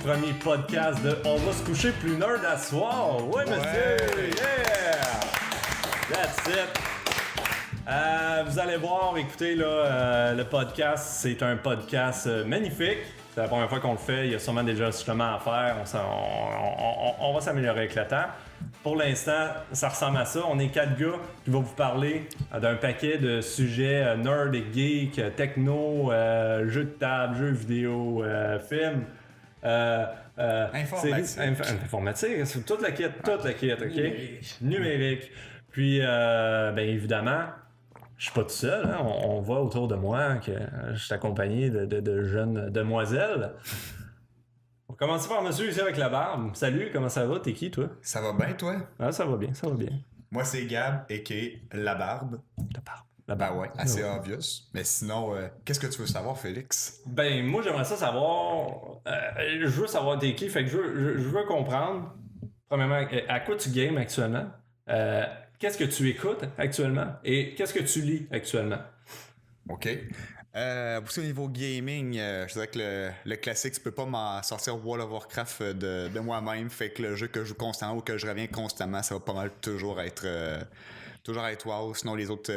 premier podcast de On va se coucher plus nerd à soir. Ouais, monsieur! Yeah! That's it! Vous allez voir, écoutez, là, le podcast, c'est un podcast magnifique. C'est la première fois qu'on le fait. Il y a sûrement des ajustements à faire. On va s'améliorer avec le temps. Pour l'instant, ça ressemble à ça. On est 4 gars qui vont vous parler d'un paquet de sujets nerd et geek, techno, jeux de table, jeux vidéo, films. Informatique, c'est toute la kit, ok? Numérique. Puis, bien évidemment, je suis pas tout seul, hein? On voit autour de moi que je suis accompagné de jeunes demoiselles. On commence par monsieur ici avec la barbe. Salut, comment ça va? T'es qui, toi? Ça va bien, toi? Ah, ça va bien. Moi, c'est Gab, a.k.a. La Barbe. La barbe. Ben ouais, assez obvious. Mais sinon, qu'est-ce que tu veux savoir, Félix? Ben, moi, j'aimerais ça savoir... je veux savoir t'es qui, fait que je veux comprendre, premièrement, à quoi tu games actuellement? Qu'est-ce que tu écoutes actuellement? Et qu'est-ce que tu lis actuellement? OK. Au niveau gaming, je dirais que le classique, tu peux pas m'en sortir World of Warcraft de moi-même. Fait que le jeu que je joue constamment ou que je reviens constamment, ça va pas mal toujours être WoW. Sinon, les autres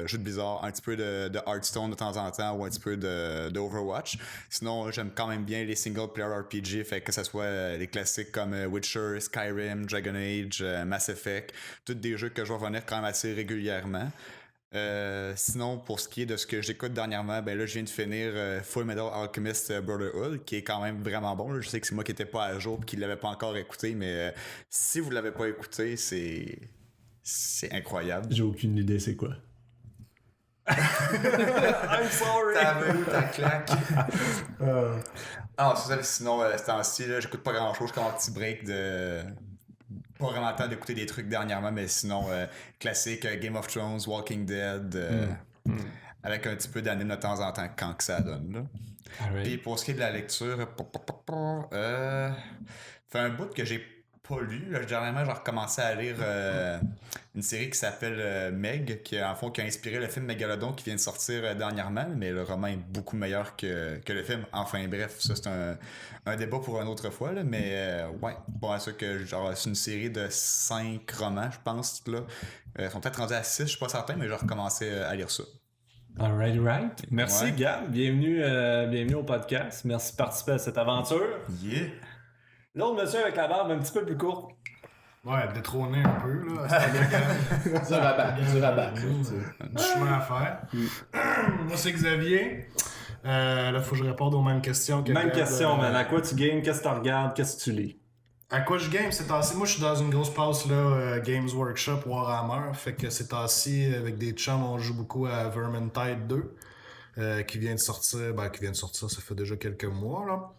jeux de Blizzard, un petit peu de Hearthstone de temps en temps ou un petit peu de Overwatch. Sinon, j'aime quand même bien les single player RPG, fait que ce soit les classiques comme Witcher, Skyrim, Dragon Age, Mass Effect, tous des jeux que je vais revenir quand même assez régulièrement. Sinon, pour ce qui est de ce que j'écoute dernièrement, ben là, je viens de finir Full Metal Alchemist Brotherhood, qui est quand même vraiment bon. Là. Je sais que c'est moi qui n'étais pas à jour et qui ne l'avait pas encore écouté, mais si vous ne l'avez pas écouté, c'est incroyable. J'ai aucune idée c'est quoi. I'm sorry! T'as vu ta claque. Ah, c'est ça, sinon, ce temps-ci, là, j'écoute pas grand-chose. Je suis comme un petit break de... Pas vraiment le temps d'écouter des trucs dernièrement, mais sinon, classique, Game of Thrones, Walking Dead, avec un petit peu d'anime de temps en temps quand que ça donne. Là. Right. Puis pour ce qui est de la lecture, fait un bout que j'ai pas lu. Là, dernièrement, j'ai recommencé à lire une série qui s'appelle Meg, qui a inspiré le film Megalodon qui vient de sortir dernièrement, mais le roman est beaucoup meilleur que le film. Enfin bref, ça c'est un débat pour une autre fois, là, mais ouais, bon, à ça que genre c'est une série de 5 romans, je pense, là. Ils sont peut-être rendus à 6, je suis pas certain, mais j'ai recommencé à lire ça. Alright. Merci, Ouais. Gab. Bienvenue au podcast. Merci de participer à cette aventure. Yeah! L'autre monsieur avec la barbe un petit peu plus courte. Ouais, détrôner un peu, là. C'est Du rabat. du chemin à faire. Moi, c'est Xavier. Là, faut que je réponde aux mêmes questions que Même Gab, question, man. À quoi tu games? Qu'est-ce que tu regardes? Qu'est-ce que tu lis? À quoi je game ces temps-ci? Moi, je suis dans une grosse passe, là, Games Workshop, Warhammer. Fait que ces temps-ci, avec des chums, on joue beaucoup à Vermintide 2. Qui vient de sortir, ça fait déjà quelques mois, là.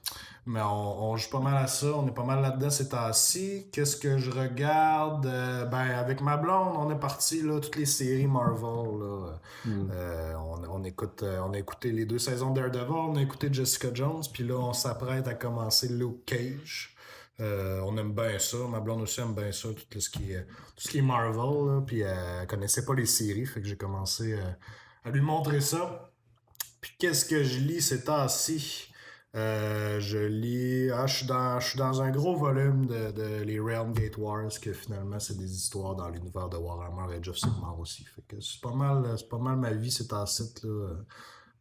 Mais on joue pas mal à ça, on est pas mal là-dedans ces temps-ci. Qu'est-ce que je regarde? Avec ma blonde, on est parti, là, toutes les séries Marvel, là. On a écouté les 2 saisons de Daredevil, on a écouté Jessica Jones, puis là, on s'apprête à commencer Luke Cage. On aime bien ça, ma blonde aussi aime bien ça, tout ce qui est Marvel, là, puis elle connaissait pas les séries, fait que j'ai commencé à lui montrer ça. Puis qu'est-ce que je lis ces temps-ci? Je suis dans un gros volume de les Realm Gate Wars, que finalement c'est des histoires dans l'univers de Warhammer et Age of Sigmar aussi. Fait que c'est pas mal ma vie ces temps-ci, là.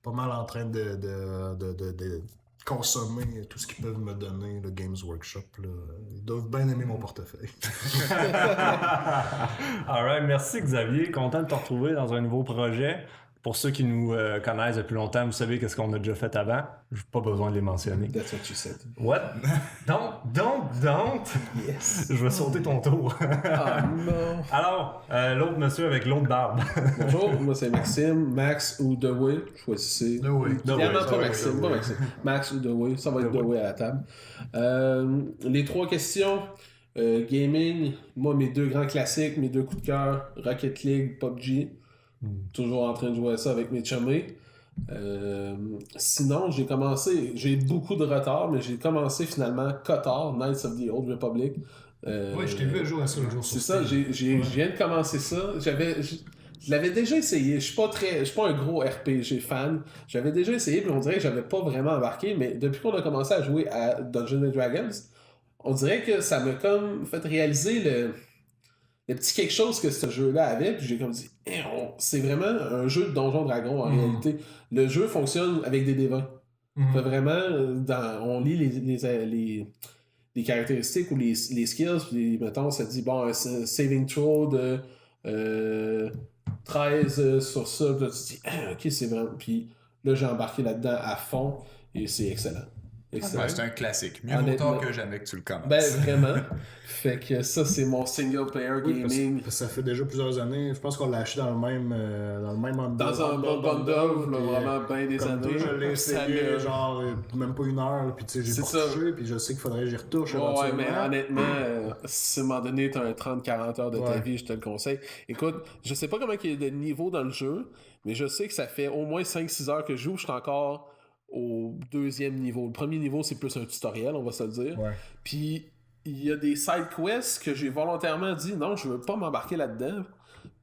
Pas mal en train de consommer tout ce qu'ils peuvent me donner, le Games Workshop, là. Ils doivent bien aimer mon portefeuille. Alright, merci Xavier. Content de te retrouver dans un nouveau projet. Pour ceux qui nous connaissent depuis longtemps, vous savez qu'est-ce qu'on a déjà fait avant. J'ai pas besoin de les mentionner. That's what you said. What? Don't! Yes. Je vais sauter ton tour. Ah non. Alors, l'autre monsieur avec l'autre barbe. Bonjour, moi c'est Maxime, Max ou Dewey, choisissez. Dewey. Évidemment pas Dewey, Maxime, Dewey. pas Maxime. Max ou Dewey, ça va être Dewey à la table. Les 3 questions. Gaming, moi mes 2 grands classiques, mes 2 coups de cœur, Rocket League, PUBG. Toujours en train de jouer ça avec mes chummés. Sinon, j'ai beaucoup de retard, mais j'ai commencé finalement KOTOR, Knights of the Old Republic. Oui, je t'ai vu jouer à ça le jour C'est sur ça, Steam. je viens de commencer ça. Je l'avais déjà essayé. Je suis pas un gros RPG fan. J'avais déjà essayé, puis on dirait que j'avais pas vraiment embarqué. Mais depuis qu'on a commencé à jouer à Dungeons and Dragons, on dirait que ça m'a comme fait réaliser le petit quelque chose que ce jeu-là avait. Puis j'ai comme dit, c'est vraiment un jeu de Donjon Dragon en réalité. Le jeu fonctionne avec des D20. Fait vraiment, on lit les caractéristiques ou les skills, puis mettons, ça dit, bon, un saving throw de 13 sur ça, puis là, tu te dis, ok, c'est vraiment. Puis là, j'ai embarqué là-dedans à fond, et c'est excellent. Ouais, c'est un classique. Mieux vaut tard que jamais que tu le commences. Ben, vraiment. Fait que ça, c'est mon single player gaming. Parce que ça fait déjà plusieurs années. Je pense qu'on l'a acheté dans le même bundle. Dans un bundle, vraiment bien des années. Je l'ai essayé, genre, même pas une heure, puis tu sais, j'ai pas retouché, puis je sais qu'il faudrait que j'y retouche. Ouais, mais honnêtement, si à un moment donné, t'as un 30-40 heures de ta vie, je te le conseille. Écoute, je sais pas comment il y a de niveau dans le jeu, mais je sais que ça fait au moins 5-6 heures que je joue, je suis encore au deuxième niveau. Le premier niveau, c'est plus un tutoriel, on va se le dire. Ouais. Puis, il y a des side quests que j'ai volontairement dit non, je veux pas m'embarquer là-dedans.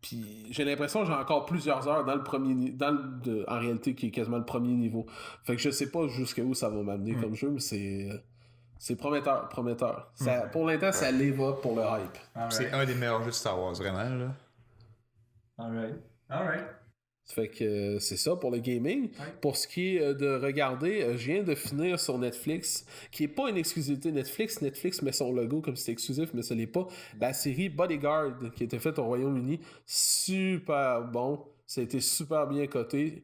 Puis, j'ai l'impression que j'ai encore plusieurs heures dans le premier en réalité, qui est quasiment le premier niveau. Fait que je sais pas jusqu'où ça va m'amener comme jeu, mais c'est prometteur. Ça, pour l'instant, ça live up pour le hype. C'est un des meilleurs jeux de Star Wars, vraiment, là. Alright. Fait que c'est ça pour le gaming. Ouais. Pour ce qui est de regarder, je viens de finir sur Netflix, qui est pas une exclusivité Netflix. Netflix met son logo comme si c'était exclusif, mais ce l'est pas. La série Bodyguard, qui a été faite au Royaume-Uni, super bon. Ça a été super bien coté.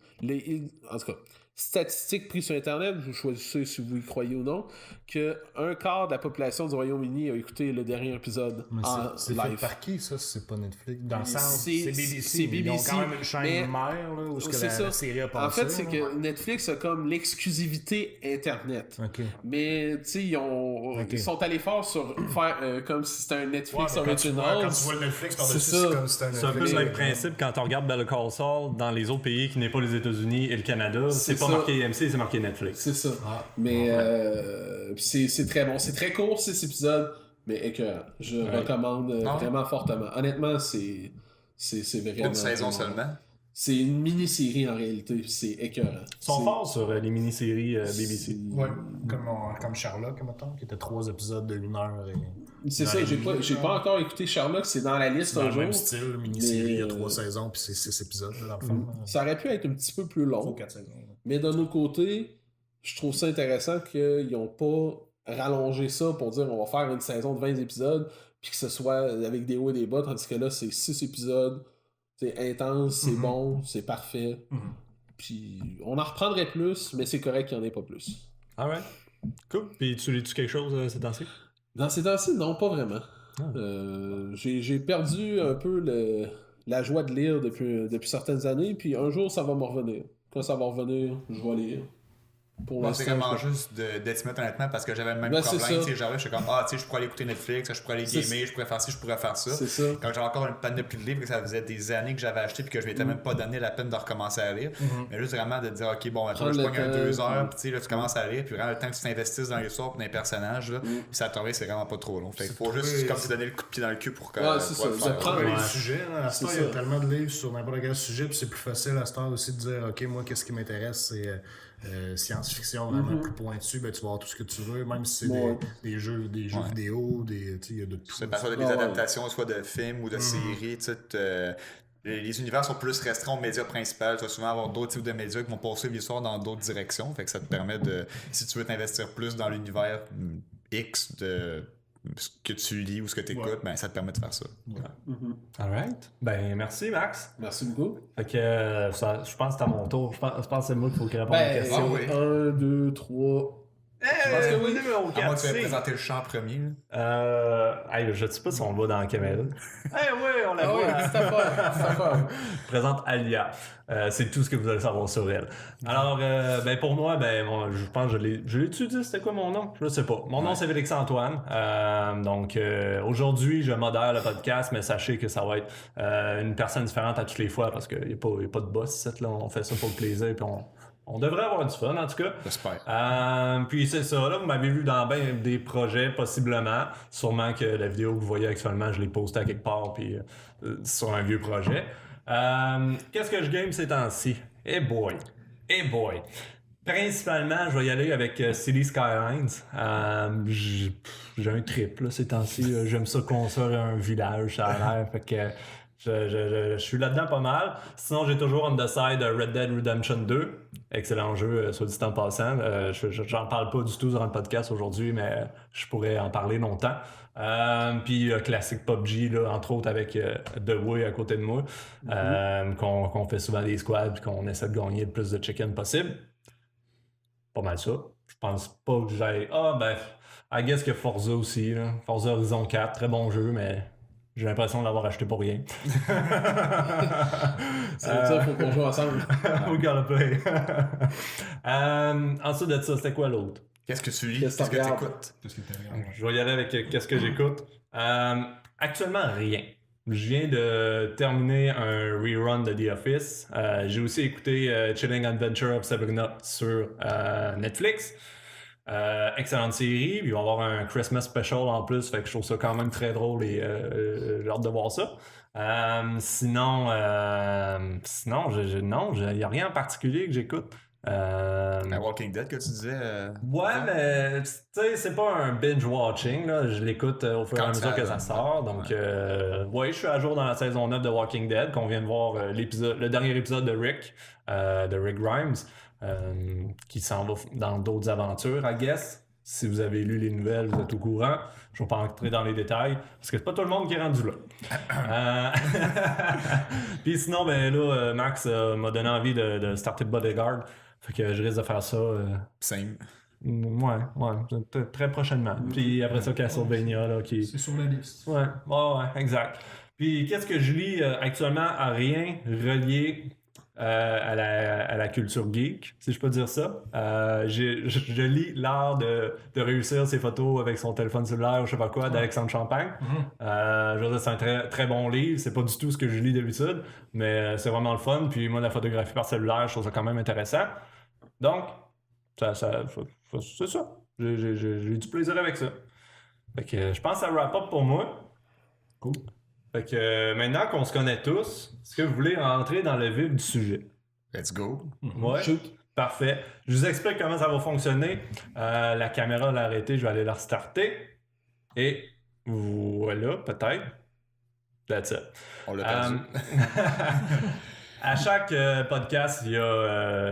En tout cas, statistiques prises sur Internet, vous choisissez si vous y croyez ou non, qu'un quart de la population du Royaume-Uni a écouté le dernier épisode c'est live. fait par qui, ça? C'est pas Netflix? Dans le sens, c'est BBC. C'est BBC. Ils ont quand même une chaîne mère, là, où la série a passé. En fait, c'est que Netflix a comme l'exclusivité Internet. Okay. Mais, tu sais, ils sont allés fort sur faire comme si c'était un Netflix original. Quand tu vois le Netflix par-dessus, c'est comme si c'était un Netflix. C'est un peu le même principe quand on regarde Better Call Saul dans les autres pays qui n'est pas les États-Unis et le Canada. C'est pas marqué AMC, c'est marqué Netflix. C'est ça. Mais c'est très bon. C'est très court, 6 épisodes, mais écœurant. Je recommande vraiment fortement. Honnêtement, c'est vraiment... Une saison seulement? C'est une mini-série en réalité, c'est écœurant. Ils sont forts sur les mini-séries BBC. Ouais, comme Sherlock, mettons, qui était 3 épisodes de 1 heure. C'est ça, j'ai pas encore écouté Sherlock, c'est dans la liste un jour. Dans le même style, mini-série, il y a 3 saisons, puis c'est 6 épisodes, dans le fond. Ça aurait pu être un petit peu plus long. 3 ou 4 saisons. Mais d'un autre côté, je trouve ça intéressant qu'ils n'ont pas rallongé ça pour dire on va faire une saison de 20 épisodes, puis que ce soit avec des hauts et des bas, tandis que là, c'est 6 épisodes. C'est intense, c'est bon, c'est parfait. Puis on en reprendrait plus, mais c'est correct qu'il n'y en ait pas plus. Alright. Cool. Puis tu lis-tu quelque chose ces temps-ci? Dans ces temps-ci, non, pas vraiment. J'ai perdu un peu la joie de lire depuis certaines années, puis un jour, ça va me revenir. Quand ça va revenir, je vais lire. Moi, c'est vraiment juste d'être mettre honnêtement parce que j'avais le même problème. Genre, je suis comme, je pourrais aller écouter Netflix, je pourrais aller gamer, je pourrais faire ci, je pourrais faire ça. C'est ça. Quand j'avais encore une panoplie de livres, que ça faisait des années que j'avais acheté puis que je m'étais même pas donné la peine de recommencer à lire. Mais juste vraiment de dire, ok, bon, maintenant, je pogne 2 heures, puis là, tu commences à lire, puis vraiment le temps que tu t'investisses dans l'histoire et dans les personnages, là, puis ça te revient, c'est vraiment pas trop long. Fait qu'il faut juste comme te donner le coup de pied dans le cul pour que. Ouais, c'est ça. Prendre les sujets, à ce temps, il y a tellement de livres sur n'importe quel sujet, puis c'est plus facile à ce temps aussi de dire, ok, moi, qu'est-ce qui m'intéresse, c'est. Science-fiction vraiment plus pointu, ben, tu vas avoir tout ce que tu veux, même si c'est des jeux vidéo, il y a de tout. C'est parfois des adaptations, soit de films ou de séries, les univers sont plus restreints aux médias principaux. Tu vas souvent avoir d'autres types de médias qui vont poursuivre l'histoire dans d'autres directions. Fait que ça te permet de, si tu veux t'investir plus dans l'univers X de ce que tu lis ou ce que tu écoutes, ben ça te permet de faire ça. Alright. Ben merci Max. Merci beaucoup. Fait que je pense que c'est à mon tour. Je pense que c'est moi qu'il faut qu'il réponde à la question. 1, 2, 3. Parce que oui, à moins que tu vas présenter le champ premier. Je sais pas si on le voit dans la caméra. Oui, on la voit. C'est affaire. Présente Alia. C'est tout ce que vous allez savoir sur elle. Alors, pour moi, je pense que je l'ai étudié. C'était quoi mon nom? Je sais pas. Mon nom, c'est Félix-Antoine. Donc, aujourd'hui, je modère le podcast, mais sachez que ça va être une personne différente à toutes les fois parce qu'il n'y a pas de boss. Là. On fait ça pour le plaisir puis on devrait avoir du fun, en tout cas. J'espère. Puis c'est ça, là, vous m'avez vu dans bien des projets, possiblement. Sûrement que la vidéo que vous voyez actuellement, je l'ai postée à quelque part, puis sur un vieux projet. Qu'est-ce que je game ces temps-ci? Eh boy! Principalement, je vais y aller avec City Skylines. J'ai un trip là, ces temps-ci. J'aime ça construire un village, ça a l'air. Fait que je suis là-dedans pas mal. Sinon, j'ai toujours on the side Red Dead Redemption 2. Excellent jeu, soit dit en passant. J'en parle pas du tout durant le podcast aujourd'hui, mais je pourrais en parler longtemps. Puis classique PUBG, là, entre autres avec The Way à côté de moi, qu'on fait souvent des squads et qu'on essaie de gagner le plus de chicken possible. Pas mal ça. Je pense pas que j'aille... I guess que Forza aussi. Là. Forza Horizon 4, très bon jeu, mais j'ai l'impression de l'avoir acheté pour rien. Ça veut dire qu'il faut qu'on joue ensemble. We gotta play. Ensuite de ça, c'était quoi l'autre? Qu'est-ce que tu lis? Qu'est-ce Qu'est-ce que que tu t'écoutes? Je vais y aller avec qu'est-ce que j'écoute. Actuellement, rien. Je viens de terminer un rerun de The Office. J'ai aussi écouté Chilling Adventure of Sabrina sur Netflix. Excellente série. Il va y avoir un Christmas special en plus, fait que je trouve ça quand même très drôle et j'ai hâte de voir ça. Sinon, il n'y a rien en particulier que j'écoute. Walking Dead que tu disais. Ouais, mais tu sais, c'est pas un binge-watching, là. Je l'écoute au fur et à mesure que ça sort. Donc, ouais, je suis à jour dans la saison 9 de Walking Dead, qu'on vient de voir le dernier épisode de Rick Grimes, qui s'en va dans d'autres aventures, I guess. Si vous avez lu les nouvelles, vous êtes au courant. Je ne vais pas entrer dans les détails, parce que c'est pas tout le monde qui est rendu là. Puis sinon, ben là, Max m'a donné envie de starter Bodyguard. Fait que je risque de faire ça. Same. Ouais, très prochainement. Puis après ça, Castlevania, là, qui... C'est sur la liste. Ouais, exact. Puis qu'est-ce que je lis actuellement à rien relié à la culture geek, si je peux dire ça. Je lis l'art de réussir ses photos avec son téléphone cellulaire ou je sais pas quoi d'Alexandre Champagne. Je veux dire, c'est un très, très bon livre. C'est pas du tout ce que je lis d'habitude, mais c'est vraiment le fun. Puis moi, la photographie par cellulaire, je trouve ça quand même intéressant. Donc, c'est ça. J'ai du plaisir avec ça. Fait que je pense que ça wrap up pour moi. Cool. Fait que maintenant qu'on se connaît tous, est-ce que vous voulez rentrer dans le vif du sujet? Let's go. Ouais. Shoot. Parfait. Je vous explique comment ça va fonctionner. La caméra l'a arrêtée, je vais aller la restarter. Et voilà, peut-être. That's it. On l'a perdu. À chaque podcast,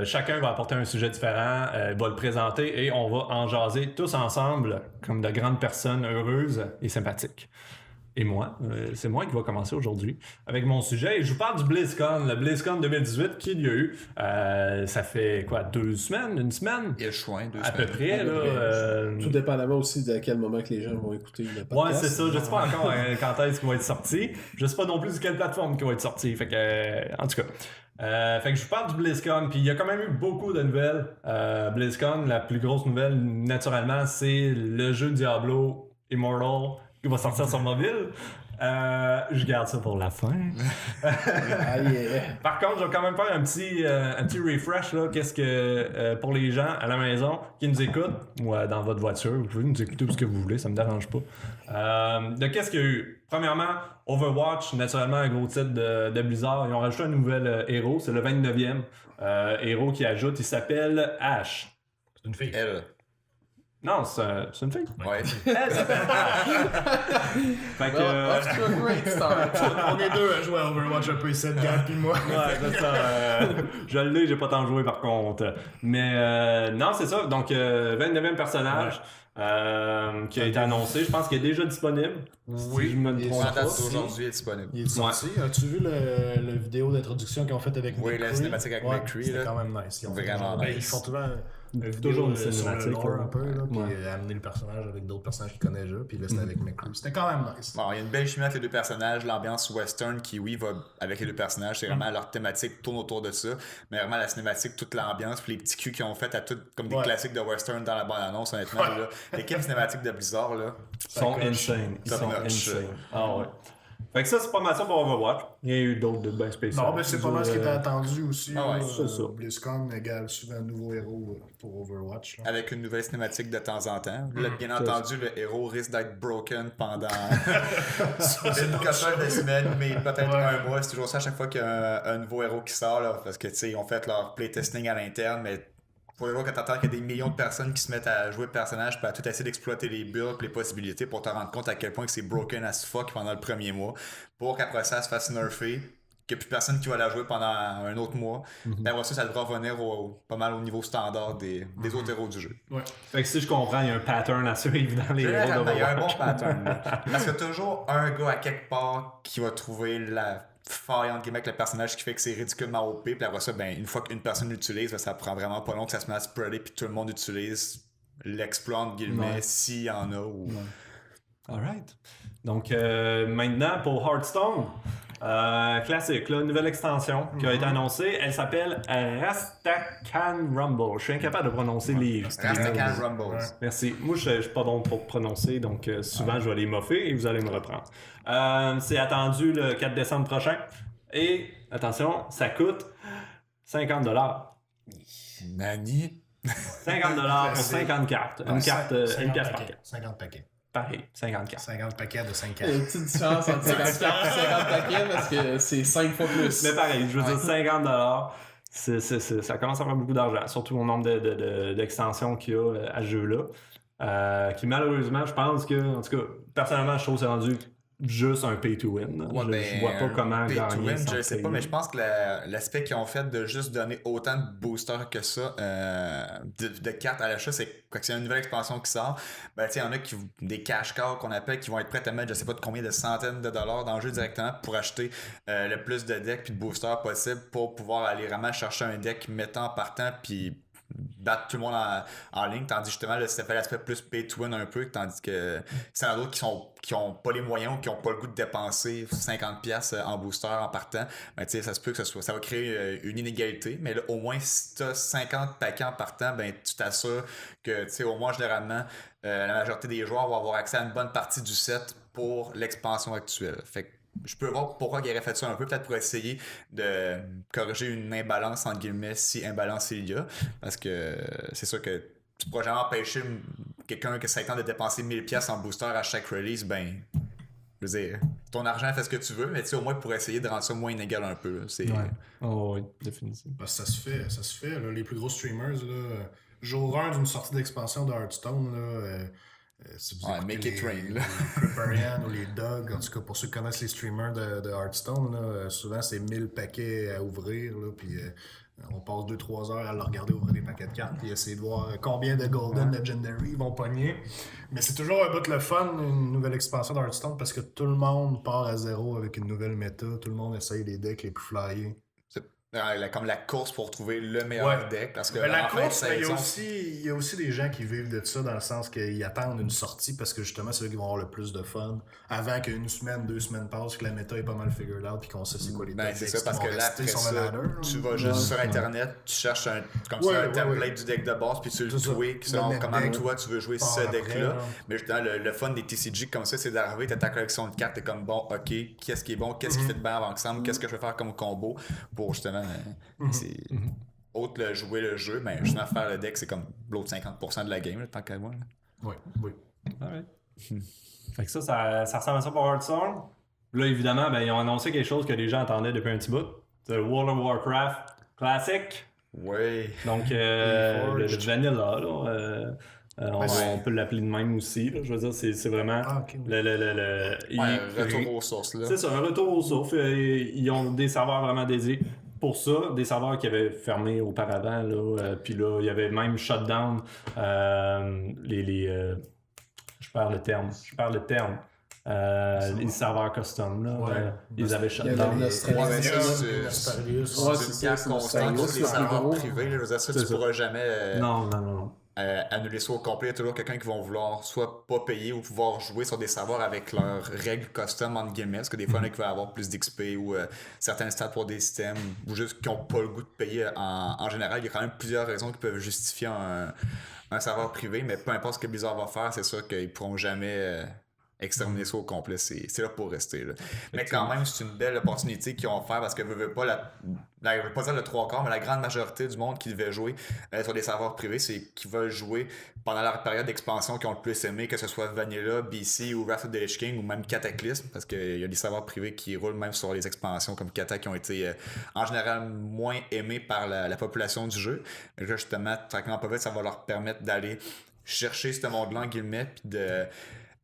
chacun va apporter un sujet différent, va le présenter et on va en jaser tous ensemble comme de grandes personnes heureuses et sympathiques. Et moi, c'est moi qui va commencer aujourd'hui avec mon sujet. Et je vous parle du BlizzCon, le BlizzCon 2018 qu'il y a eu. Ça fait quoi, 2 semaines, une semaine? Il y a le choix, 2 À semaines. peu près, là. Tout dépendamment aussi de quel moment que les gens vont écouter le podcast. Ouais, c'est ça. Je sais pas encore quand est-ce qu'il va être sorti. Je sais pas non plus de quelle plateforme il va être sorti. Fait que, en tout cas. Fait que je vous parle du BlizzCon, puis il y a quand même eu beaucoup de nouvelles. BlizzCon, la plus grosse nouvelle, naturellement, c'est le jeu Diablo Immortal qui va sortir sur mobile. Je garde ça pour la fin. Par contre, je vais quand même faire un petit refresh là. Qu'est-ce que pour les gens à la maison qui nous écoutent ou dans votre voiture, vous pouvez nous écouter où ce que vous voulez, ça me dérange pas. De qu'est-ce qu'il y a eu? Premièrement, Overwatch, naturellement un gros titre de Blizzard. Ils ont rajouté un nouvel héros, c'est le 29e héros qui ajoute, il s'appelle Ashe. C'est une fille. Elle. Non, c'est une fille. Ouais. Elle s'appelle Ashe. Fait que... Off to a great start. On est deux à jouer à Overwatch un peu ici, Gab pis moi. Ouais, c'est ça. Je l'ai, j'ai pas tant joué par contre. Mais non, c'est ça. Donc, 29e personnage qui a été annoncé. Je pense qu'il est déjà disponible. Oui, Si je me il est trompe En pas. date d'aujourd'hui, il est disponible. Il est sorti. As-tu vu le vidéo d'introduction qu'ils ont fait avec Oui, McCree? la cinématique avec McCree, C'était là. quand même nice. Ils ont fait Vraiment genre, nice. ils font toujours Toujours une sur cinématique, le lore là. un peu, là, puis Ouais. amener le personnage avec d'autres personnages qu'il connaît déjà, puis là c'était avec McCree. C'était quand même nice. Bon, il y a une belle chimie entre les deux personnages, l'ambiance western qui, oui, va avec les deux personnages, c'est vraiment leur thématique tourne autour de ça, mais vraiment la cinématique, toute l'ambiance, puis les petits culs qu'ils ont fait à tout, comme des Ouais. classiques de western dans la bande-annonce, honnêtement, là. L'équipe cinématique de Blizzard, là, Ils sont insane. Ils Top sont notch. insane. Ah ouais. Fait que ça, c'est pas mal ça pour Overwatch. Il y a eu d'autres de ben spécial. Non, mais c'est pas mal ce qui était attendu aussi. Ah ouais, là. c'est ça. BlizzCon égale souvent un nouveau héros pour Overwatch. Là. Avec une nouvelle cinématique de temps en temps. Là, bien ça. entendu, le héros risque d'être broken pendant une quinzaine de semaines, mais peut-être un mois. C'est toujours ça à chaque fois qu'il y a un nouveau héros qui sort, là, parce que, tu sais, ils ont fait leur playtesting à l'interne, mais faut voir que t'entends qu'il y a des millions de personnes qui se mettent à jouer le personnage puis à tout essayer d'exploiter les builds les possibilités pour te rendre compte à quel point que c'est broken as fuck pendant le premier mois, pour qu'après ça se fasse nerfer, qu'il n'y a plus personne qui va la jouer pendant un autre mois. Puis après ça devra revenir pas mal au niveau standard des autres héros du jeu. Ouais. Fait que si je comprends, il y a un pattern à suivre dans les héros Généralement, il y a un bon d'Overwatch. pattern. Là. Parce qu'il y a toujours un gars à quelque part qui va trouver la faille entre guillemets avec le personnage qui fait que c'est ridiculement OP. Puis après ça, ben, une fois qu'une personne l'utilise, ben, ça prend vraiment pas long que ça se met à spreader puis tout le monde utilise l'exploit entre guillemets s'il y en a. Ou... Alright. Donc maintenant pour Hearthstone. Classique, là, nouvelle extension qui a été annoncée. Elle s'appelle Rastakhan Rumble. Je suis incapable de prononcer les Rastakhan Rumbles. Merci. Moi, je suis pas bon pour prononcer, donc souvent, je vais les moffer et vous allez me reprendre. C'est attendu le 4 décembre prochain. Et, attention, ça coûte 50$. Nani? 50$ pour 50 cartes. Une carte, une pièce par carte. 50 paquets. Pareil, 50 cartes. 50 paquets de 5 Il y a cartes. une petite différence entre 50 cartes et 50 paquets parce que c'est 5 fois plus. Mais pareil, je veux dire 50$, ça commence à faire beaucoup d'argent, surtout au nombre d'extensions qu'il y a à ce jeu-là. Qui malheureusement, je pense que, en tout cas, personnellement, je trouve que c'est rendu juste un pay to win. Ouais, Je vois pas comment pay to gagner. win, sans je sais pas, payer. mais je pense que l'aspect qu'ils ont fait de juste donner autant de boosters que ça de cartes à l'achat, c'est que c'est une nouvelle expansion qui sort. Ben, il y en a des cash cows qu'on appelle qui vont être prêts à mettre je sais pas de combien de centaines de dollars dans le jeu directement pour acheter le plus de decks puis de boosters possible pour pouvoir aller vraiment chercher un deck mettant partant puis battre tout le monde en ligne, tandis justement là, ça fait l'aspect plus pay to win un peu, tandis que c'est d'autres qui ont pas les moyens ou qui ont pas le goût de dépenser 50$ en booster en partant, ben, ça se peut que ça va créer une inégalité, mais là, au moins si tu as 50 paquets en partant, ben, tu t'assures que au moins généralement la majorité des joueurs vont avoir accès à une bonne partie du set pour l'expansion actuelle. Fait que je peux voir pourquoi il aurait fait ça un peu, peut-être pour essayer de corriger une imbalance, entre guillemets, si imbalance il y a. Parce que c'est sûr que tu pourras jamais empêcher quelqu'un qui a 5 ans de dépenser 1000$ en booster à chaque release, ben, je veux dire, ton argent fait ce que tu veux, mais au moins pour essayer de rendre ça moins inégal un peu. C'est... Ouais. Oh, oui, définitivement. Parce que ça se fait. Là, les plus gros streamers, là, jour 1 d'une sortie d'expansion de Hearthstone, là, si vous écoutez make it rain, là. les Creeperian ou les Dogs, en tout cas pour ceux qui connaissent les streamers de Hearthstone, là, souvent c'est 1000 paquets à ouvrir, là, puis on passe 2-3 heures à le regarder ouvrir des paquets de cartes et essayer de voir combien de Golden Legendary ils vont pogner. Mais c'est toujours un bout le fun, une nouvelle expansion de Hearthstone, parce que tout le monde part à zéro avec une nouvelle méta, tout le monde essaye les decks les plus flyés. Comme la course pour trouver le meilleur deck. Parce que Mais la en fin de course, il saison, y a aussi des gens qui vivent de ça dans le sens qu'ils attendent une sortie parce que justement, c'est eux qui vont avoir le plus de fun avant qu'une semaine, 2 semaines passent, que la méta est pas mal figured out puis qu'on sait c'est quoi les ben, decks c'est qui ça, parce vont que là, rester après sur ça, le ladder. tu vas juste sur Internet, tu cherches un template du deck de base, puis tu le C'est ça. tweaks Le selon net comment deck toi tu veux jouer part ce après, deck-là. là. Mais justement, le fun des TCG comme ça, c'est d'arriver, t'as ta collection de cartes, t'es comme bon, ok, qu'est-ce qui est bon, qu'est-ce qui fait bien ensemble, qu'est-ce que je vais faire comme combo pour justement, c'est autre le jouer le jeu, mais justement faire le deck, c'est comme l'autre 50% de la game, là, tant qu'à moi. Là. Oui, oui. Alright. Fait que ça ressemble à ça pour Hearthstone. Là, évidemment, ben, ils ont annoncé quelque chose que les gens attendaient depuis un petit bout. C'est World of Warcraft Classic. Oui. Donc, le vanilla, là, on peut l'appeler de même aussi. Là. Je veux dire, c'est vraiment ok. Retour aux sources. Là. C'est ça, un retour aux sources. Ils ont des serveurs vraiment dédiés pour ça, des serveurs qui avaient fermé auparavant. Là, puis là, il y avait même shutdown je perds le terme. Les serveurs custom, là, ils avaient shutdown. C'est une guerre constante sur les serveurs privés. Là, je veux dire, ça, tu pourras jamais Non. annuler ça au complet. Il y a toujours quelqu'un qui va vouloir soit pas payer ou pouvoir jouer sur des serveurs avec leurs règles custom entre guillemets. Parce que des fois, il y en a qui veulent avoir plus d'XP ou certains stats pour des systèmes ou juste qui n'ont pas le goût de payer en général. Il y a quand même plusieurs raisons qui peuvent justifier un serveur privé, mais peu importe ce que Blizzard va faire, c'est sûr qu'ils pourront jamais exterminer ça au complet, c'est là pour rester. Là. Mais quand même, c'est une belle opportunité qu'ils ont offert parce que veut pas je veux pas dire le 3/4, mais la grande majorité du monde qui devait jouer sur des serveurs privés, c'est qui veulent jouer pendant leur période d'expansion qu'ils ont le plus aimé, que ce soit Vanilla, BC ou Wrath of the Lich King ou même Cataclysm, parce qu'il y a des serveurs privés qui roulent même sur les expansions comme Cata qui ont été en général moins aimés par la population du jeu. Mais là, justement, tranquillement pas vite, ça va leur permettre d'aller chercher ce monde-là en guillemets, puis de.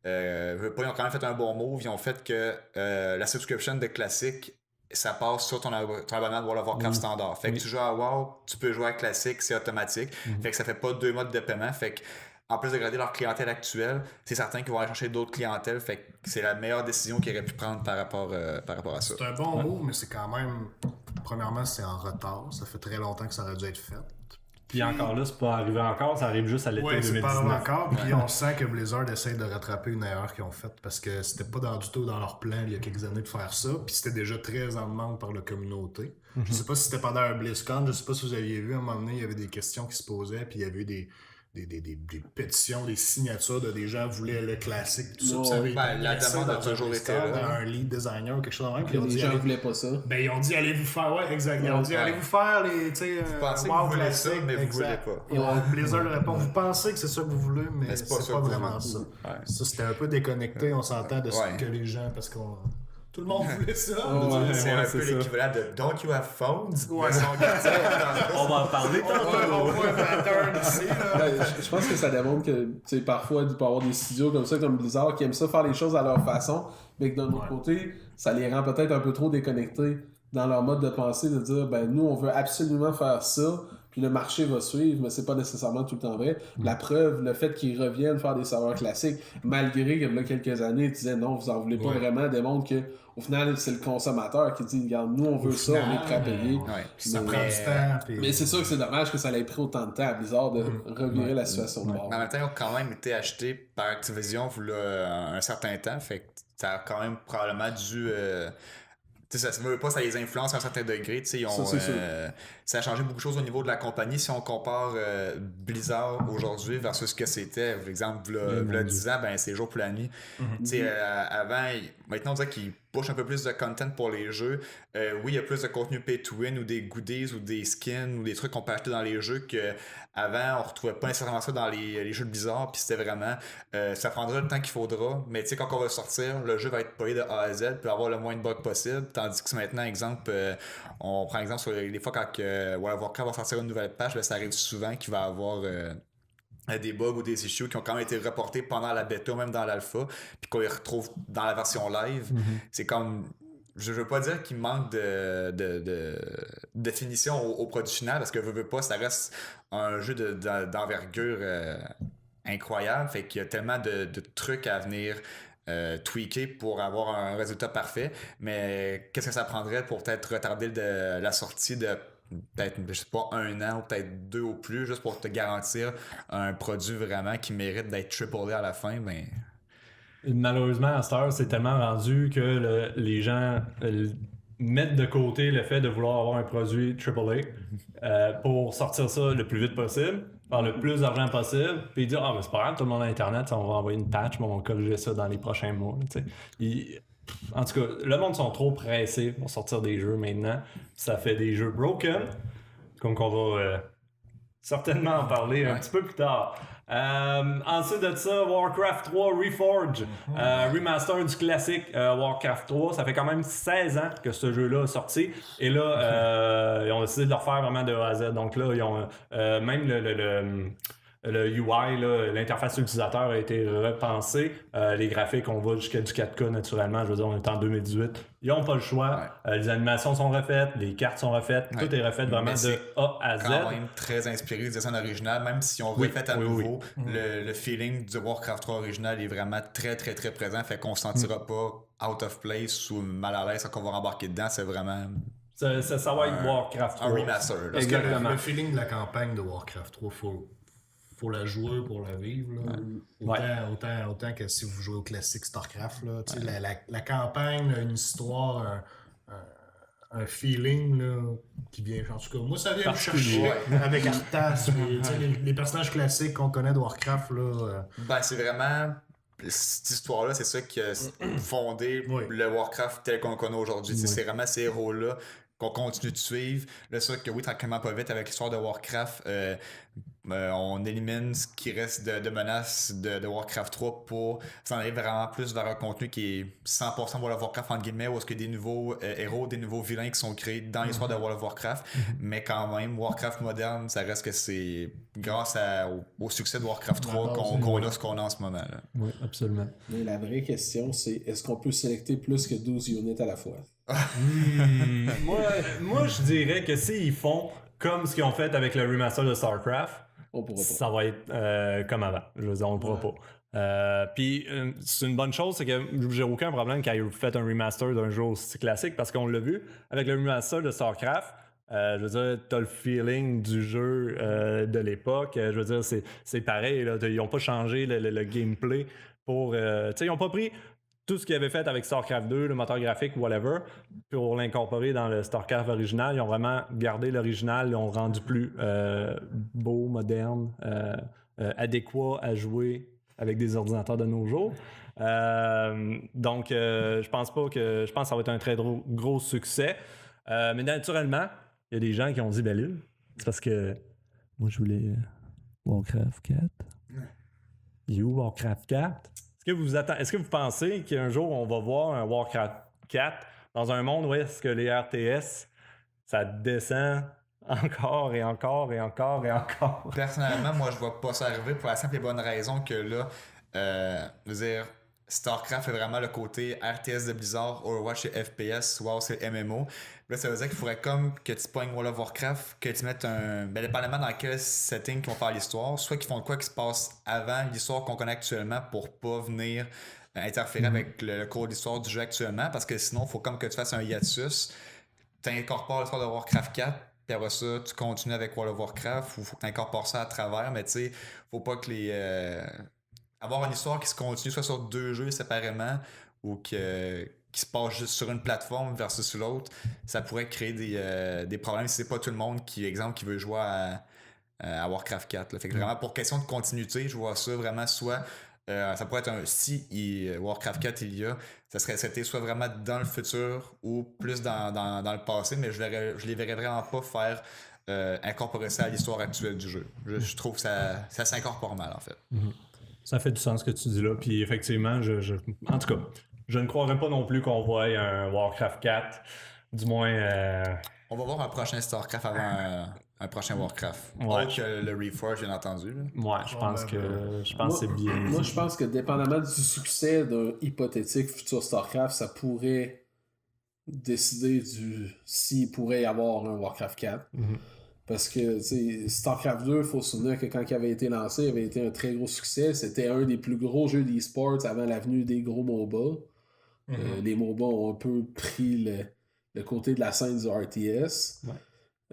Ils ont quand même fait un bon move. Ils ont fait que la subscription de classique, ça passe sur ton abonnement de World of Warcraft standard. Fait que tu joues à WoW, tu peux jouer à classique, c'est automatique. Fait que ça fait pas 2 modes de paiement. Fait que en plus de garder leur clientèle actuelle, c'est certain qu'ils vont aller chercher d'autres clientèles. Fait que c'est la meilleure décision qu'ils auraient pu prendre par rapport à ça. C'est un bon move, mais c'est quand même. Premièrement, c'est en retard. Ça fait très longtemps que ça aurait dû être fait. Puis encore là, c'est pas arrivé encore, ça arrive juste à l'été 2019. Ouais, c'est pas encore. Puis on sent que Blizzard essaie de rattraper une erreur qu'ils ont faite parce que c'était pas du tout dans leur plan il y a quelques années de faire ça. Puis c'était déjà très en demande par la communauté. Je sais pas si c'était pendant un BlizzCon, je sais pas si vous aviez vu à un moment donné, il y avait des questions qui se posaient, puis il y avait des pétitions, des signatures de des gens voulaient le classique, tout ça. Non, Ça avait la demande a toujours été là. dans un lead designer ou quelque chose de même. Puis Les gens voulaient pas ça. ben, ils ont dit allez vous faire, ouais, exact. Ils ont dit allez vous faire les, tu sais, Vous pensez que WoW vous voulez ça, classique, mais vous exact. voulez pas. Et Blizzard répond vous pensez que c'est ça que vous voulez, mais c'est pas ça que vous vraiment voulez. ça. Ouais. Ça, c'était un peu déconnecté, on s'entend de ce Ouais. que les gens, parce qu'on. Tout le monde voulait ça. C'est un c'est peu ça. l'équivalent de Don't You Have Phones? Ouais. On va en parler On voit un pattern ici, là. Ben, je pense que ça démontre que tu sais, parfois il peut y avoir des studios comme ça, comme Blizzard, qui aiment ça faire les choses à leur façon, mais que d'un autre côté, ça les rend peut-être un peu trop déconnectés dans leur mode de pensée, de dire ben nous on veut absolument faire ça, puis le marché va suivre, mais c'est pas nécessairement tout le temps vrai. La preuve, le fait qu'ils reviennent faire des serveurs classiques, malgré que là quelques années ils disaient non, vous en voulez pas vraiment, démontre que au final c'est le consommateur qui dit regarde, nous on veut ça, on est prêt à payer. Ouais. Ça Mais- prend du temps. Puis... Mais c'est sûr que c'est dommage que ça ait pris autant de temps à Blizzard de revirer la situation de bord. Mais en même temps, ils ont quand même été achetés par Activision un certain temps. Fait que ça a quand même probablement dû. Tu sais, ça ne veut pas, ça les influence à un certain degré. Tu sais, Ça, c'est sûr. ça a changé beaucoup de choses au niveau de la compagnie. Si on compare Blizzard aujourd'hui versus ce que c'était, par exemple, v'là 10 ans, ben, c'est jour pour la nuit. Tu sais, avant, maintenant, on dirait qu'ils pushent un peu plus de content pour les jeux. Oui, il y a plus de contenu pay to win ou des goodies ou des skins ou des trucs qu'on peut acheter dans les jeux qu'avant, on retrouvait pas nécessairement ça dans les jeux de Blizzard. Puis c'était vraiment, ça prendra le temps qu'il faudra. Mais tu sais, quand on va sortir, le jeu va être payé de A à Z, peut avoir le moins de bugs possible. Tandis que maintenant, exemple, on prend exemple sur les fois quand World of Warcraft va sortir une nouvelle patch, là, ça arrive souvent qu'il va avoir des bugs ou des issues qui ont quand même été reportés pendant la bêta, même dans l'alpha, puis qu'on les retrouve dans la version live. C'est comme, je veux pas dire qu'il manque de définition au produit final, parce que veux pas, ça reste un jeu d'envergure incroyable, fait qu'il y a tellement de trucs à venir tweaker pour avoir un résultat parfait, mais qu'est-ce que ça prendrait pour peut-être retarder la sortie de peut-être, je sais pas, 1 an ou peut-être 2 au plus, juste pour te garantir un produit vraiment qui mérite d'être triple A à la fin, mais... Malheureusement, à cette heure, c'est tellement rendu que les gens mettent de côté le fait de vouloir avoir un produit AAA pour sortir ça le plus vite possible, faire le plus d'argent possible, puis dire ah, mais c'est pas grave, tout le monde a Internet, on va envoyer une patch, mais on va corriger ça dans les prochains mois. En tout cas, le monde sont trop pressés pour sortir des jeux maintenant. Ça fait des jeux broken, comme qu'on va certainement en parler un petit peu plus tard. Ensuite de ça, Warcraft 3 Reforged, remaster du classique Warcraft 3. Ça fait quand même 16 ans que ce jeu-là est sorti. Et là, ils ont décidé de le refaire vraiment de A à Z. Donc là, ils ont même le UI, là, l'interface utilisateur a été repensée. Les graphiques, on va jusqu'à du 4K naturellement. Je veux dire, on est en 2018. Ils n'ont pas le choix. Les animations sont refaites, les cartes sont refaites. Tout est refait vraiment de A à Z. Quand même très inspiré du dessin original, même si on refait à nouveau, le feeling du Warcraft 3 original est vraiment très très très présent. Fait qu'on ne se sentira pas out of place ou mal à l'aise quand on va rembarquer dedans. C'est vraiment... Ça va être Warcraft 3. Un remaster. Là. Parce que Exactement. le feeling de la campagne de Warcraft 3, faut la jouer pour la vivre. Là. Autant que si vous jouez au classique StarCraft. Là, la campagne, une histoire, un feeling là, qui vient. En tout cas, moi, ça vient me chercher avec Arthas. Les personnages classiques qu'on connaît de Warcraft. Là, Ben, c'est vraiment cette histoire-là, c'est ça qui a fondé le Warcraft tel qu'on le connaît aujourd'hui. C'est vraiment ces héros-là qu'on continue de suivre. Là, c'est sûr que oui, tranquillement pas vite, avec l'histoire de Warcraft, on élimine ce qui reste de menaces de Warcraft 3 pour s'en aller vraiment plus vers un contenu qui est 100% World of Warcraft, entre guillemets, où est-ce qu'il y a des nouveaux héros, des nouveaux vilains qui sont créés dans l'histoire de World of Warcraft. Mais quand même, Warcraft moderne, ça reste que c'est grâce au succès de Warcraft 3 qu'on a ce qu'on a en ce moment. Là. Oui, absolument. Mais la vraie question, c'est est-ce qu'on peut sélecter plus que 12 units à la fois? Moi, je dirais que s'ils font comme ce qu'ils ont fait avec le remaster de StarCraft, ça va être comme avant. Je veux dire, on le pourra pas. Puis, c'est une bonne chose, c'est que j'ai aucun problème quand ils fait un remaster d'un jeu aussi classique parce qu'on l'a vu avec le remaster de StarCraft. Je veux dire, t'as le feeling du jeu de l'époque. Je veux dire, c'est pareil. Là, ils n'ont pas changé le gameplay pour. Tu sais, ils n'ont pas pris tout ce qu'ils avaient fait avec StarCraft 2, le moteur graphique, whatever, pour l'incorporer dans le StarCraft original. Ils ont vraiment gardé l'original, ils l'ont rendu plus beau, moderne, adéquat à jouer avec des ordinateurs de nos jours. Donc, je pense que ça va être un très gros succès. Mais naturellement, il y a des gens qui ont dit, ben là, c'est parce que moi, je voulais Warcraft 4. You, Warcraft 4? Est-ce que vous pensez qu'un jour, on va voir un Warcraft 4 dans un monde où est-ce que les RTS, ça descend encore et encore et encore et encore? Personnellement, moi, je vois pas ça arriver pour la simple et bonne raison que là, je veux dire, StarCraft est vraiment le côté RTS de Blizzard, Overwatch et FPS, WoW c'est MMO. Là, ça veut dire qu'il faudrait comme que tu pognes World of Warcraft, que tu mettes dépendamment dans quel setting qu'ils vont faire l'histoire, soit qu'ils font de quoi qui se passe avant l'histoire qu'on connaît actuellement pour pas venir interférer avec le cours d'histoire du jeu actuellement, parce que sinon, il faut comme que tu fasses un hiatus, tu incorpores l'histoire de Warcraft 4, puis après ça, tu continues avec World of Warcraft, ou il faut que tu incorpores ça à travers, mais tu sais, faut pas que avoir une histoire qui se continue soit sur 2 jeux séparément ou qui se passe juste sur une plateforme versus l'autre, ça pourrait créer des problèmes si c'est pas tout le monde qui veut jouer à Warcraft 4. Là. Fait que vraiment, pour question de continuité, je vois ça vraiment soit ça pourrait être Warcraft 4 il y a, ça serait c'était soit vraiment dans le futur ou plus dans le passé, mais je les verrais vraiment pas faire incorporer ça à l'histoire actuelle du jeu. Je trouve que ça s'incorpore mal en fait. Ça fait du sens ce que tu dis là, puis effectivement, en tout cas, je ne croirais pas non plus qu'on voit un Warcraft 4, du moins... On va voir un prochain StarCraft avant un prochain Warcraft. Ouais. Autre que le Reforge, bien entendu. Là. Ouais, je pense que c'est bien. Moi, je pense que dépendamment du succès d'un hypothétique futur StarCraft, ça pourrait décider s'il pourrait y avoir un Warcraft 4. Parce que StarCraft 2, il faut se souvenir que quand il avait été lancé, il avait été un très gros succès. C'était un des plus gros jeux d'e-sports avant l'avenue des gros MOBA. Les MOBA ont un peu pris le côté de la scène du RTS. Ouais.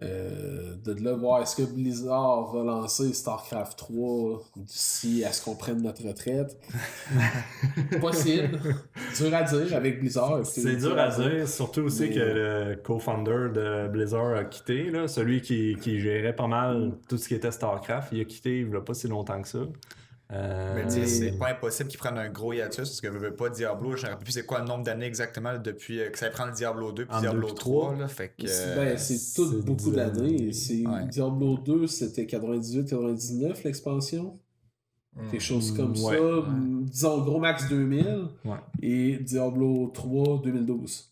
De là voir est-ce que Blizzard va lancer StarCraft 3 d'ici à ce qu'on prenne notre retraite. Possible. Dur à dire avec Blizzard. C'est dur à dire, surtout aussi que le co-founder de Blizzard a quitté, là, celui qui gérait pas mal tout ce qui était StarCraft. Il a quitté il n'y a pas si longtemps que ça. Mais tu sais, c'est pas impossible qu'ils prennent un gros hiatus parce que je veux pas Diablo, je ne sais plus c'est quoi le nombre d'années exactement depuis que ça prend le Diablo 2 puis Diablo 3 là, fait que c'est tout beaucoup d'années. Diablo 2 c'était 98-99 l'expansion. Quelque chose comme ça. Disons gros max 2000 et Diablo 3 2012.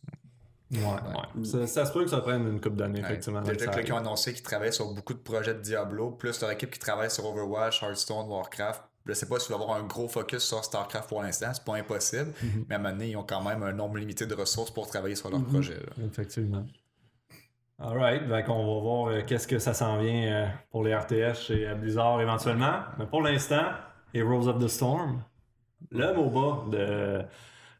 Ça se peut que ça prenne une couple d'années, effectivement. Déjà que qui ont annoncé qu'ils travaillent sur beaucoup de projets de Diablo, plus leur équipe qui travaille sur Overwatch, Hearthstone, Warcraft. Je sais pas s'il va y avoir un gros focus sur StarCraft pour l'instant, c'est pas impossible, mais à un moment donné, ils ont quand même un nombre limité de ressources pour travailler sur leur projet. Là. Effectivement. Alright, donc on va voir qu'est-ce que ça s'en vient pour les RTS chez Blizzard éventuellement. Mais pour l'instant, Heroes of the Storm, le MOBA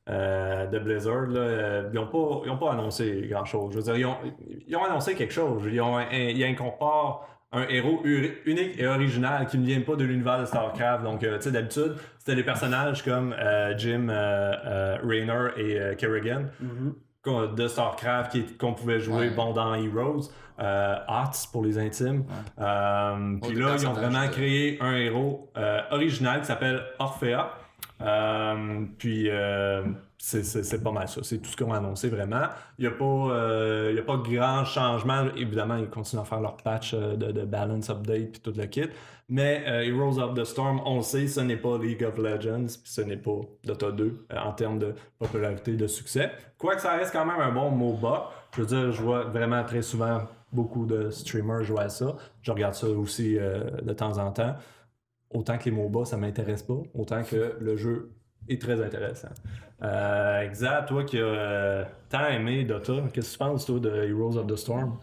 de Blizzard, là, ils n'ont pas annoncé grand-chose. Je veux dire, ils ont annoncé quelque chose. Ils incorporent un héros unique et original qui ne vient pas de l'univers de StarCraft. Donc, tu sais, d'habitude, c'était des personnages comme Jim Raynor et Kerrigan de StarCraft qu'on pouvait jouer dans Heroes. Hots pour les intimes. Puis là, ils ont vraiment créé un héros original qui s'appelle Orphea. Puis c'est pas mal ça. C'est tout ce qu'on a annoncé vraiment. Il n'y a pas de grand changement. Évidemment, ils continuent à faire leur patch de balance update puis tout le kit. Mais Heroes of the Storm, on le sait, ce n'est pas League of Legends, puis ce n'est pas Dota 2 en termes de popularité, de succès. Quoique ça reste quand même un bon MOBA. Je veux dire, je vois vraiment très souvent beaucoup de streamers jouer à ça. Je regarde ça aussi de temps en temps. Autant que les MOBA, ça m'intéresse pas, autant que le jeu est très intéressant. Exact, toi qui as tant aimé Dota, qu'est-ce que tu penses toi de Heroes of the Storm?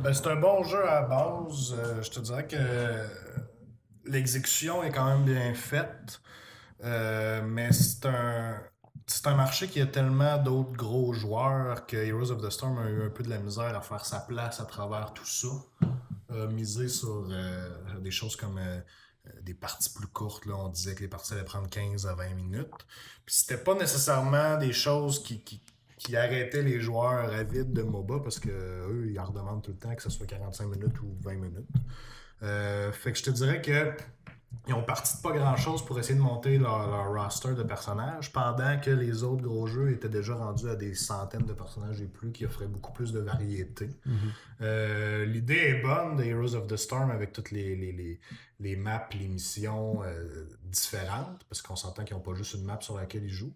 Ben, c'est un bon jeu à la base. Je te dirais que l'exécution est quand même bien faite. Mais c'est un marché qui a tellement d'autres gros joueurs que Heroes of the Storm a eu un peu de la misère à faire sa place à travers tout ça. Miser sur des choses comme des parties plus courtes. Là, on disait que les parties allaient prendre 15 à 20 minutes. Puis c'était pas nécessairement des choses qui arrêtaient les joueurs avides de MOBA parce que eux, ils en redemandent tout le temps que ce soit 45 minutes ou 20 minutes. Fait que je te dirais que ils ont parti de pas grand-chose pour essayer de monter leur roster de personnages pendant que les autres gros jeux étaient déjà rendus à des centaines de personnages et plus qui offraient beaucoup plus de variété. L'idée est bonne de Heroes of the Storm avec toutes les maps, les missions différentes parce qu'on s'entend qu'ils n'ont pas juste une map sur laquelle ils jouent.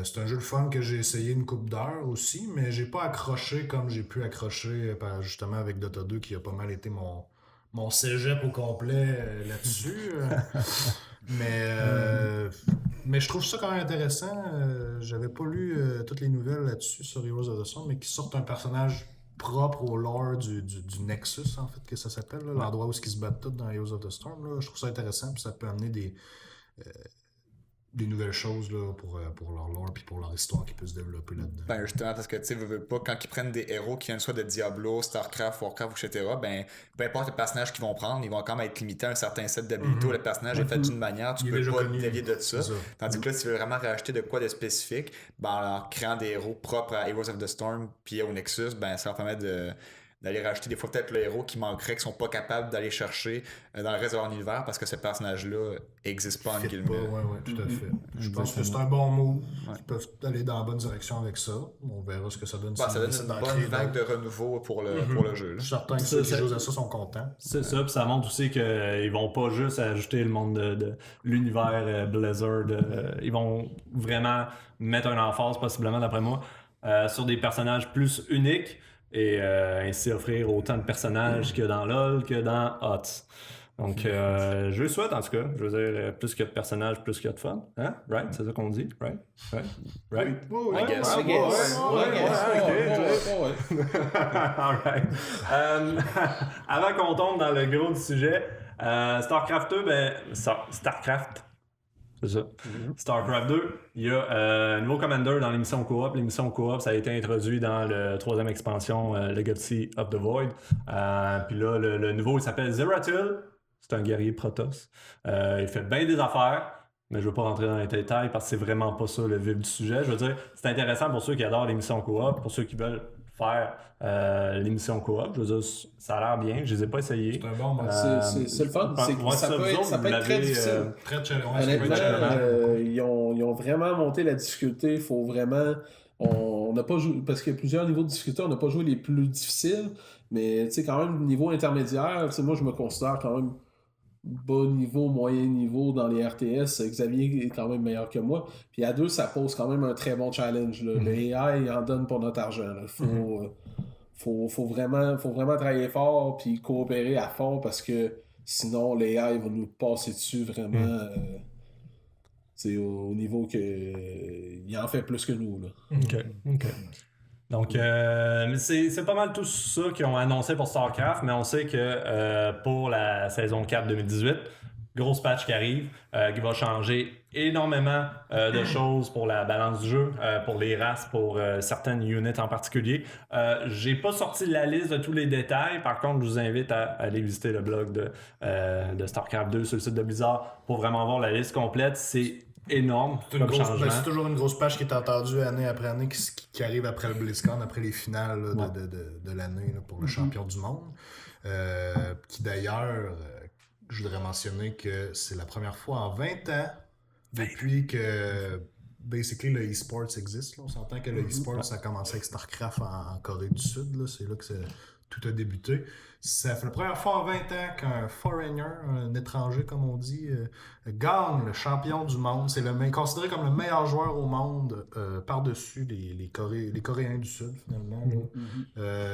C'est un jeu de fun que j'ai essayé une couple d'heures aussi, mais j'ai pas accroché comme j'ai pu accrocher justement avec Dota 2 qui a pas mal été mon cégep au complet là-dessus. Mais je trouve ça quand même intéressant. J'avais pas lu toutes les nouvelles là-dessus sur Heroes of the Storm, mais qui sortent un personnage propre au lore du Nexus, en fait, que ça s'appelle, là, l'endroit où ils se battent tous dans Heroes of the Storm. Là. Je trouve ça intéressant, puis ça peut amener des nouvelles choses là, pour leur lore puis pour leur histoire qui peut se développer là-dedans. Ben justement, parce que tu sais, veux pas, quand ils prennent des héros qui viennent soit de Diablo, Starcraft, Warcraft, etc., ben peu importe le personnage qu'ils vont prendre, ils vont quand même être limités à un certain set d'habilités. Le personnage est fait d'une manière, tu peux pas dévier de ça. Tandis que là, si tu veux vraiment rajouter de quoi de spécifique, ben en créant des héros propres à Heroes of the Storm puis au Nexus, ben ça va permettre d'aller rajouter des fois peut-être le héros qui manquerait, qui sont pas capables d'aller chercher dans le reste de leur univers parce que ce personnage-là existe pas en guillemets. Ouais, tout à fait. Je pense que c'est un bon move. Ils peuvent aller dans la bonne direction avec ça. On verra ce que ça donne. Ça donne une bonne vague de renouveau pour le jeu. Je suis certain que ceux qui jouent à ça sont contents. C'est ça, puis ça montre aussi qu'ils vont pas juste ajouter le monde de l'univers Blizzard. Ils vont vraiment mettre un emphase, possiblement d'après moi, sur des personnages plus uniques. Et ainsi offrir autant de personnages que dans LoL que dans HOTS. Donc, je le souhaite en tout cas. Je veux dire, plus qu'il y a de personnages, plus qu'il y a de fun. Hein? Right? C'est ça qu'on dit? Right? I guess. Alright. Avant qu'on tombe dans le gros du sujet, StarCraft 2, StarCraft. C'est ça. StarCraft 2, il y a un nouveau commander dans l'émission coop. L'émission coop, ça a été introduit dans le 3e expansion Legacy of the Void. Puis là, le nouveau, il s'appelle Zeratul. C'est un guerrier Protoss. Il fait bien des affaires, mais je veux pas rentrer dans les détails parce que c'est vraiment pas ça le vif du sujet. Je veux dire, c'est intéressant pour ceux qui adorent l'émission coop, pour ceux qui veulent faire l'émission coop. Je veux dire, ça a l'air bien. Je les ai pas essayés. C'est un bon mode. C'est le fun. Ça peut être très difficile. Très challenge. Honnêtement, ils ont vraiment monté la difficulté. Il faut vraiment... On n'a pas joué... Parce qu'il y a plusieurs niveaux de difficulté. On n'a pas joué les plus difficiles. Mais tu sais, quand même, niveau intermédiaire, moi, je me considère quand même bas niveau, moyen niveau dans les RTS. Xavier est quand même meilleur que moi. Puis à deux, ça pose quand même un très bon challenge. Là. Le AI, il en donne pour notre argent. Faut vraiment travailler fort puis coopérer à fond parce que sinon, l'AI va nous passer dessus vraiment au niveau que il en fait plus que nous. Là. OK. Donc, c'est pas mal tout ça qu'ils ont annoncé pour StarCraft, mais on sait que pour la saison 4 2018, grosse patch qui arrive, qui va changer énormément de choses pour la balance du jeu, pour les races, pour certaines units en particulier. J'ai pas sorti la liste de tous les détails, par contre, je vous invite à aller visiter le blog de StarCraft 2 sur le site de Blizzard pour vraiment voir la liste complète. C'est énorme comme changement. C'est toujours une grosse page qui est entendue année après année qui arrive après le BlizzCon, après les finales là, de l'année là, pour le champion du monde. Qui d'ailleurs, je voudrais mentionner que c'est la première fois en 20 ans depuis que basically le e-sports existe. Là. On s'entend que le e-sports, ça a commencé avec StarCraft en Corée du Sud. Là. C'est là que tout a débuté. Ça fait la première fois en 20 ans qu'un foreigner, un étranger comme on dit, gagne le champion du monde. C'est considéré comme le meilleur joueur au monde par-dessus les Coréens du Sud, finalement.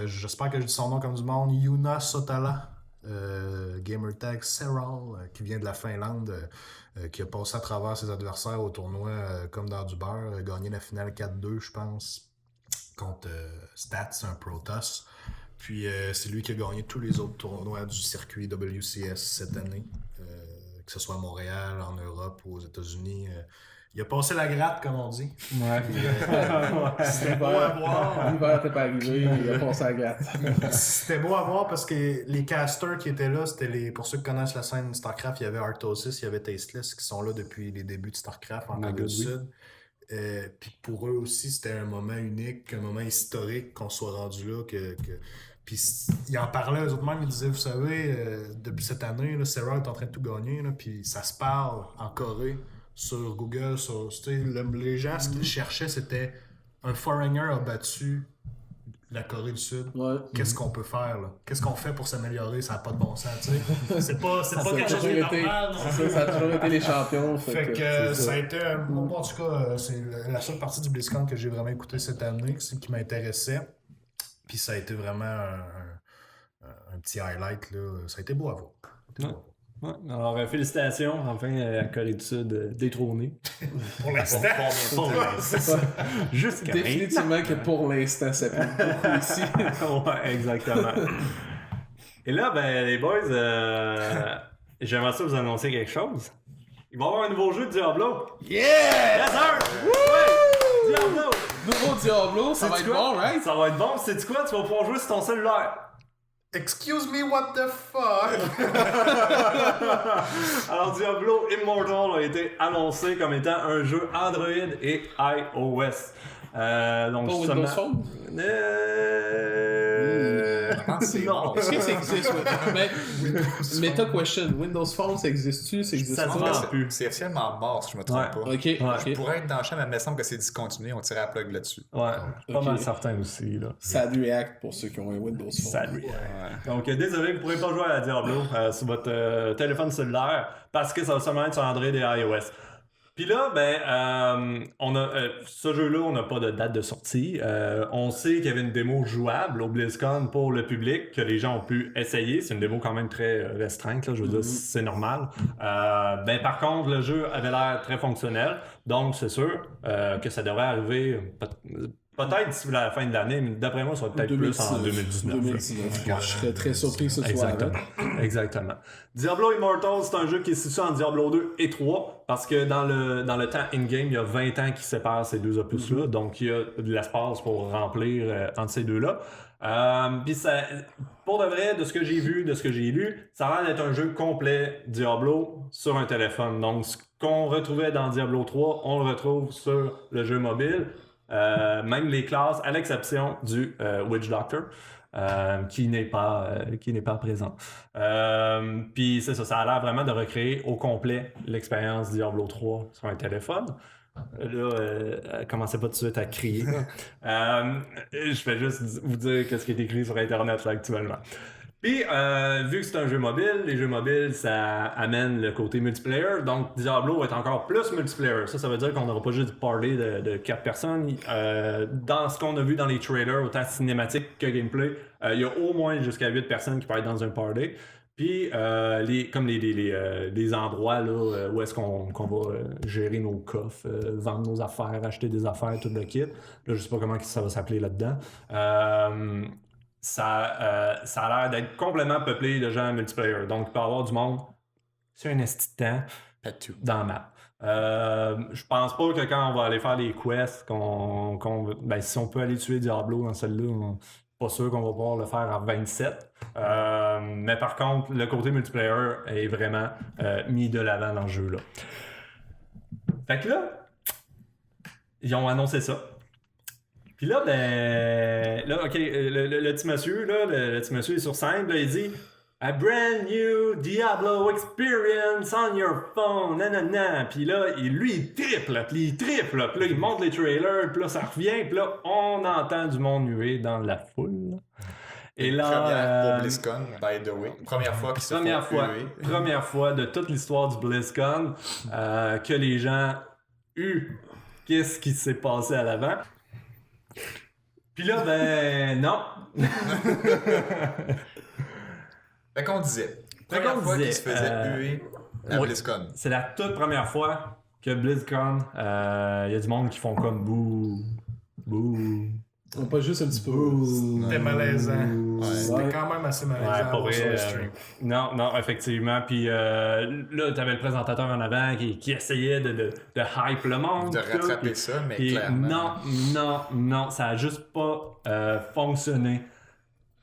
J'espère que je dis son nom comme du monde. Yuna Sotala. Gamertag Serral, qui vient de la Finlande, qui a passé à travers ses adversaires au tournoi comme dans du beurre, gagné la finale 4-2, je pense, contre Stats, un Protoss. Puis c'est lui qui a gagné tous les autres tournois du circuit WCS cette année, que ce soit à Montréal, en Europe ou aux États-Unis. Il a passé la gratte, comme on dit. Ouais. C'était beau à voir. L'hiver n'était pas arrivé, il a passé la gratte. C'était beau à voir parce que les casters qui étaient là, pour ceux qui connaissent la scène StarCraft, il y avait Artosis, il y avait Tasteless qui sont là depuis les débuts de StarCraft en Corée du Sud. Puis pour eux aussi, c'était un moment unique, un moment historique qu'on soit rendu là. Puis ils en parlaient eux autres mêmes, ils disaient, vous savez, depuis cette année, là, Serra est en train de tout gagner, là, puis ça se parle en Corée. Sur Google, les gens, ce qu'ils cherchaient, c'était un foreigner a battu la Corée du Sud. Ouais. Qu'est-ce qu'on peut faire, là? Qu'est-ce qu'on fait pour s'améliorer? Ça n'a pas de bon sens, tu sais. C'est pas quelque chose de normal. Ça a toujours été les champions. Fait que ça a été, en tout cas, c'est la seule partie du BlizzCon que j'ai vraiment écouté cette année, qui m'intéressait. Puis ça a été vraiment un petit highlight, là. Ça a été beau à voir. Ouais. Alors, félicitations, enfin, à la Corée du Sud détrônée. Pour l'instant. C'est ça. Jusqu'à définitivement que pour l'instant, ça peut beaucoup ici. Ouais, exactement. Et là, ben, les boys, j'aimerais ça vous annoncer quelque chose. Il va y avoir un nouveau jeu de Diablo. Yeah! Yes, sir! Ouais! Diablo! Nouveau Diablo, ça va être bon, right? Ça va être bon. Sais-tu quoi? Tu vas pouvoir jouer sur ton cellulaire. Excuse me, what the fuck? Alors, Diablo Immortal a été annoncé comme étant un jeu Android et iOS. Donc, pas Windows Phone? Non. Est-ce que ça existe? Mais Meta question, Windows Phone, ça existe-tu? Ça existe pas? C'est officiellement mort, si je me trompe pas. Ok. Je pourrais être dans le champ, mais il me semble que c'est discontinué. On tirait la plug là-dessus. Ouais, pas mal certain aussi. Là. Sad React pour ceux qui ont un Windows Phone. Sad React. Donc, désolé, vous ne pourrez pas jouer à Diablo sur votre téléphone cellulaire parce que ça va seulement être sur Android et iOS. Puis là, on a ce jeu-là, on n'a pas de date de sortie. On sait qu'il y avait une démo jouable au BlizzCon pour le public que les gens ont pu essayer. C'est une démo quand même très restreinte, là, je veux dire, c'est normal. Par contre, le jeu avait l'air très fonctionnel, donc c'est sûr que ça devrait arriver peut-être d'ici la fin de l'année, mais d'après moi, ça va peut-être plus en 2019. Je serais très surpris que ce soit Exactement. Diablo Immortal, c'est un jeu qui est situé en Diablo 2 et 3, parce que dans le temps in-game, il y a 20 ans qui séparent ces deux opus-là, donc il y a de l'espace pour remplir entre ces deux-là. Puis pour de vrai, de ce que j'ai vu, de ce que j'ai lu, ça a l'air d'être un jeu complet Diablo sur un téléphone. Donc, ce qu'on retrouvait dans Diablo 3, on le retrouve sur le jeu mobile. Même les classes, à l'exception du Witch Doctor, qui n'est pas présent. Puis c'est ça, ça a l'air vraiment de recréer au complet l'expérience Diablo 3 sur un téléphone. Là, commencez pas tout de suite à crier. Je vais juste vous dire ce qui est écrit sur Internet là, actuellement. Puis, vu que c'est un jeu mobile, les jeux mobiles, ça amène le côté multiplayer. Donc, Diablo est encore plus multiplayer. Ça veut dire qu'on n'aura pas juste parlé de 4 personnes. Dans ce qu'on a vu dans les trailers, autant cinématique que gameplay, il y a au moins jusqu'à 8 personnes qui peuvent être dans un party. Puis, comme les endroits là, où est-ce qu'on va gérer nos coffres, vendre nos affaires, acheter des affaires, tout le kit. Là, je sais pas comment ça va s'appeler là-dedans. Ça a l'air d'être complètement peuplé de gens multiplayer. Donc, il peut y avoir du monde sur un esti de temps dans la map. Je pense pas que quand on va aller faire les quests, si on peut aller tuer Diablo dans celle-là, pas sûr qu'on va pouvoir le faire en 27. Mais par contre, le côté multiplayer est vraiment mis de l'avant dans le jeu-là. Fait que là, ils ont annoncé ça. Puis là, OK, le petit monsieur, là, le petit monsieur est sur scène, là, il dit A brand new Diablo experience on your phone, nanana. Puis là, il triple, puis là, il monte les trailers, puis là, ça revient, puis là, on entend du monde huer dans la foule. Et là, Première pour BlizzCon, by the way. Première fois qu'ils se font huer. Première fois de toute l'histoire du BlizzCon que les gens qu'est-ce qui s'est passé à l'avant. Puis là, ben non. Fait qu'on disait, première fois qu'ils se faisaient huer à BlizzCon. C'est la toute première fois que BlizzCon, y a du monde qui font comme bouh, bouh. Pas juste un petit peu. C'était malaisant. Ouais. C'était quand même assez malaisant Pour sur vrai, le stream. non, effectivement. Puis là, t'avais le présentateur en avant qui essayait de hype le monde. De tout, rattraper puis- ça, mais puis clairement. non, ça a juste pas fonctionné.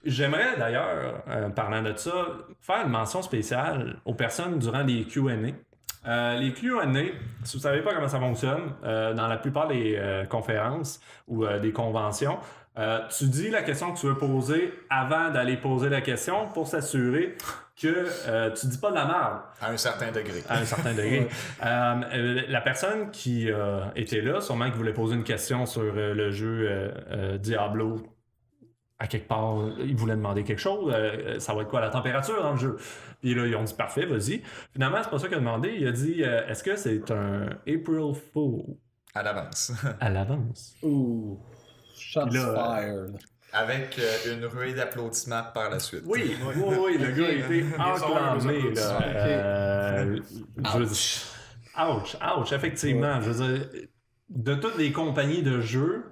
J'aimerais d'ailleurs, parlant de ça, faire une mention spéciale aux personnes durant les Q&A. Les Q&A, si vous savez pas comment ça fonctionne, dans la plupart des conférences ou des conventions, tu dis la question que tu veux poser avant d'aller poser la question pour s'assurer que tu dis pas de la merde. À un certain degré. À un certain degré. La personne qui était là, sûrement qui voulait poser une question sur le jeu Diablo, à quelque part, il voulait demander quelque chose. Ça va être quoi la température dans le jeu? Puis là, ils ont dit parfait, vas-y. Finalement, c'est pas ça qu'il a demandé. Il a dit est-ce que c'est un April Fool À l'avance. à l'avance? Ouh. Shots Là, fired. Avec une ruée d'applaudissements par la suite. Oui, le gars a été enflammé. Là. Je veux dire, ouch, effectivement. Je veux dire, de toutes les compagnies de jeux,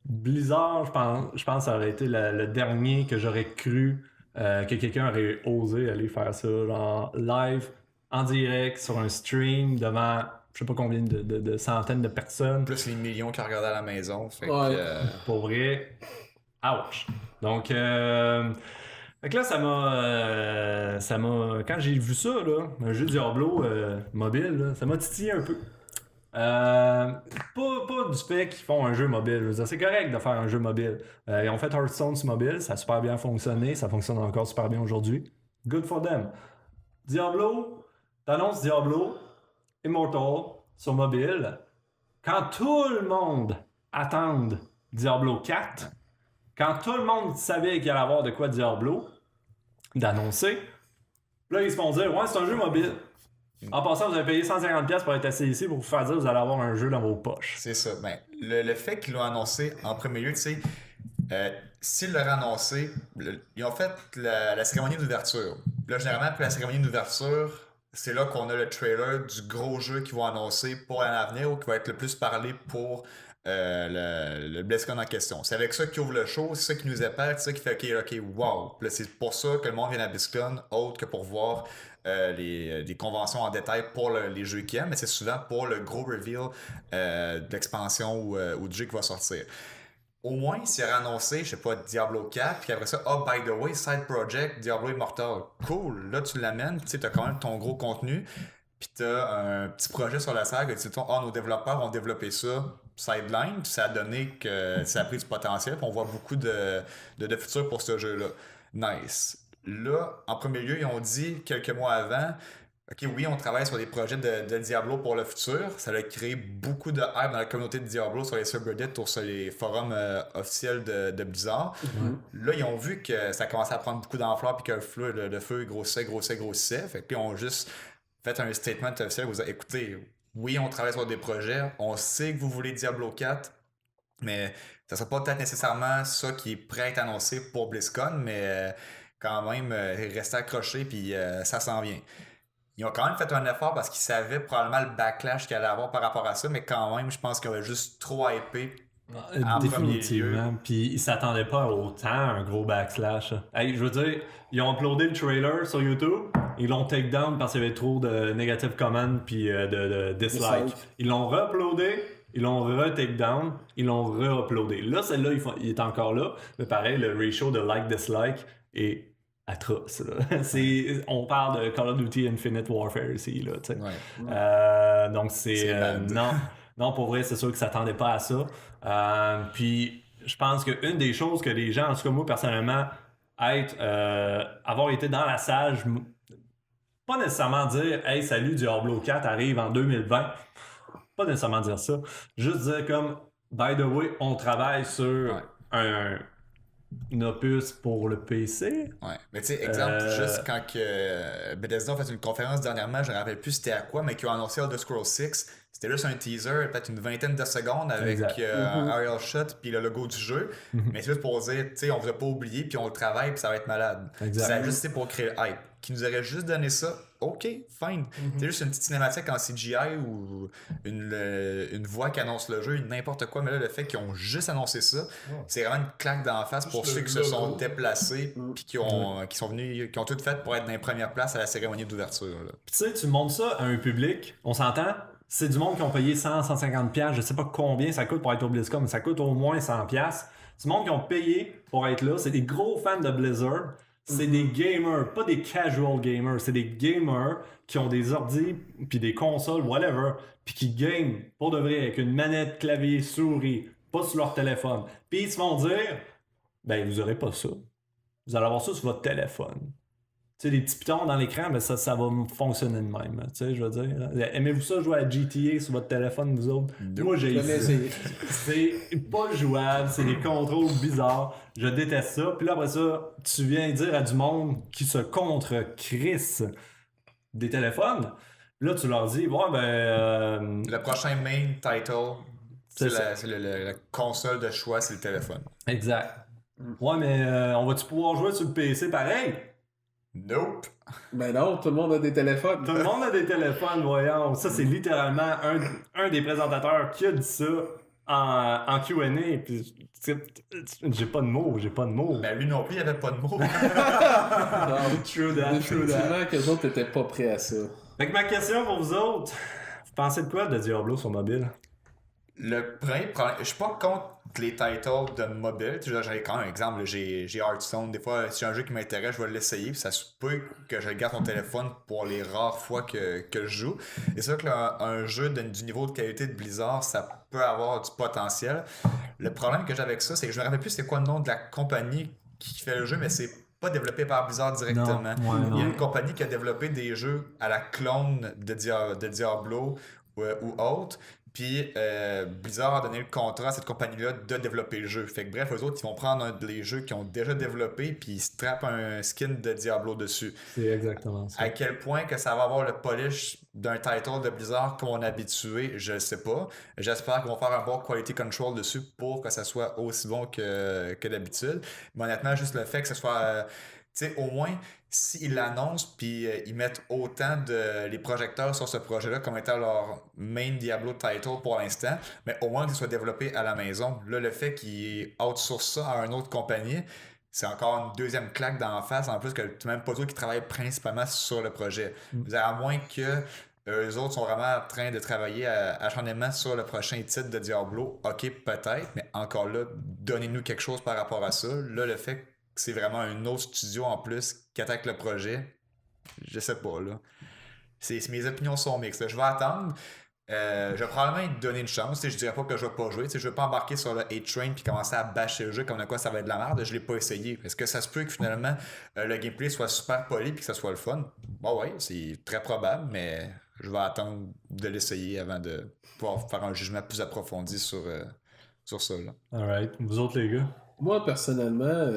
Blizzard, je pense que ça aurait été le dernier que j'aurais cru que quelqu'un aurait osé aller faire ça, genre live, en direct, sur un stream, devant je sais pas combien de centaines de personnes. Plus les millions qui regardaient à la maison. Fait Ouais. que, Pour vrai, ouch. Donc, fait que là, ça m'a, quand j'ai vu ça, là, un jeu Diablo mobile, là, ça m'a titillé un peu. Pas du fait qu'ils font un jeu mobile. Je veux dire, c'est correct de faire un jeu mobile. Ils ont fait Hearthstone sur mobile, ça a super bien fonctionné, ça fonctionne encore super bien aujourd'hui. Good for them. Diablo, t'annonces Diablo Immortal sur mobile. Quand tout le monde attend Diablo 4, quand tout le monde savait qu'il allait avoir de quoi Diablo, d'annoncer, là ils se font dire ouais, c'est un jeu mobile. En passant, vous avez payé 150$ pour être assis ici pour vous faire dire que vous allez avoir un jeu dans vos poches. c'est ça. Ben, le fait qu'ils l'ont annoncé en premier lieu, tu sais, s'ils l'auraient annoncé, ils ont fait la cérémonie d'ouverture. Là, généralement, après la cérémonie d'ouverture, c'est là qu'on a le trailer du gros jeu qu'ils vont annoncer pour l'année à venir ou qui va être le plus parlé pour le BlizzCon en question. C'est avec ça qui ouvre le show, c'est ça qui nous appelle, c'est ça qui fait OK, wow. Puis là, c'est pour ça que le monde vient à BlizzCon, autre que pour voir des conventions en détail pour les jeux qu'ils aiment, mais c'est souvent pour le gros reveal d'expansion ou du jeu qui va sortir. Au moins, s'il aurait annoncé, je sais pas, Diablo 4, puis après ça, oh, by the way, side project, Diablo Immortal. Cool, là, tu l'amènes, tu sais, t'as quand même ton gros contenu, puis t'as un petit projet sur la salle, que tu dis, nos développeurs ont développé ça, sideline, puis ça a donné que ça a pris du potentiel, puis on voit beaucoup de futur pour ce jeu-là. Nice. Là, en premier lieu, ils ont dit, quelques mois avant, OK, oui, on travaille sur des projets de Diablo pour le futur. Ça a créé beaucoup de hype dans la communauté de Diablo sur les subreddits ou sur les forums officiels de Blizzard. Là, ils ont vu que ça commençait à prendre beaucoup d'ampleur puis que le feu grossissait. Fait que puis ils ont juste fait un statement officiel. Vous écoutez, oui, on travaille sur des projets. On sait que vous voulez Diablo 4, mais ça sera pas peut-être nécessairement ça qui est prêt à être annoncé pour BlizzCon, mais quand même, restez accrochés puis ça s'en vient. Ils ont quand même fait un effort parce qu'ils savaient probablement le backlash qu'il allait avoir par rapport à ça, mais quand même, je pense qu'ils avaient juste trop hypé en premier lieu. Définitivement. Puis ils s'attendaient pas à autant un gros backslash. Hey, je veux dire, ils ont uploadé le trailer sur YouTube, ils l'ont take down parce qu'il y avait trop de negative comments puis de dislikes. Ils l'ont re-uploadé, ils l'ont re-take down, ils l'ont re-uploadé. Là, celle-là, il est encore là, mais pareil, le ratio de like-dislike est atroce. Là. On parle de Call of Duty Infinite Warfare ici. Là, Ouais. donc c'est non, pour vrai, c'est sûr qu'ils ne s'attendaient pas à ça. Puis je pense qu'une des choses que les gens, en tout cas moi personnellement, avoir été dans la salle, pas nécessairement dire « Hey, salut, Diablo 4 arrive en 2020 ». Pas nécessairement dire ça. Juste dire comme « By the way, on travaille sur un opus pour le PC. » Ouais. Mais tu sais, exemple, juste quand que Bethesda a fait une conférence dernièrement, je ne me rappelle plus c'était à quoi, mais qui ont annoncé Elder Scrolls 6. C'était juste un teaser, peut-être une vingtaine de secondes avec un aerial shot puis le logo du jeu. Mais c'est juste pour dire, tu sais, on vous a pas oublié puis on le travaille puis ça va être malade. C'est juste pour créer le hype. Qui nous aurait juste donné ça, ok, fine. C'est juste une petite cinématique en CGI ou une voix qui annonce le jeu, n'importe quoi. Mais là, le fait qu'ils ont juste annoncé ça, c'est vraiment une claque d'en face pour ceux qui se sont déplacés puis qui sont venus, qui ont tout fait pour être dans les premières places à la cérémonie d'ouverture. Puis tu sais, tu montres ça à un public, on s'entend? C'est du monde qui ont payé 100, 150$, je sais pas combien ça coûte pour être au BlizzCon, mais ça coûte au moins 100$. C'est du monde qui ont payé pour être là, c'est des gros fans de Blizzard. C'est des gamers, pas des casual gamers, c'est des gamers qui ont des ordi puis des consoles, whatever, puis qui game pour de vrai avec une manette, clavier, souris, pas sur leur téléphone. Puis ils se vont dire, ben vous aurez pas ça. Vous allez avoir ça sur votre téléphone. Tu sais, les petits pitons dans l'écran, mais ça va fonctionner de même. Tu sais, je veux dire. Aimez-vous ça jouer à GTA sur votre téléphone, vous autres? Moi, j'ai essayé. C'est pas jouable, c'est des contrôles bizarres. Je déteste ça. Puis là, après ça, tu viens dire à du monde qui se contre-crisse des téléphones. Là, tu leur dis, ouais, ben. Le prochain main title, c'est la console de choix, c'est le téléphone. Exact. Ouais, mais on va-tu pouvoir jouer sur le PC pareil? Nope. Ben non, tout le monde a des téléphones. Tout le monde a des téléphones, voyons. Ça, c'est littéralement un des présentateurs qui a dit ça en Q&A. Puis, j'ai pas de mots. Ben lui non plus, il avait pas de mots. True that. Définitivement que les autres étaient pas prêts à ça. Fait que ma question pour vous autres, vous pensez de quoi de Diablo sur mobile? Le premier problème, je suis pas contre les titles de mobile. J'ai quand même un exemple, j'ai Hearthstone. Des fois, si j'ai un jeu qui m'intéresse, je vais l'essayer. Puis ça se peut que je garde mon téléphone pour les rares fois que je joue. Et c'est sûr qu'un jeu du niveau de qualité de Blizzard, ça peut avoir du potentiel. Le problème que j'ai avec ça, c'est que je me rappelle plus c'est quoi le nom de la compagnie qui fait le jeu, mais c'est pas développé par Blizzard directement. Il y a une compagnie qui a développé des jeux à la clone de Diablo ou autre. Puis Blizzard a donné le contrat à cette compagnie-là de développer le jeu. Fait que bref, eux autres, ils vont prendre les jeux qu'ils ont déjà développés puis ils se trappent un skin de Diablo dessus. C'est exactement ça. À quel point que ça va avoir le polish d'un title de Blizzard qu'on est habitué, je ne sais pas. J'espère qu'ils vont faire un bon quality control dessus pour que ça soit aussi bon que d'habitude. Mais honnêtement, juste le fait que ce soit... tu sais, au moins, s'ils l'annoncent puis ils mettent autant de les projecteurs sur ce projet-là comme étant leur main Diablo title pour l'instant, mais au moins que ce soit développé à la maison. Là, le fait qu'ils outsourcent ça à une autre compagnie, c'est encore une deuxième claque d'en face, en plus que même pas eux qui travaillent principalement sur le projet. À moins que eux autres sont vraiment en train de travailler acharnement sur le prochain titre de Diablo, ok, peut-être, mais encore là, donnez-nous quelque chose par rapport à ça. Là, le fait que c'est vraiment un autre studio en plus qui attaque le projet. Je sais pas, là. Mes opinions sont mixtes. Là. Je vais attendre. Je vais probablement donner une chance. Je dirais pas que je vais pas jouer. Je vais pas embarquer sur le hate train puis commencer à bâcher le jeu comme de quoi ça va être de la merde. Je l'ai pas essayé. Est-ce que ça se peut que finalement le gameplay soit super poli puis que ça soit le fun? Bon, ouais, c'est très probable, mais je vais attendre de l'essayer avant de pouvoir faire un jugement plus approfondi sur ça. Là. Alright. Vous autres, les gars? Moi, personnellement,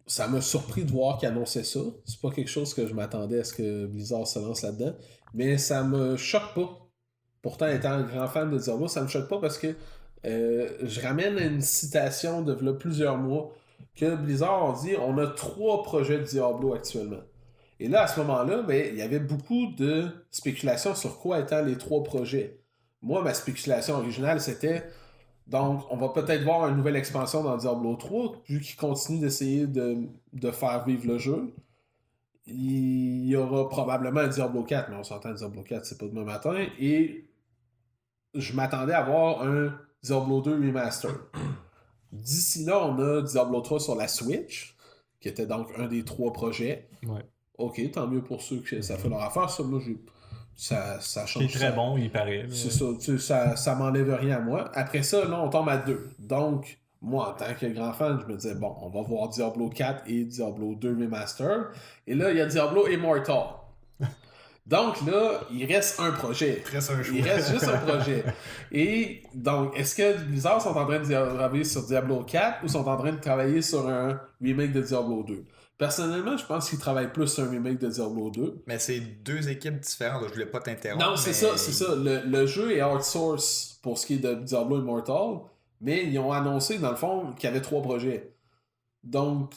ça m'a surpris de voir qu'ils annonçaient ça. C'est pas quelque chose que je m'attendais à ce que Blizzard se lance là-dedans. Mais ça me choque pas. Pourtant, étant un grand fan de Diablo, ça me choque pas parce que je ramène à une citation de là, plusieurs mois que Blizzard a dit « On a 3 projets de Diablo actuellement ». Et là, à ce moment-là, ben, il y avait beaucoup de spéculations sur quoi étaient les 3 projets. Moi, ma spéculation originale, c'était... Donc, on va peut-être voir une nouvelle expansion dans Diablo 3, vu qu'ils continuent d'essayer de faire vivre le jeu. Il y aura probablement un Diablo 4, mais on s'entend Diablo 4, c'est pas demain matin. Et je m'attendais à voir un Diablo 2 Remaster. D'ici là, on a Diablo 3 sur la Switch, qui était donc un des 3 projets. Ouais. Ok, tant mieux pour ceux que ça fait leur affaire. Ça, moi, ça change. C'est très bon, il paraît. C'est ça, ça m'enlève rien à moi. Après ça, là, on tombe à 2. Donc, moi, en tant que grand fan, je me disais, bon, on va voir Diablo 4 et Diablo 2 Remaster. Et là, il y a Diablo Immortal. Donc là, il reste un projet. Il reste juste un projet. Et donc, est-ce que Blizzard sont en train de travailler sur Diablo 4 ou sont en train de travailler sur un remake de Diablo 2? Personnellement, je pense qu'ils travaillent plus sur un remake de Diablo 2. Mais c'est deux équipes différentes, je voulais pas t'interrompre. Non, c'est ça. Le jeu est outsource pour ce qui est de Diablo Immortal, mais ils ont annoncé, dans le fond, qu'il y avait 3 projets. Donc,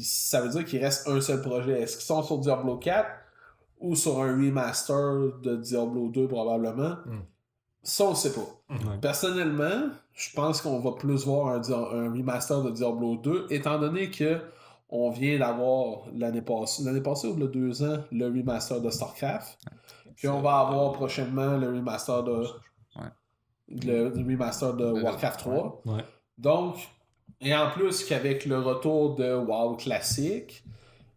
ça veut dire qu'il reste un seul projet. Est-ce qu'ils sont sur Diablo 4 ou sur un remaster de Diablo 2 probablement? Ça, on ne sait pas. Personnellement, je pense qu'on va plus voir un remaster de Diablo 2, étant donné que on vient d'avoir l'année passée ou il y a 2 ans, le remaster de StarCraft. Puis on va avoir prochainement le remaster de Warcraft 3. Ouais. Donc, et en plus qu'avec le retour de WoW classique,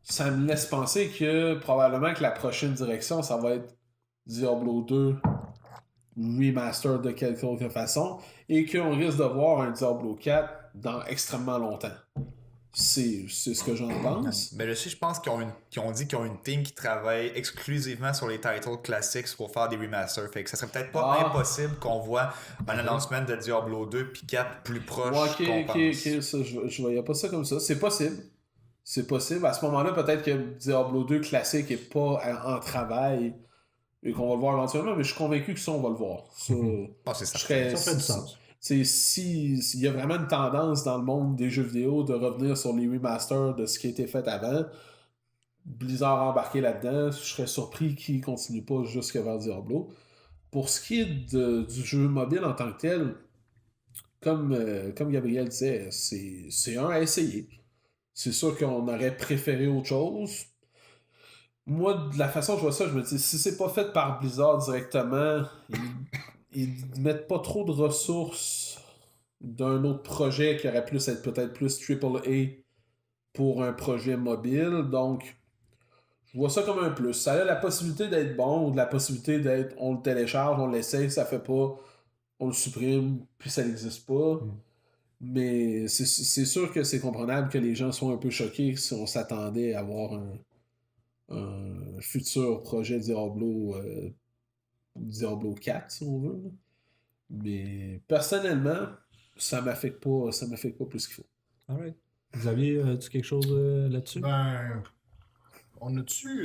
ça me laisse penser que probablement que la prochaine direction, ça va être Diablo 2 remaster de quelque autre façon et qu'on risque de voir un Diablo 4 dans extrêmement longtemps. C'est ce que j'en pense. Mais je pense qu'ils ont dit qu'ils ont une team qui travaille exclusivement sur les titles classiques pour faire des remasters. Fait que ça serait peut-être pas impossible qu'on voit un announcement de Diablo 2 puis 4 plus proche qu'on pense. Ça, je voyais pas ça comme ça. C'est possible. C'est possible. À ce moment-là, peut-être que Diablo 2 classique est pas en travail et qu'on va le voir éventuellement, mais je suis convaincu que ça, on va le voir. Ça, c'est ça. Ça fait du sens. S'il y a vraiment une tendance dans le monde des jeux vidéo de revenir sur les remasters de ce qui a été fait avant, Blizzard a embarqué là-dedans, je serais surpris qu'il ne continue pas jusqu'à vers Diablo. Pour ce qui est du jeu mobile en tant que tel, comme Gabriel disait, c'est un à essayer. C'est sûr qu'on aurait préféré autre chose. Moi, de la façon dont je vois ça, je me dis, si c'est pas fait par Blizzard directement, ils mettent pas trop de ressources d'un autre projet qui aurait plus être peut-être plus AAA pour un projet mobile. Donc, je vois ça comme un plus. Ça a la possibilité d'être bon ou de la possibilité d'être on le télécharge, on l'essaye, ça fait pas, on le supprime, puis ça n'existe pas. Mais c'est sûr que c'est comprenable que les gens soient un peu choqués si on s'attendait à avoir un futur projet Diablo 4, si on veut. Mais personnellement, ça m'affecte pas plus qu'il faut. Alright. Xavier, as-tu quelque chose là-dessus? Ben, on a-tu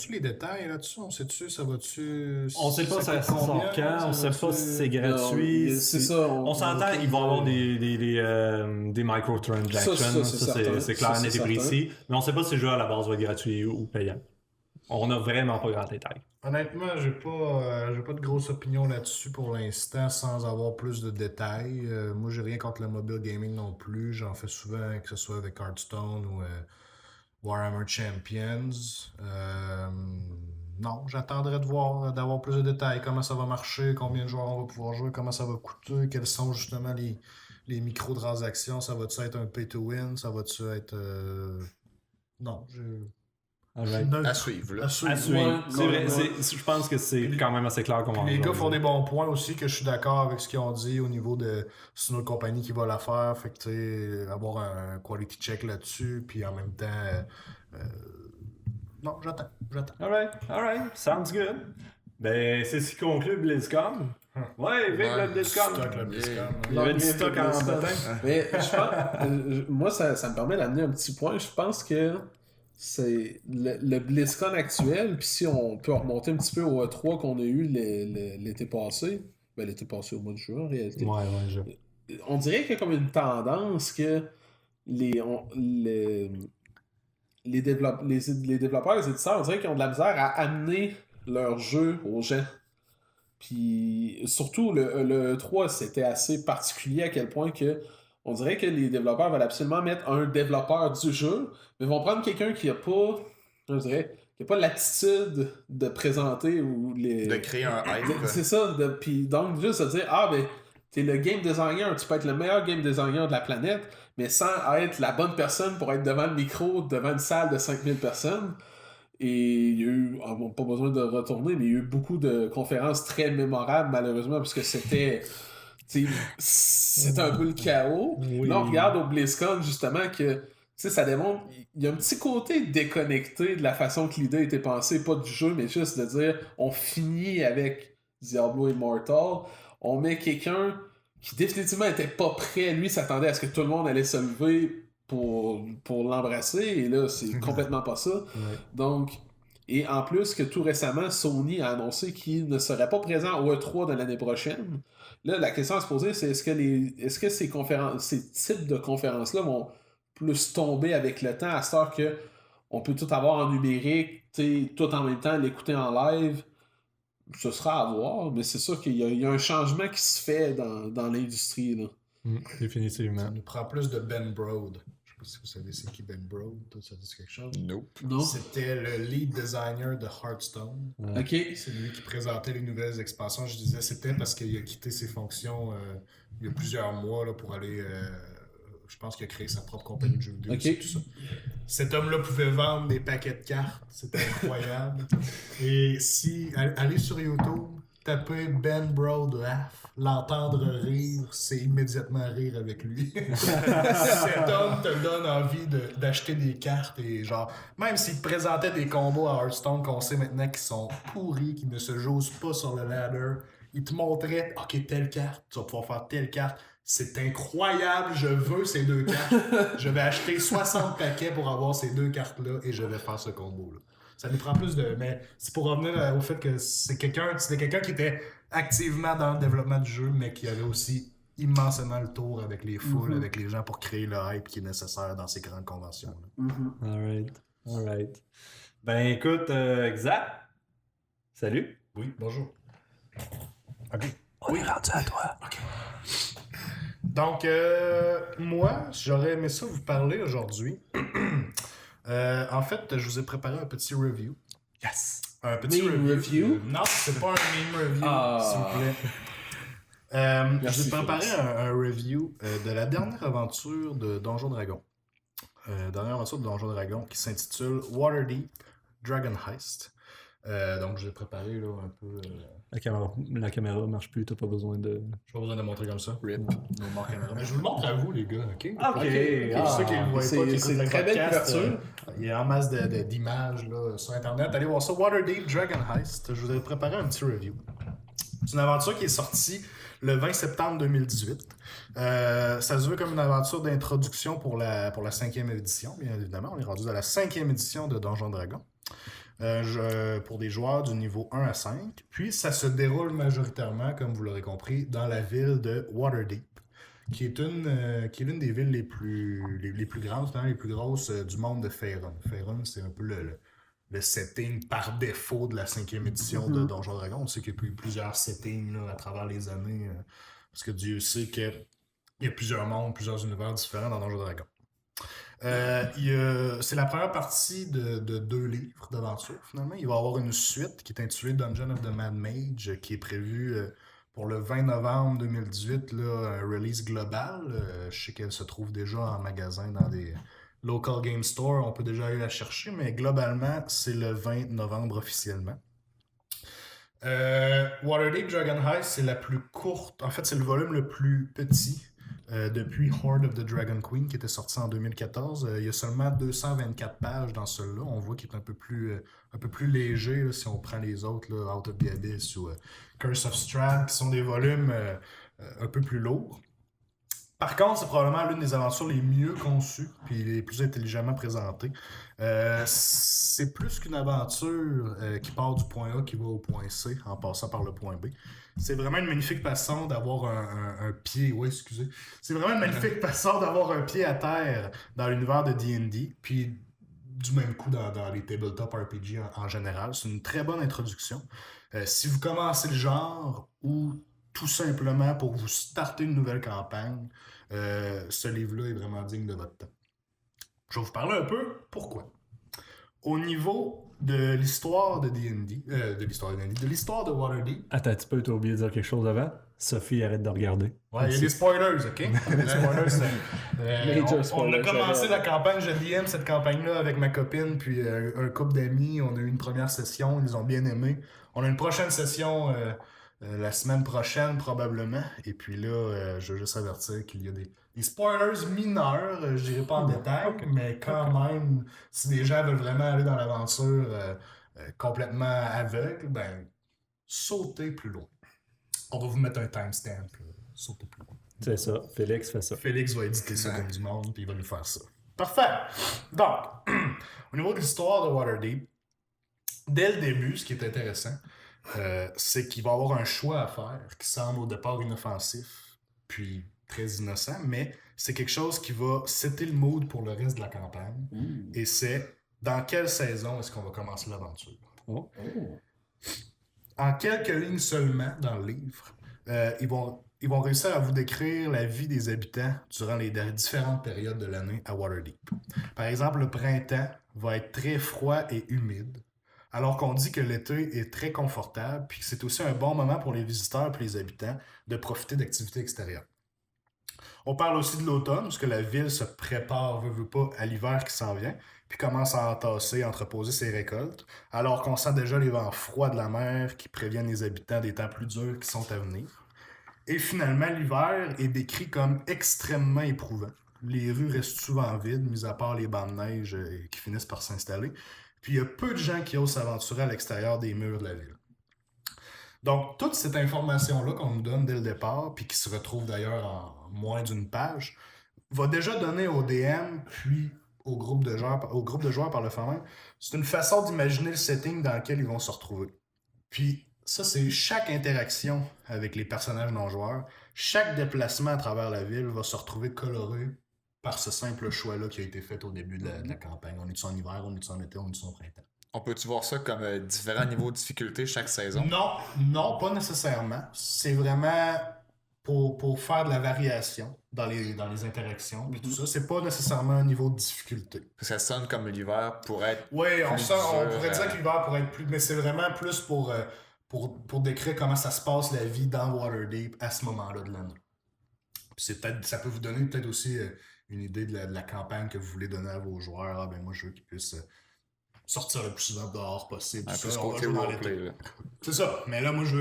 les détails là-dessus? On sait-tu, ça va-tu... On sait pas ça sort quand, on sait pas si c'est gratuit. Non, c'est ça. On s'entend, il va y avoir des microtransactions. Ça, c'est clair, net et précis. Mais on sait pas si le jeu à la base va être gratuit ou payant. On a vraiment pas grand détail. Honnêtement, j'ai pas de grosse opinion là-dessus pour l'instant sans avoir plus de détails. Moi, j'ai rien contre le mobile gaming non plus. J'en fais souvent, que ce soit avec Hearthstone ou Warhammer Champions. Non, j'attendrai d'avoir plus de détails. Comment ça va marcher, combien de joueurs on va pouvoir jouer, comment ça va coûter, quelles sont justement les microtransactions. Ça va-tu être un pay-to-win? Ça va-tu être... Non, À suivre. Là. À suivre. Ouais, c'est vrai, je pense que c'est quand même assez clair comment les gars font des bons points aussi, que je suis d'accord avec ce qu'ils ont dit au niveau de c'est une autre compagnie qui va la faire. Fait que tu sais, avoir un quality check là-dessus, puis en même temps. Non, j'attends. Alright. Sounds good. Ben, c'est ce qui conclut BlizzCon. Ouais, vive le BlizzCon. Stock, le BlizzCon. Il y avait du stock en bottin. Mais je pense, moi, ça me permet d'amener un petit point. Je pense que c'est le BlizzCon actuel, puis si on peut remonter un petit peu au E3 qu'on a eu l'été passé, au mois de juin en réalité. On dirait qu'il y a comme une tendance que les développeurs, les éditeurs, on dirait qu'ils ont de la misère à amener leur jeu aux gens. Puis surtout le E3, c'était assez particulier à quel point que on dirait que les développeurs veulent absolument mettre un développeur du jeu, mais vont prendre quelqu'un qui a pas, qui a pas l'attitude de présenter ou de créer un hype. C'est ça. Puis donc juste de dire t'es le game designer, tu peux être le meilleur game designer de la planète, mais sans être la bonne personne pour être devant le micro, devant une salle de 5000 personnes. Et il y a eu, on n'a pas besoin de retourner, mais il y a eu beaucoup de conférences très mémorables, malheureusement, parce que c'était c'est un peu le chaos. Oui. Là, on regarde au BlizzCon, justement, que ça démontre il y a un petit côté déconnecté de la façon que l'idée a été pensée, pas du jeu, mais juste de dire on finit avec Diablo Immortal, on met quelqu'un qui définitivement était pas prêt, lui s'attendait à ce que tout le monde allait se lever pour l'embrasser, et là, c'est complètement pas ça. Ouais. Donc, et en plus que tout récemment, Sony a annoncé qu'il ne serait pas présent au E3 de l'année prochaine. Là, la question à se poser, c'est est-ce que ces types de conférences-là vont plus tomber avec le temps, à cette heure que on peut tout avoir en numérique, tout en même temps l'écouter en live? Ce sera à voir, mais c'est sûr qu'il y a un changement qui se fait dans l'industrie, là. Définitivement. Ça nous prend plus de Ben Brode. Je sais pas si vous savez c'est qui Ben Brode. Toi, ça dit quelque chose? Nope. Non? C'était le lead designer de Hearthstone. Ok. C'est lui qui présentait les nouvelles expansions. Je disais c'était parce qu'il a quitté ses fonctions il y a plusieurs mois là, pour aller... je pense qu'il a créé sa propre compagnie de jeux vidéo. Ok. Tout ça. Cet homme-là pouvait vendre des paquets de cartes. C'était incroyable. Et si... Allez sur YouTube, tapez Ben Brode laugh. L'entendre rire, c'est immédiatement rire avec lui. Cet homme te donne envie d'acheter des cartes et genre, même s'il te présentait des combos à Hearthstone qu'on sait maintenant qui sont pourris, qui ne se jouent pas sur le ladder, il te montrait, ok, telle carte, tu vas pouvoir faire telle carte. C'est incroyable, je veux ces 2 cartes. Je vais acheter 60 paquets pour avoir ces 2 cartes-là et je vais faire ce combo-là. Ça nous prend plus de... Mais c'est pour revenir au fait que c'était quelqu'un qui était activement dans le développement du jeu, mais qui avait aussi immensément le tour avec les foules, avec les gens pour créer le hype qui est nécessaire dans ces grandes conventions-là. Alright. Ben écoute, Xac, salut. Oui, bonjour. OK. On est rendu à toi. OK. Donc, moi, j'aurais aimé ça vous parler aujourd'hui. En fait, je vous ai préparé un petit review. Yes. Un petit Meme review? Non, c'est pas un meme review, s'il vous plaît. Je vous ai préparé un review de la dernière aventure de Donjon Dragon. Dernière aventure de Donjon Dragon qui s'intitule Waterdeep Dragon Heist. Donc, je l'ai préparé là, un peu. La caméra marche plus, t'as pas besoin de. J'ai pas besoin de montrer comme ça. Rip. Mais je vous le montre à vous, les gars, ok? Ok. Pour ceux qui ne le voient pas, qui c'est écoutent une le très belle podcast, couverture. il y a en masse d'images là, sur Internet. Allez voir ça. Waterdeep Dragon Heist. Je vous ai préparé un petit review. C'est une aventure qui est sortie le 20 septembre 2018. Ça se veut comme une aventure d'introduction pour la 5e édition, bien évidemment. On est rendu à la 5e édition de Donjon Dragon. Pour des joueurs du niveau 1 à 5. Puis ça se déroule majoritairement, comme vous l'aurez compris, dans la ville de Waterdeep, qui est l'une des villes les plus grandes, les plus grosses du monde de Faerûn. Faerûn, c'est un peu le setting par défaut de la 5e édition de Donjon Dragon. On sait qu'il y a eu plusieurs settings là, à travers les années, parce que Dieu sait qu'il y a plusieurs mondes, plusieurs univers différents dans Donjon Dragon. C'est la première partie de 2 livres d'aventure, finalement. Il va y avoir une suite qui est intitulée Dungeon of the Mad Mage, qui est prévue pour le 20 novembre 2018, là, un release global. Je sais qu'elle se trouve déjà en magasin dans des local game stores. On peut déjà aller la chercher, mais globalement, c'est le 20 novembre officiellement. Waterdeep Dragon Heist, c'est la plus courte. En fait, c'est le volume le plus petit. Depuis Horde of the Dragon Queen qui était sorti en 2014. Il y a seulement 224 pages dans celui-là. On voit qu'il est un peu plus léger là, si on prend les autres, là, Out of the Abyss ou Curse of Strahd, qui sont des volumes un peu plus lourds. Par contre, c'est probablement l'une des aventures les mieux conçues et les plus intelligemment présentées. C'est plus qu'une aventure qui part du point A qui va au point C en passant par le point B. C'est vraiment une magnifique façon d'avoir un pied. Oui, excusez. C'est vraiment une magnifique façon d'avoir un pied à terre dans l'univers de D&D, puis du même coup dans les tabletop RPG en général. C'est une très bonne introduction. Si vous commencez le genre ou tout simplement pour vous starter une nouvelle campagne, ce livre-là est vraiment digne de votre temps. Je vais vous parler un peu pourquoi. Au niveau de l'histoire de D&D, de l'histoire de Waterdeep. Attends un petit peu, t'as oublié de dire quelque chose avant? Sophie, arrête de regarder. Ouais, il y a des spoilers, ok? Les spoilers, on a commencé la campagne, je DM cette campagne-là avec ma copine, puis un couple d'amis. On a eu une première session, ils ont bien aimé. On a une prochaine session la semaine prochaine probablement. Et puis là, je veux juste avertir qu'il y a des spoilers mineurs, je dirais pas en détail, mais quand même, si les gens veulent vraiment aller dans l'aventure complètement aveugle, ben sautez plus loin. On va vous mettre un timestamp, sautez plus loin. C'est ça, Félix fait ça. Félix va éditer ça comme du monde, puis il va nous faire ça. Parfait! Donc, au niveau de l'histoire de Waterdeep, dès le début, ce qui est intéressant, c'est qu'il va y avoir un choix à faire qui semble au départ inoffensif, puis très innocent, mais c'est quelque chose qui va setter le mood pour le reste de la campagne. Et c'est dans quelle saison est-ce qu'on va commencer l'aventure? En quelques lignes seulement dans le livre, ils vont réussir à vous décrire la vie des habitants durant les différentes périodes de l'année à Waterdeep. Par exemple, le printemps va être très froid et humide, alors qu'on dit que l'été est très confortable, puis que c'est aussi un bon moment pour les visiteurs et les habitants de profiter d'activités extérieures. On parle aussi de l'automne, parce que la ville se prépare, veut pas, à l'hiver qui s'en vient, puis commence à entasser, entreposer ses récoltes, alors qu'on sent déjà les vents froids de la mer qui préviennent les habitants des temps plus durs qui sont à venir. Et finalement, l'hiver est décrit comme extrêmement éprouvant. Les rues restent souvent vides, mis à part les bancs de neige qui finissent par s'installer. Puis il y a peu de gens qui osent s'aventurer à l'extérieur des murs de la ville. Donc, toute cette information-là qu'on nous donne dès le départ, puis qui se retrouve d'ailleurs en moins d'une page, va déjà donner au DM, puis au groupe de joueurs par le fait même, c'est une façon d'imaginer le setting dans lequel ils vont se retrouver. Puis ça, c'est chaque interaction avec les personnages non-joueurs, chaque déplacement à travers la ville va se retrouver coloré par ce simple choix-là qui a été fait au début de la campagne. On est-tu en hiver, on est-tu en été, on est-tu en printemps? On peut-tu voir ça comme différents niveaux de difficulté chaque saison? Non, pas nécessairement. C'est vraiment pour faire de la variation dans les interactions et tout ça. C'est pas nécessairement un niveau de difficulté. Parce que ça sonne comme l'hiver pourrait être. Oui, on pourrait dire que l'hiver pourrait être plus. Mais c'est vraiment plus pour décrire comment ça se passe la vie dans Waterdeep à ce moment-là de l'année. Puis ça peut vous donner peut-être aussi une idée de la campagne que vous voulez donner à vos joueurs. Ah ben moi je veux qu'ils puissent sortir le plus souvent dehors possible. Un peu ce côté roleplay. C'est ça. Mais là, moi, je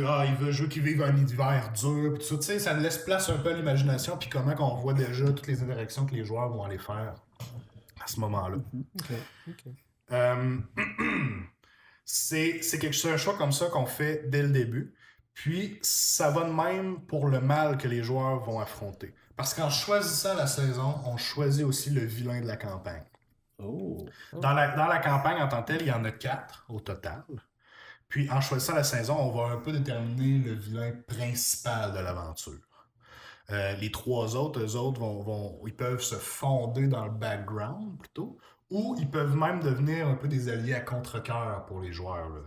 veux qu'ils vivent un hiver dur. Pis tout ça, tu sais, ça laisse place un peu à l'imagination. Puis comment qu'on voit déjà toutes les interactions que les joueurs vont aller faire à ce moment-là. C'est un choix comme ça qu'on fait dès le début. Puis, ça va de même pour le mal que les joueurs vont affronter. Parce qu'en choisissant la saison, on choisit aussi le vilain de la campagne. Dans la campagne en tant que telle, il y en a 4 au total. Puis en choisissant la saison, on va un peu déterminer le vilain principal de l'aventure. Les 3 autres, eux autres, ils peuvent se fonder dans le background plutôt, ou ils peuvent même devenir un peu des alliés à contre-cœur pour les joueurs. Là.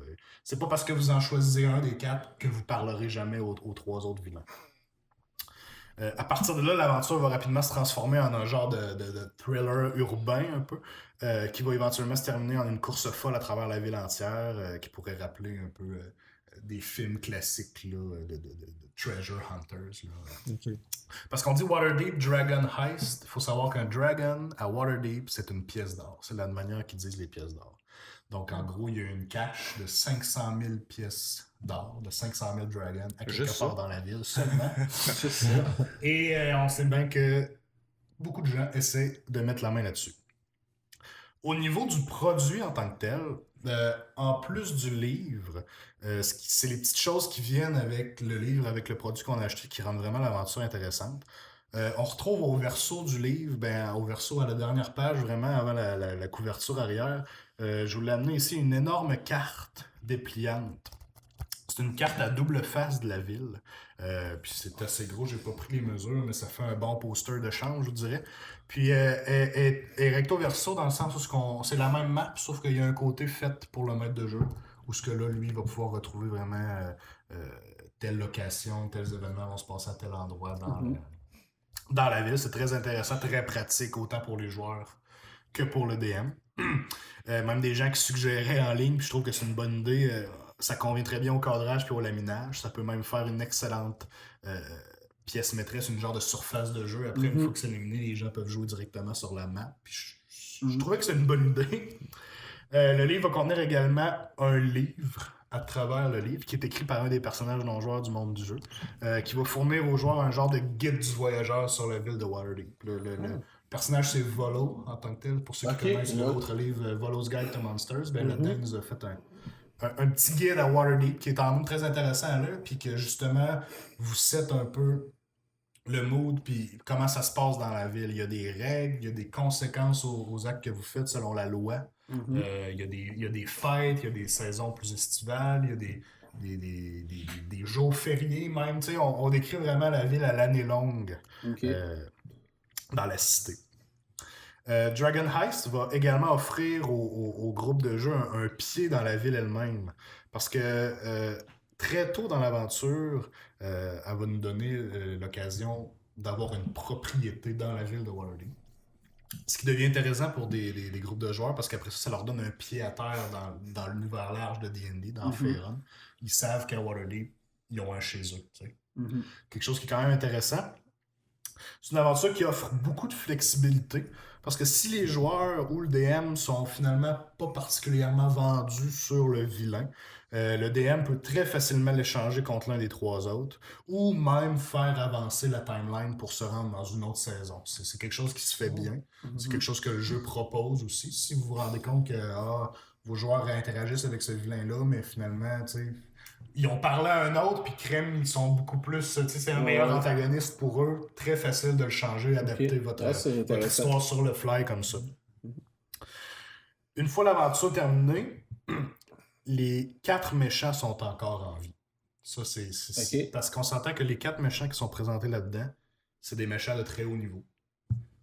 C'est pas parce que vous en choisissez un des 4 que vous parlerez jamais aux 3 autres vilains. À partir de là, l'aventure va rapidement se transformer en un genre de thriller urbain un peu, qui va éventuellement se terminer en une course folle à travers la ville entière, qui pourrait rappeler un peu des films classiques là, de Treasure Hunters. Là. Okay. Parce qu'on dit Waterdeep Dragon Heist, il faut savoir qu'un dragon à Waterdeep, c'est une pièce d'or. C'est la manière qu'ils disent les pièces d'or. Donc en gros, il y a une cache de 500 000 pièces d'or, de 500 000 dragons à quelque part dans la ville seulement. Et on sait bien que beaucoup de gens essaient de mettre la main là-dessus. Au niveau du produit en tant que tel, en plus du livre, c'est les petites choses qui viennent avec le livre, avec le produit qu'on a acheté qui rendent vraiment l'aventure intéressante. On retrouve au verso du livre, au verso à la dernière page, vraiment avant la couverture arrière, je vous l'ai amené ici, une énorme carte dépliante. C'est une carte à double face de la ville. Puis c'est assez gros, j'ai pas pris les mesures, mais ça fait un bon poster de change, je vous dirais. Puis est recto verso dans le sens où c'est la même map, sauf qu'il y a un côté fait pour le maître de jeu, où ce que là, lui, va pouvoir retrouver vraiment telle location, tels événements vont se passer à tel endroit dans la ville. C'est très intéressant, très pratique, autant pour les joueurs que pour le DM. Même des gens qui suggéraient en ligne, puis je trouve que c'est une bonne idée. Ça convient très bien au cadrage puis au laminage. Ça peut même faire une excellente pièce maîtresse, une genre de surface de jeu. Après, une fois que c'est éliminé, les gens peuvent jouer directement sur la map. Puis je trouvais que c'est une bonne idée. Le livre va contenir également un livre à travers le livre, qui est écrit par un des personnages non-joueurs du monde du jeu, qui va fournir aux joueurs un genre de guide du voyageur sur la ville de Waterdeep. Le personnage, c'est Volo, en tant que tel. Pour ceux qui connaissent l'autre livre, Volo's Guide to Monsters, ben, là-dedans, il nous a fait un petit guide à Waterdeep qui est en même très intéressant à lire, puis que justement vous set un peu le mood, puis comment ça se passe dans la ville. Il y a des règles, il y a des conséquences aux actes que vous faites selon la loi. Il y a des fêtes, il y a des saisons plus estivales, il y a des jours fériés même. Tu sais, on décrit vraiment la ville à l'année longue dans la cité. Dragon Heist va également offrir au groupe de jeu un pied dans la ville elle-même. Parce que très tôt dans l'aventure, elle va nous donner l'occasion d'avoir une propriété dans la ville de Waterdeep. Ce qui devient intéressant pour des groupes de joueurs parce qu'après ça leur donne un pied à terre dans l'univers large de D&D, dans Faerun. Ils savent qu'à Waterdeep, ils ont un chez eux. Tu sais. Quelque chose qui est quand même intéressant. C'est une aventure qui offre beaucoup de flexibilité parce que si les joueurs ou le DM sont finalement pas particulièrement vendus sur le vilain, le DM peut très facilement l'échanger contre l'un des trois autres ou même faire avancer la timeline pour se rendre dans une autre saison. C'est quelque chose qui se fait bien. C'est quelque chose que le jeu propose aussi. Si vous vous rendez compte que vos joueurs interagissent avec ce vilain-là, mais finalement, tu sais, ils ont parlé à un autre, puis crème, ils sont beaucoup plus. Tu sais, c'est un meilleur antagoniste pour eux. Très facile de le changer, adapter votre histoire sur le fly comme ça. Une fois l'aventure terminée, les 4 méchants sont encore en vie. Ça, c'est parce qu'on s'entend que les 4 méchants qui sont présentés là-dedans, c'est des méchants de très haut niveau.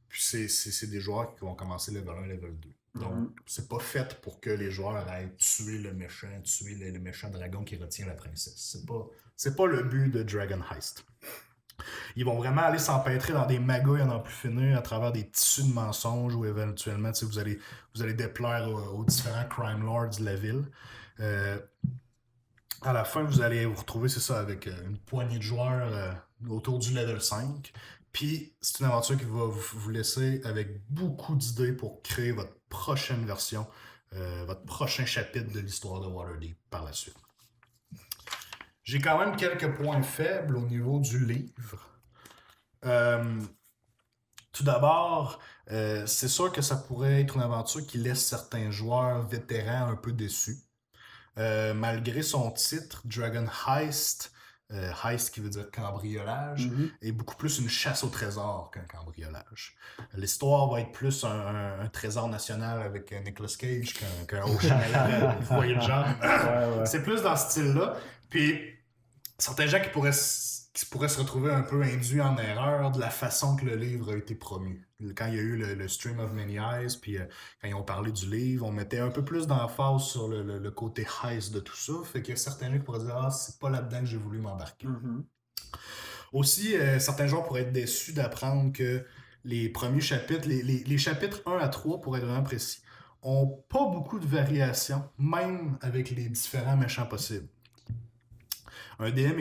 Puis c'est des joueurs qui vont commencer level 1, level 2. Donc, c'est pas fait pour que les joueurs aillent tuer le méchant dragon qui retient la princesse. C'est pas le but de Dragon Heist. Ils vont vraiment aller s'empêtrer dans des magouilles à n'en plus finir à travers des tissus de mensonges ou éventuellement, vous allez déplaire aux différents crime lords de la ville. À la fin, vous allez vous retrouver, c'est ça, avec une poignée de joueurs autour du level 5. Puis, c'est une aventure qui va vous laisser avec beaucoup d'idées pour créer votre prochaine version, votre prochain chapitre de l'histoire de Waterdeep par la suite. J'ai quand même quelques points faibles au niveau du livre. Tout d'abord, c'est sûr que ça pourrait être une aventure qui laisse certains joueurs vétérans un peu déçus. Malgré son titre, Dragon Heist, heist qui veut dire cambriolage, est beaucoup plus une chasse au trésor qu'un cambriolage. L'histoire va être plus un trésor national avec Nicolas Cage qu'un Ocean. Vous voyez le genre? C'est plus dans ce style-là. Puis, certains gens qui pourraient se retrouver un peu induits en erreur de la façon que le livre a été promu. Quand il y a eu le Stream of Many Eyes, puis quand ils ont parlé du livre, on mettait un peu plus d'emphase sur le côté heist de tout ça. Fait qu'il y a certains gens qui pourraient dire « Ah, c'est pas là-dedans que j'ai voulu m'embarquer. Aussi, certains joueurs pourraient être déçus d'apprendre que les premiers chapitres, les chapitres 1 à 3, pour être vraiment précis, ont pas beaucoup de variations, même avec les différents méchants possibles. Un DM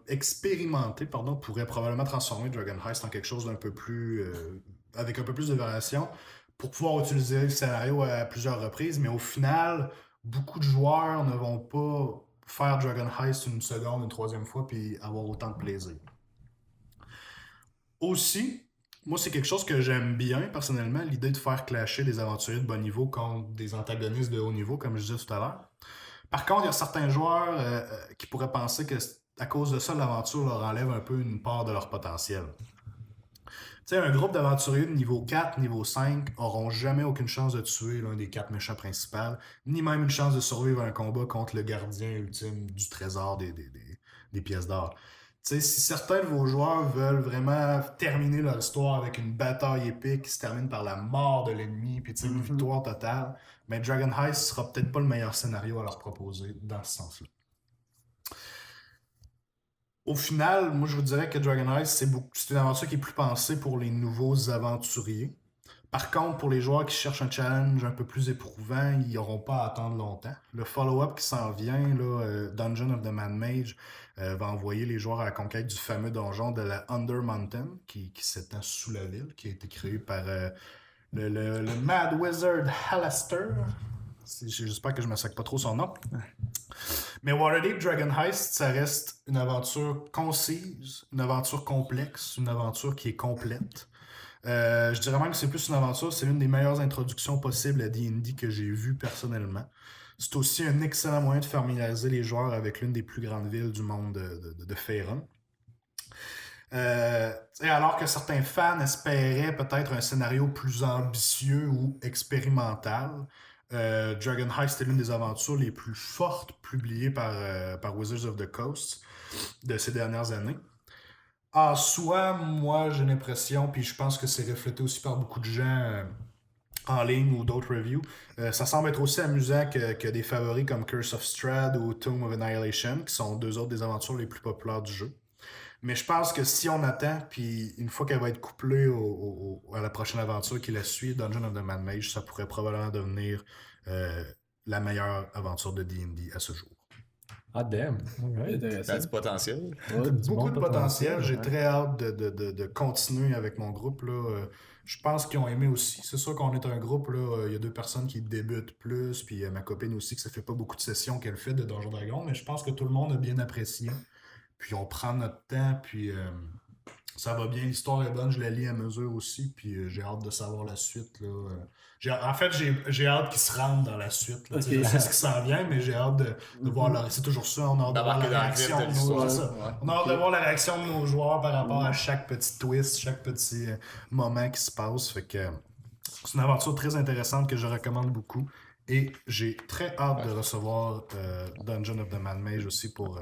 expérimenté pourrait probablement transformer Dragon Heist en quelque chose d'un peu plus avec un peu plus de variation pour pouvoir utiliser le scénario à plusieurs reprises, mais au final, beaucoup de joueurs ne vont pas faire Dragon Heist une seconde, une troisième fois, puis avoir autant de plaisir. Aussi, moi, c'est quelque chose que j'aime bien, personnellement, l'idée de faire clasher des aventuriers de bas niveau contre des antagonistes de haut niveau, comme je disais tout à l'heure. Par contre, il y a certains joueurs qui pourraient penser que à cause de ça, l'aventure leur enlève un peu une part de leur potentiel. Tu sais, un groupe d'aventuriers de niveau 4, niveau 5 n'auront jamais aucune chance de tuer l'un des 4 méchants principaux, ni même une chance de survivre à un combat contre le gardien ultime du trésor des pièces d'or. Tu sais, si certains de vos joueurs veulent vraiment terminer leur histoire avec une bataille épique qui se termine par la mort de l'ennemi, puis une victoire totale, mais Dragon Heist sera peut-être pas le meilleur scénario à leur proposer dans ce sens-là. Au final, moi je vous dirais que Dragon Heist, c'est une aventure qui est plus pensée pour les nouveaux aventuriers. Par contre, pour les joueurs qui cherchent un challenge un peu plus éprouvant, ils n'auront pas à attendre longtemps. Le follow-up qui s'en vient, Dungeon of the Mad Mage, va envoyer les joueurs à la conquête du fameux donjon de la Under Mountain, qui s'étend sous la ville, qui a été créé par le Mad Wizard Halaster. J'espère que je me sac pas trop son nom. Mais Waterdeep Dragon Heist, ça reste une aventure concise, une aventure complexe, une aventure qui est complète. Je dirais même que c'est plus une aventure, c'est l'une des meilleures introductions possibles à D&D que j'ai vues personnellement. C'est aussi un excellent moyen de familiariser les joueurs avec l'une des plus grandes villes du monde de Faerun. Alors que certains fans espéraient peut-être un scénario plus ambitieux ou expérimental, Dragon Heist est l'une des aventures les plus fortes publiées par Wizards of the Coast de ces dernières années. En soi, moi j'ai l'impression, puis je pense que c'est reflété aussi par beaucoup de gens en ligne ou d'autres reviews, ça semble être aussi amusant que des favoris comme Curse of Strahd ou Tomb of Annihilation, qui sont deux autres des aventures les plus populaires du jeu. Mais je pense que si on attend, puis une fois qu'elle va être couplée à la prochaine aventure qui la suit, Dungeon of the Mad Mage, ça pourrait probablement devenir la meilleure aventure de D&D à ce jour. Ah, damn. Okay. Ça a du potentiel. Ouais, beaucoup de potentiel. J'ai très hâte de continuer avec mon groupe. Là. Je pense qu'ils ont aimé aussi. C'est sûr qu'on est un groupe, là. Il y a 2 personnes qui débutent plus, puis ma copine aussi, que ça fait pas beaucoup de sessions qu'elle fait de Donjon Dragon, mais je pense que tout le monde a bien apprécié. Puis on prend notre temps, puis ça va bien. L'histoire est bonne, je la lis à mesure aussi, puis j'ai hâte de savoir la suite. Là. En fait, j'ai hâte qu'ils se rendent dans la suite. Là. Okay. Je sais ce qui s'en vient, mais j'ai hâte de voir leur... C'est toujours ça, on a hâte de voir la réaction de nos joueurs. On a hâte de voir la réaction de nos joueurs par rapport à chaque petit twist, chaque petit moment qui se passe. Fait que c'est une aventure très intéressante que je recommande beaucoup. Et j'ai très hâte de recevoir Dungeon of the Mad Mage aussi pour...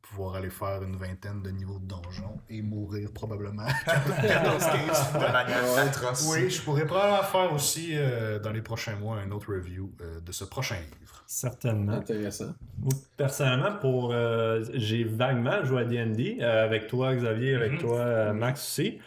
pouvoir aller faire une vingtaine de niveaux de donjon et mourir probablement 14-15 de manière atroce. Oui, je pourrais probablement faire aussi dans les prochains mois un autre review de ce prochain livre. Certainement. Intéressant. Personnellement, j'ai vaguement joué à D&D avec toi, Xavier, avec toi, Max aussi.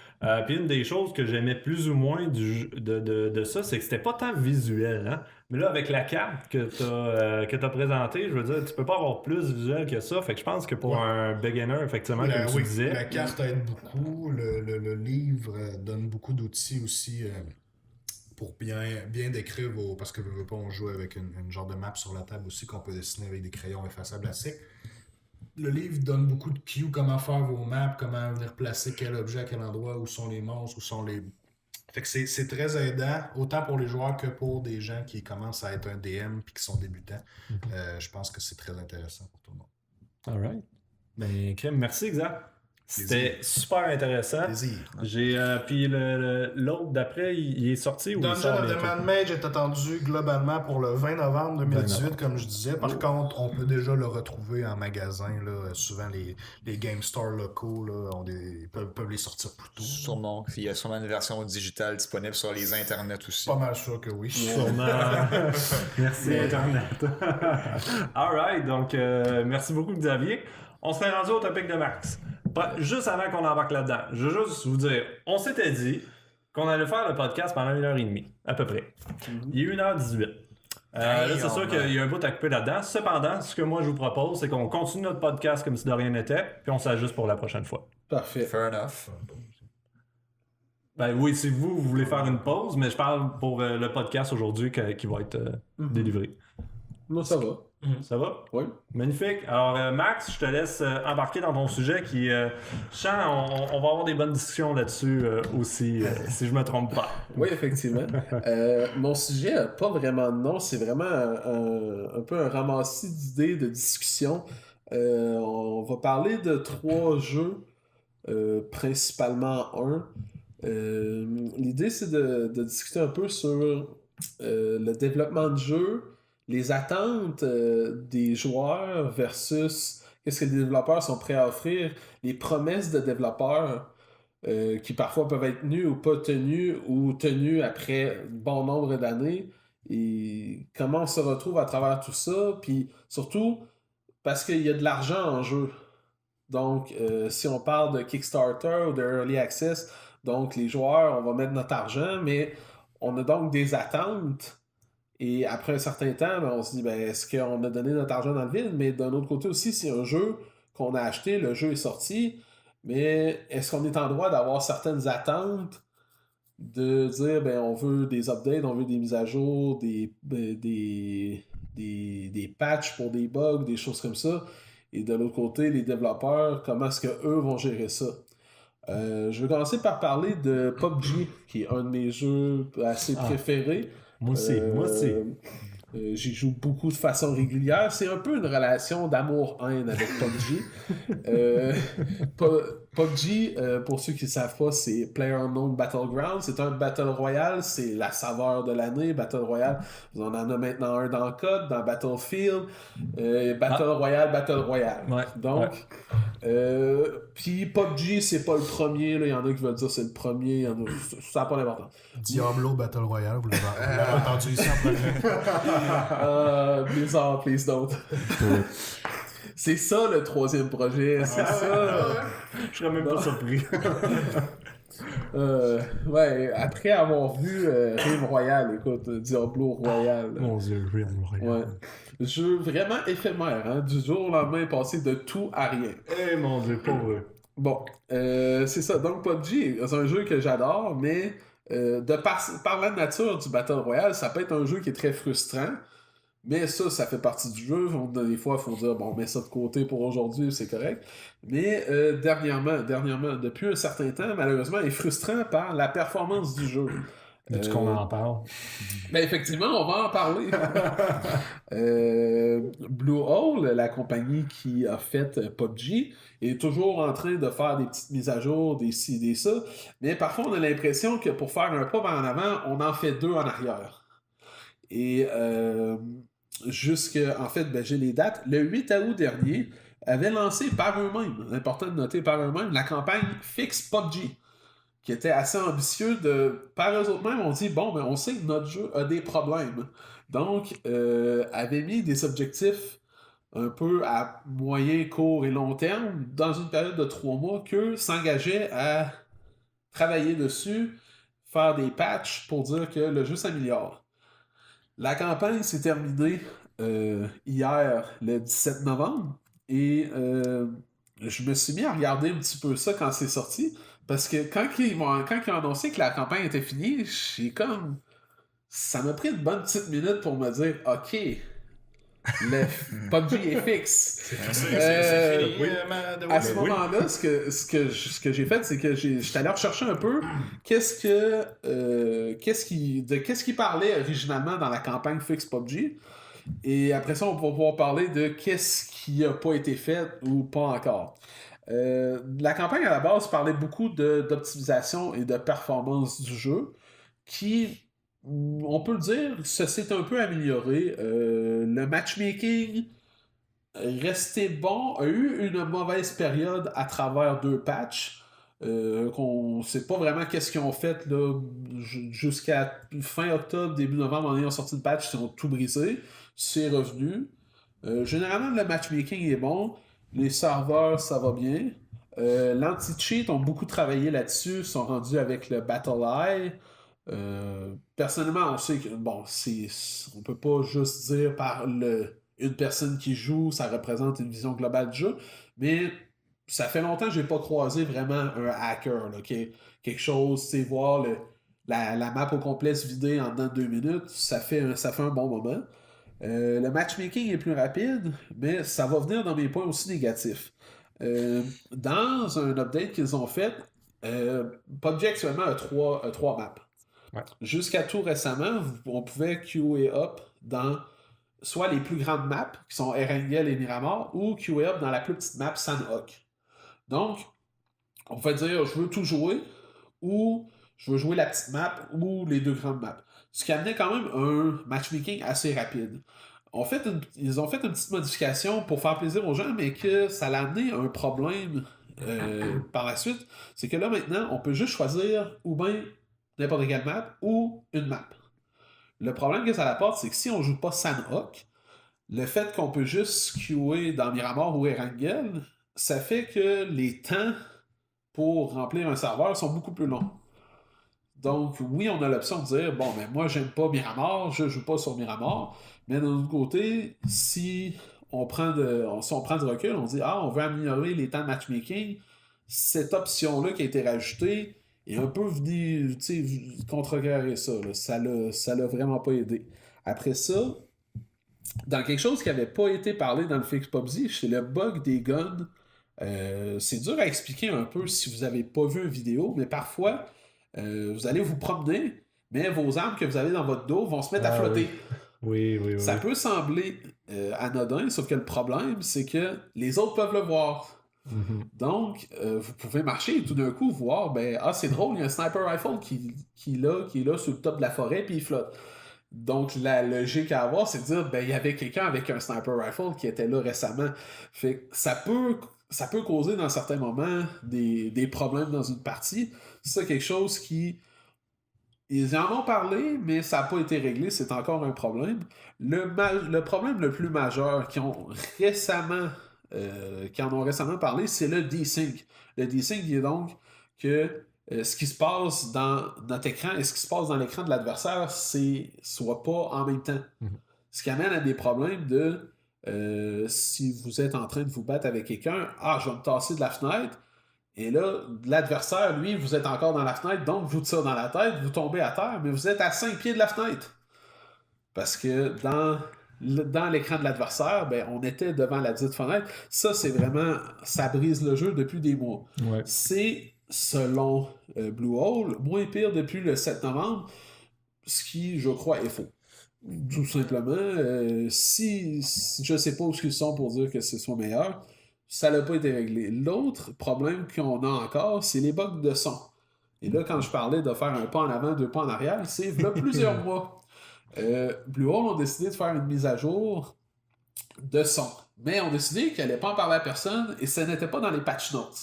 Puis une des choses que j'aimais plus ou moins de ça, c'est que c'était pas tant visuel. Hein? Mais là, avec la carte que t'as présentée, je veux dire, tu peux pas avoir plus visuel que ça. Fait que je pense que pour un beginner, effectivement, comme tu disais... La carte aide beaucoup. Le livre donne beaucoup d'outils aussi pour bien décrire vos... Parce que on joue avec une genre de map sur la table aussi qu'on peut dessiner avec des crayons effaçables à sec. Le livre donne beaucoup de cues, comment faire vos maps, comment venir placer quel objet à quel endroit, où sont les monstres, où sont les... Fait que c'est très aidant, autant pour les joueurs que pour des gens qui commencent à être un DM puis qui sont débutants. Je pense que c'est très intéressant pour tout le monde. All right. Ben, Crème, merci, Xavier. C'était super intéressant. Plaisir. Puis l'autre d'après, il est sorti ou Dungeon of the Mad Mage est attendu globalement pour le 20 novembre 2018, comme je disais. Par contre, on peut déjà le retrouver en magasin. Là. Souvent, les game stores locaux là, peuvent les sortir plus tôt. Sûrement. Il y a sûrement une version digitale disponible sur les internets aussi. Pas mal sûr que oui. Sûrement. Merci, Internet. All right. Donc, merci beaucoup, Xavier. On serait rendu au topic de Max. Juste avant qu'on embarque là-dedans, je veux juste vous dire, on s'était dit qu'on allait faire le podcast pendant 1h30, à peu près. Il est 1h18. Là, c'est sûr qu'il y a un bout à couper là-dedans. Cependant, ce que moi je vous propose, c'est qu'on continue notre podcast comme si de rien n'était, puis on s'ajuste pour la prochaine fois. Parfait. Fair enough. Ben oui, si vous voulez faire une pause, mais je parle pour le podcast aujourd'hui qui va être délivré. Moi, ça va. Ça va? Oui. Magnifique. Alors, Max, je te laisse embarquer dans ton sujet qui, je sens, on va avoir des bonnes discussions là-dessus aussi, si je me trompe pas. Oui, effectivement. Mon sujet n'a pas vraiment de nom, c'est vraiment un peu un ramassis d'idées, de discussions. On va parler de 3 jeux, principalement un. L'idée, c'est de discuter un peu sur le développement de jeu, les attentes des joueurs versus qu'est-ce que les développeurs sont prêts à offrir, les promesses de développeurs qui parfois peuvent être tenues ou pas tenues ou tenues après bon nombre d'années et comment on se retrouve à travers tout ça, puis surtout parce qu'il y a de l'argent en jeu. Donc, si on parle de Kickstarter ou de Early Access, donc les joueurs, on va mettre notre argent, mais on a donc des attentes. Et après un certain temps, on se dit, est-ce qu'on a donné notre argent dans le vide? Mais d'un autre côté aussi, c'est un jeu qu'on a acheté, le jeu est sorti, mais est-ce qu'on est en droit d'avoir certaines attentes de dire ben on veut des updates, on veut des mises à jour, des patchs pour des bugs, des choses comme ça. Et de l'autre côté, les développeurs, comment est-ce qu'eux vont gérer ça? Je vais commencer par parler de PUBG, qui est un de mes jeux assez préférés. Moi aussi. J'y joue beaucoup de façon régulière. C'est un peu une relation d'amour-haine avec PUBG. PUBG, pour ceux qui ne savent pas, c'est PlayerUnknown's Battlegrounds. C'est un Battle Royale. C'est la saveur de l'année. Battle Royale, vous en avez maintenant un dans COD, dans Battlefield. Battle Royale. Ouais, Donc, puis PUBG, c'est pas le premier. Là. Il y en a qui veulent dire c'est le premier. Ça n'a pas d'importance. Diablo Battle Royale, vous l'avez entendu ici en premier. Blizzard, please don't. C'est ça le troisième projet, c'est ça. Je serais même pas surpris. Ouais, après avoir vu Realm Royale, écoute, Diablo Royale. Mon Dieu, Realm Royale. Ouais. Jeu vraiment éphémère, hein, du jour au lendemain, passé de tout à rien. Eh mon Dieu, pauvre. Bon, c'est ça. Donc PUBG, c'est un jeu que j'adore, mais par la nature du Battle Royale, ça peut être un jeu qui est très frustrant. Mais ça fait partie du jeu. Des fois, il faut dire, bon, on met ça de côté pour aujourd'hui, c'est correct. Mais dernièrement, depuis un certain temps, malheureusement, il est frustrant par la performance du jeu. Est-ce qu'on en parle? Ben effectivement, on va en parler. Bluehole, la compagnie qui a fait PUBG, est toujours en train de faire des petites mises à jour, des ci, des ça. Mais parfois, on a l'impression que pour faire un pas en avant, on en fait deux en arrière. Et en fait, j'ai les dates. Le 8 août dernier, avait lancé par eux-mêmes, important de noter par eux-mêmes, la campagne Fix PUBG, qui était assez ambitieux par eux-mêmes, on dit, bon, on sait que notre jeu a des problèmes. Donc, avait mis des objectifs un peu à moyen, court et long terme, dans une période de 3 mois, qu'eux s'engageaient à travailler dessus, faire des patchs pour dire que le jeu s'améliore. La campagne s'est terminée hier, le 17 novembre, et je me suis mis à regarder un petit peu ça quand c'est sorti, parce que quand ils ont annoncé que la campagne était finie, ça m'a pris une bonne petite minute pour me dire, OK, le PUBG est fixe. C'est fini, à ce moment-là, ce que j'ai fait, c'est que j'étais allé rechercher un peu qu'est-ce qui parlait originalement dans la campagne Fix PUBG. Et après ça, on va pouvoir parler de qu'est-ce qui n'a pas été fait ou pas encore. La campagne à la base parlait beaucoup d'optimisation et de performance du jeu qui, on peut le dire, ça s'est un peu amélioré. Le matchmaking restait bon, a eu une mauvaise période à travers 2 patchs. Qu'on ne sait pas vraiment qu'est-ce qu'ils ont fait là, jusqu'à fin octobre, début novembre, en ayant sorti le patch, ils ont tout brisé. C'est revenu. Généralement, le matchmaking est bon. Les serveurs, ça va bien. L'anti-cheat ont beaucoup travaillé là-dessus, sont rendus avec le Battle Eye. Personnellement, on sait que on peut pas juste dire par une personne qui joue, ça représente une vision globale du jeu, mais ça fait longtemps que j'ai pas croisé vraiment un hacker, là, quelque chose, c'est voir la map au complet se vider en dedans de 2 minutes, ça fait un bon moment. Le matchmaking est plus rapide, mais ça va venir dans mes points aussi négatifs. Dans un update qu'ils ont fait, PUBG actuellement a 3 maps. Ouais. Jusqu'à tout récemment, on pouvait queuer up dans soit les plus grandes maps, qui sont Erangel et Miramar, ou queuer up dans la plus petite map Sandhawk. Donc, on pouvait dire je veux tout jouer, ou je veux jouer la petite map, ou les 2 grandes maps. Ce qui amenait quand même un matchmaking assez rapide. Ils ont fait une petite modification pour faire plaisir aux gens, mais que ça l'a amené un problème par la suite. C'est que là, maintenant, on peut juste choisir ou bien n'importe quelle map ou une map. Le problème que ça apporte, c'est que si on joue pas Sandhawk, le fait qu'on peut juste queuer dans Miramar ou Erangel, ça fait que les temps pour remplir un serveur sont beaucoup plus longs. Donc, oui, on a l'option de dire, bon, mais moi, j'aime pas Miramar, je joue pas sur Miramar, mais d'un autre côté, si on prend du recul, on dit, on veut améliorer les temps de matchmaking, cette option-là qui a été rajoutée est un peu venu contrecarrer ça. Là. Ça l'a vraiment pas aidé. Après ça, dans quelque chose qui n'avait pas été parlé dans le Fix PUBG, c'est le bug des guns. C'est dur à expliquer un peu si vous n'avez pas vu une vidéo, mais parfois, vous allez vous promener, mais vos armes que vous avez dans votre dos vont se mettre à flotter. Oui. Ça peut sembler anodin, sauf que le problème, c'est que les autres peuvent le voir. Donc, vous pouvez marcher et tout d'un coup voir, c'est drôle, il y a un sniper rifle qui est là sur le top de la forêt, puis il flotte. Donc, la logique à avoir, c'est de dire, il y avait quelqu'un avec un sniper rifle qui était là récemment. Fait que ça peut causer dans certains moments des problèmes dans une partie. C'est ça quelque chose qui... Ils en ont parlé, mais ça n'a pas été réglé, c'est encore un problème. Le problème le plus majeur qui en ont récemment parlé, c'est le desync. Le desync, il est donc que ce qui se passe dans notre écran et ce qui se passe dans l'écran de l'adversaire, soit pas en même temps. Ce qui amène à des problèmes de si vous êtes en train de vous battre avec quelqu'un, je vais me tasser de la fenêtre, et là, l'adversaire, lui, vous êtes encore dans la fenêtre, donc vous tire dans la tête, vous tombez à terre, mais vous êtes à 5 pieds de la fenêtre. Parce que dans l'écran de l'adversaire, on était devant la dite fenêtre. Ça, c'est vraiment... Ça brise le jeu depuis des mois. Ouais. C'est, selon Bluehole, moins pire depuis le 7 novembre, ce qui, je crois, est faux. Tout simplement, si je sais pas où ils sont pour dire que ce soit meilleur, ça n'a pas été réglé. L'autre problème qu'on a encore, c'est les bugs de son. Et là, quand je parlais de faire un pas en avant, 2 pas en arrière, c'est là plusieurs mois. Bluehole ont décidé de faire une mise à jour de son. Mais ont décidé qu'elle n'allait pas en parler à personne et ce n'était pas dans les patch notes.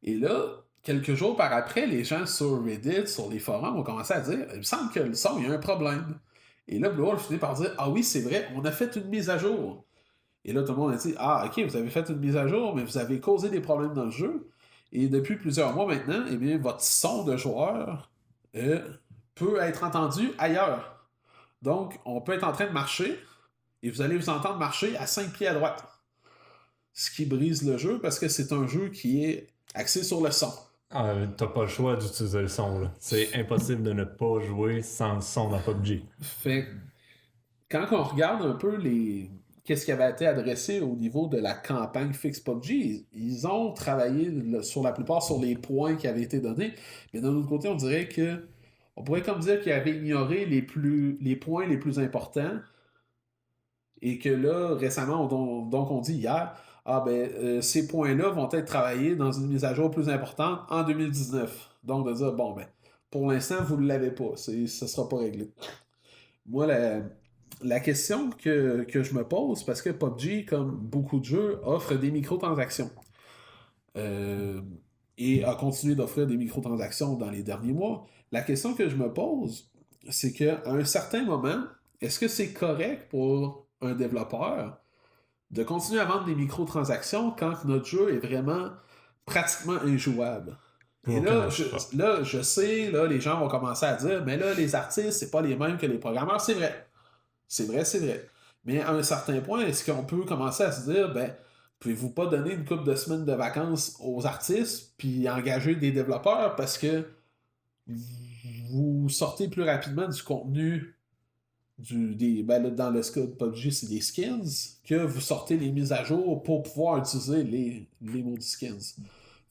Et là, quelques jours par après, les gens sur Reddit, sur les forums, ont commencé à dire « Il me semble que le son, il y a un problème. » Et là, Bluehole finit par dire « Ah oui, c'est vrai, on a fait une mise à jour. » Et là, tout le monde a dit « Ah, ok, vous avez fait une mise à jour, mais vous avez causé des problèmes dans le jeu. » Et depuis plusieurs mois maintenant, votre son de joueur peut être entendu ailleurs. Donc, on peut être en train de marcher, et vous allez vous entendre marcher à 5 pieds à droite. Ce qui brise le jeu, parce que c'est un jeu qui est axé sur le son. T'as pas le choix d'utiliser le son, là. C'est impossible de ne pas jouer sans le son dans PUBG. Fait quand on regarde un peu qu'est-ce qui avait été adressé au niveau de la campagne Fix PUBG, ils ont travaillé sur la plupart sur les points qui avaient été donnés, mais d'un autre côté, on dirait que on pourrait comme dire qu'ils avaient ignoré les points les plus importants et que là, récemment, donc on dit hier, ces points-là vont être travaillés dans une mise à jour plus importante en 2019. Donc de dire, pour l'instant, vous ne l'avez pas, ça ne sera pas réglé. Moi, la question que je me pose, parce que PUBG, comme beaucoup de jeux, offre des microtransactions. Et a continué d'offrir des microtransactions dans les derniers mois. La question que je me pose, c'est qu'à un certain moment, est-ce que c'est correct pour un développeur de continuer à vendre des microtransactions quand notre jeu est vraiment pratiquement injouable? Et là, je sais, les gens vont commencer à dire, mais là, les artistes, c'est pas les mêmes que les programmeurs. C'est vrai. C'est vrai. Mais à un certain point, est-ce qu'on peut commencer à se dire, pouvez-vous pas donner une couple de semaines de vacances aux artistes puis engager des développeurs parce que vous sortez plus rapidement du contenu dans le cas de PUBG, c'est des skins, que vous sortez les mises à jour pour pouvoir utiliser les maudits skins.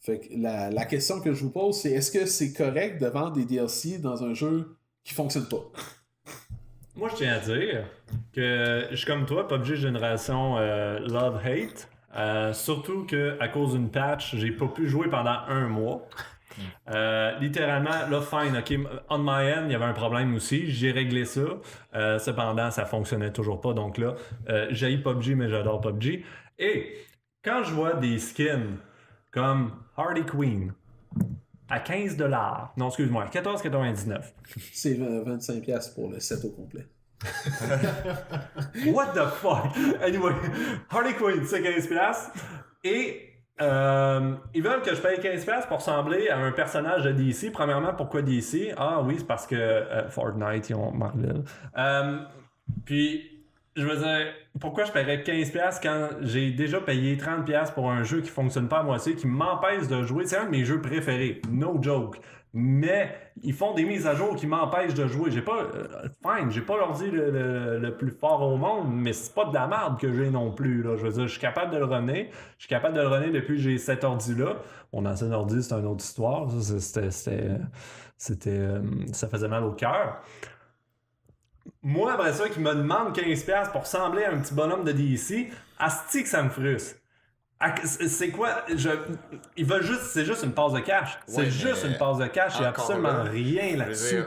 Fait que la question que je vous pose, c'est est-ce que c'est correct de vendre des DLC dans un jeu qui fonctionne pas? Moi, je tiens à dire que je suis comme toi, PUBG Génération Love-Hate. Surtout qu'à cause d'une patch, j'ai pas pu jouer pendant 1 mois. Littéralement, là, fine, ok, on my end, il y avait un problème aussi, j'ai réglé ça. Cependant, ça fonctionnait toujours pas, donc là, j'haïs PUBG, mais j'adore PUBG. Et quand je vois des skins comme Harley Quinn à 15$, non, excuse-moi, 14,99$. C'est 25$ pour le set au complet. What the fuck? Anyway, Harley Quinn, c'est 15$. Et ils veulent que je paye 15$ pour ressembler à un personnage de DC. Premièrement, pourquoi DC? Ah oui, c'est parce que Fortnite, ils ont Marvel. Puis, je veux dire, pourquoi je paierais 15$ quand j'ai déjà payé 30$ pour un jeu qui fonctionne pas à moitié, qui m'empêche de jouer? C'est un de mes jeux préférés, no joke. mais ils font des mises à jour qui m'empêchent de jouer. J'ai pas l'ordi le plus fort au monde, mais c'est pas de la merde que j'ai non plus. Là. Je veux dire, je suis capable de le runner. Je suis capable de le runner depuis que j'ai cet ordi-là. Mon ancien ordi, c'est une autre histoire. Ça faisait mal au cœur. Moi, après ça, qui me demande 15$ pour ressembler à un petit bonhomme de DC, asti que ça me frustre. C'est quoi? C'est juste une passe de cash. C'est juste une passe de cash. Il n'y a absolument là, rien là-dessus.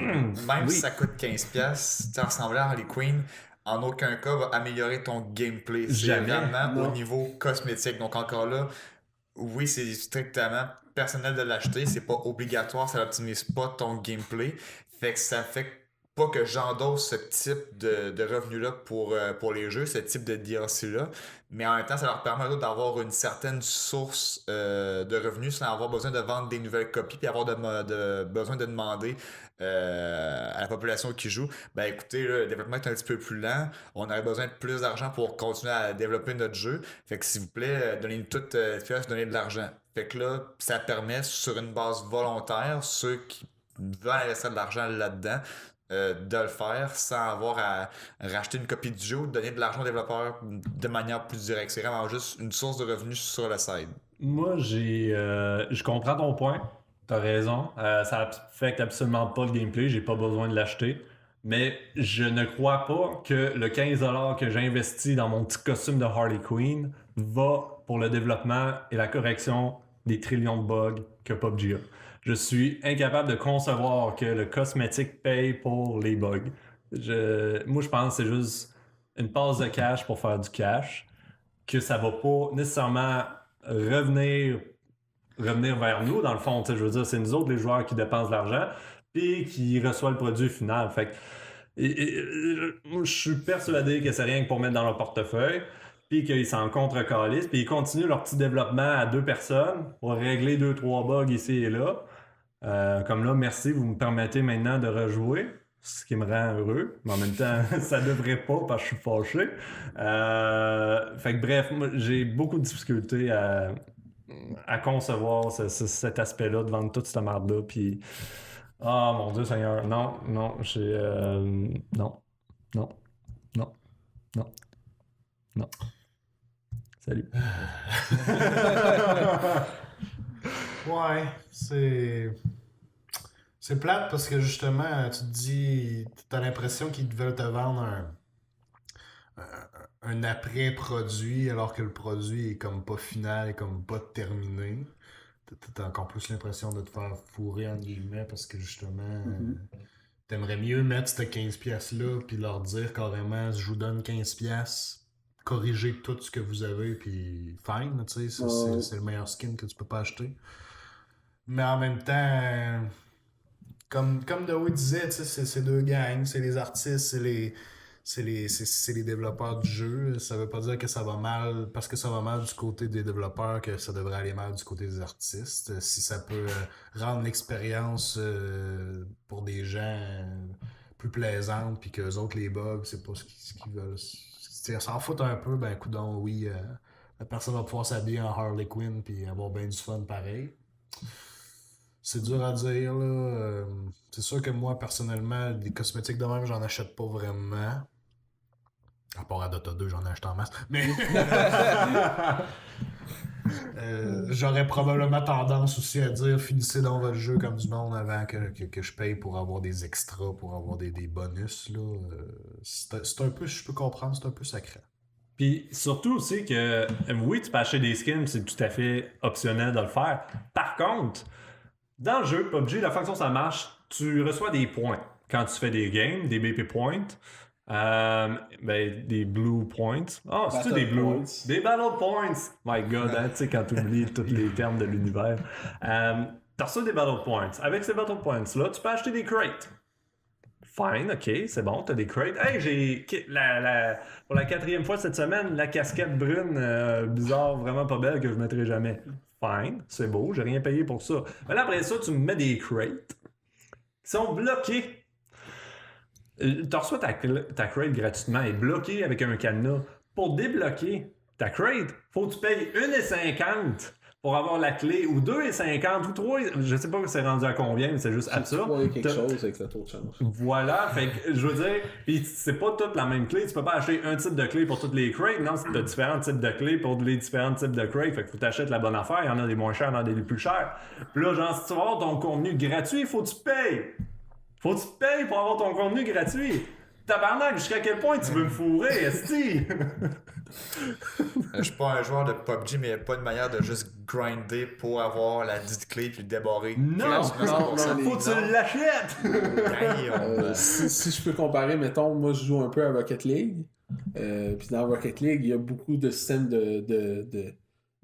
Même si ça coûte 15$, ressembler à Harley Quinn, en aucun cas va améliorer ton gameplay. C'est vraiment au niveau cosmétique. Donc encore là, oui, c'est strictement personnel de l'acheter. C'est pas obligatoire, ça n'optimise pas ton gameplay. Fait que ça fait pas que j'endosse ce type de revenus-là pour les jeux, ce type de DLC-là, mais en même temps, ça leur permet d'avoir une certaine source de revenus sans avoir besoin de vendre des nouvelles copies puis avoir besoin de demander à la population qui joue, ben écoutez, là, le développement est un petit peu plus lent, on aurait besoin de plus d'argent pour continuer à développer notre jeu, fait que s'il vous plaît, donnez-nous toute donnez de l'argent. Fait que là, ça permet sur une base volontaire, ceux qui veulent investir de l'argent là-dedans, de le faire sans avoir à racheter une copie du jeu ou donner de l'argent aux développeurs de manière plus directe. C'est vraiment juste une source de revenus sur le side. Moi, je comprends ton point. T'as raison. Ça affecte absolument pas le gameplay. J'ai pas besoin de l'acheter. Mais je ne crois pas que le 15$ que j'ai investi dans mon petit costume de Harley Quinn va pour le développement et la correction des trillions de bugs que PUBG a. Je suis incapable de concevoir que le cosmétique paye pour les bugs. Moi, je pense que c'est juste une passe de cash pour faire du cash, que ça va pas nécessairement revenir vers nous, dans le fond. Je veux dire, c'est nous autres, les joueurs, qui dépensent de l'argent puis qui reçoivent le produit final. Fait que, je suis persuadé que c'est rien que pour mettre dans leur portefeuille, puis qu'ils s'en contre-calissent, puis ils continuent leur petit développement à 2 personnes pour régler 2-3 bugs ici et là. Comme là, merci, vous me permettez maintenant de rejouer, ce qui me rend heureux, mais en même temps, ça devrait pas parce que je suis fâché. Fait que bref, moi, j'ai beaucoup de difficultés à concevoir cet aspect-là, de vendre toute cette merde-là, puis... Ah, mon Dieu Seigneur, non, non, non. Salut. Ouais, c'est plate parce que justement, tu te dis, t'as l'impression qu'ils veulent te vendre un après-produit alors que le produit est comme pas final, est comme pas terminé. T'as encore plus l'impression de te faire fourrer entre guillemets parce que justement, t'aimerais mieux mettre ce 15$-là puis leur dire carrément, je vous donne 15$. Corriger tout ce que vous avez, puis fine, tu sais, c'est le meilleur skin que tu peux pas acheter. Mais en même temps, comme Dowie disait, tu sais, c'est 2 gangs, c'est les artistes, c'est les développeurs du jeu. Ça veut pas dire que ça va mal, parce que ça va mal du côté des développeurs, que ça devrait aller mal du côté des artistes. Si ça peut rendre l'expérience pour des gens plus plaisante, puis qu'eux autres, les bugs, c'est pas ce qu'ils veulent. S'en foutent un peu, ben coudonc, oui, la personne va pouvoir s'habiller en Harley Quinn puis avoir bien du fun pareil. C'est dur à dire, là. C'est sûr que moi, personnellement, des cosmétiques de même, j'en achète pas vraiment. À part à Dota 2, j'en ai acheté en masse. Mais j'aurais probablement tendance aussi à dire finissez dans votre jeu comme du monde avant que je paye pour avoir des extras, pour avoir des bonus. Là. C'est un peu, je peux comprendre, c'est un peu sacré. Puis surtout aussi que, oui, tu peux acheter des skins, c'est tout à fait optionnel de le faire. Par contre, dans le jeu PUBG, la façon ça marche, tu reçois des points quand tu fais des games, des BP points. Des blue points. Oh, c'est-tu des blue? Points. Des battle points! My God, hein, tu sais, quand tu oublies tous les termes de l'univers. T'as reçu des battle points. Avec ces battle points-là, tu peux acheter des crates. Fine, ok, c'est bon, t'as des crates. Hey, j'ai pour la 4e fois cette semaine, la casquette brune bizarre, vraiment pas belle, que je mettrai jamais. Fine, c'est beau, j'ai rien payé pour ça. Mais là, après ça, tu me mets des crates qui sont bloqués. Tu reçois ta crate gratuitement et bloquée avec un cadenas. Pour débloquer ta crate, faut que tu payes 1,50$ pour avoir la clé, ou 2,50 ou 3, je sais pas que c'est rendu à combien, mais c'est juste absurde. Tu quelque chose avec le taux de change. Voilà, fait que je veux dire, pis c'est pas toute la même clé, tu peux pas acheter un type de clé pour toutes les crates, non, t'as différents types de clés pour les différents types de crates, fait que faut t'acheter la bonne affaire, il y en a des moins chers, il y en a des plus chers. Puis là, genre, si tu veux avoir ton contenu gratuit, faut que tu payes. Faut que tu payes pour avoir ton contenu gratuit. Tabarnak, jusqu'à quel point tu veux me fourrer, esti? Je suis pas un joueur de PUBG, mais il n'y a pas de manière de juste grinder pour avoir la dite clé puis le débarrer. Non, non, faut que tu l'achètes! Si je peux comparer, mettons, moi je joue un peu à Rocket League. Puis dans Rocket League, il y a beaucoup de systèmes de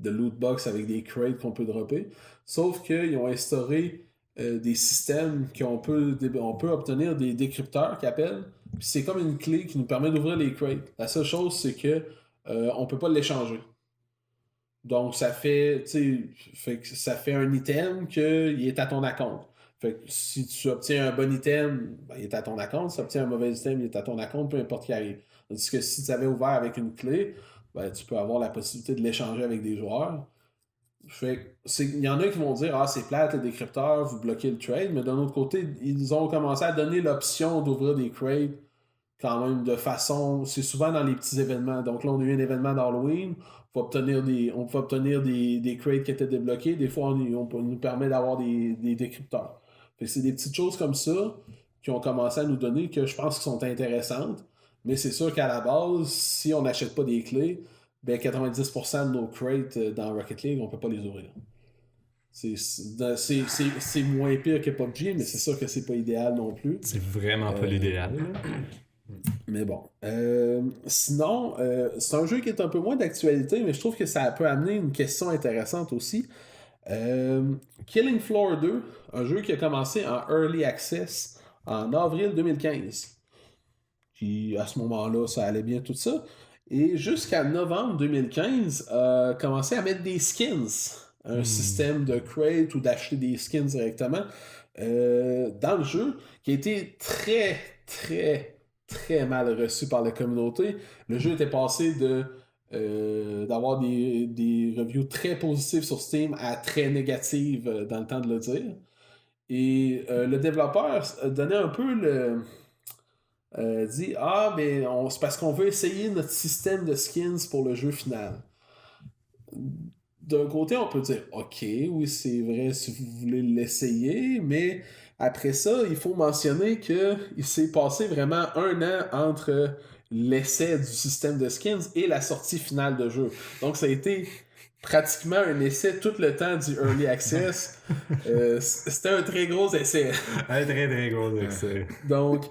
loot box avec des crates qu'on peut dropper. Sauf qu'ils ont instauré des systèmes on peut obtenir des décrypteurs qu'ils appellent. Puis c'est comme une clé qui nous permet d'ouvrir les crates. La seule chose, c'est que on peut pas l'échanger. Donc ça fait un item qu'il est à ton account. Fait que si tu obtiens un bon item, ben, il est à ton account. Si tu obtiens un mauvais item, il est à ton account, peu importe qui arrive. Tandis que si tu avais ouvert avec une clé, ben, tu peux avoir la possibilité de l'échanger avec des joueurs. Fait il y en a qui vont dire c'est plate le décrypteur, vous bloquez le trade, mais d'un autre côté, ils ont commencé à donner l'option d'ouvrir des crates quand même de façon. C'est souvent dans les petits événements. Donc là, on a eu un événement d'Halloween, on peut obtenir des crates qui étaient débloqués. Des fois, on nous permet d'avoir des décrypteurs. Fait que c'est des petites choses comme ça qui ont commencé à nous donner que je pense qui sont intéressantes. Mais c'est sûr qu'à la base, si on n'achète pas des clés, ben 90% de nos crates dans Rocket League, on peut pas les ouvrir. C'est moins pire que PUBG, mais c'est sûr que c'est pas idéal non plus. C'est vraiment pas l'idéal. Mais bon. Sinon, c'est un jeu qui est un peu moins d'actualité, mais je trouve que ça peut amener une question intéressante aussi. Killing Floor 2, un jeu qui a commencé en Early Access en avril 2015. Puis à ce moment-là, ça allait bien tout ça. Et jusqu'à novembre 2015, a commencé à mettre des skins. Un système de crate ou d'acheter des skins directement dans le jeu, qui a été très, très, très mal reçu par la communauté. Le jeu était passé d'avoir des reviews très positives sur Steam à très négatives dans le temps de le dire. Et le développeur donnait un peu dit mais c'est parce qu'on veut essayer notre système de skins pour le jeu final. D'un côté, on peut dire ok, oui, c'est vrai si vous voulez l'essayer, mais après ça, il faut mentionner qu'il s'est passé vraiment 1 an entre l'essai du système de skins et la sortie finale de jeu. Donc ça a été pratiquement un essai tout le temps du Early Access. C'était un très gros essai. Un très très gros essai. Donc,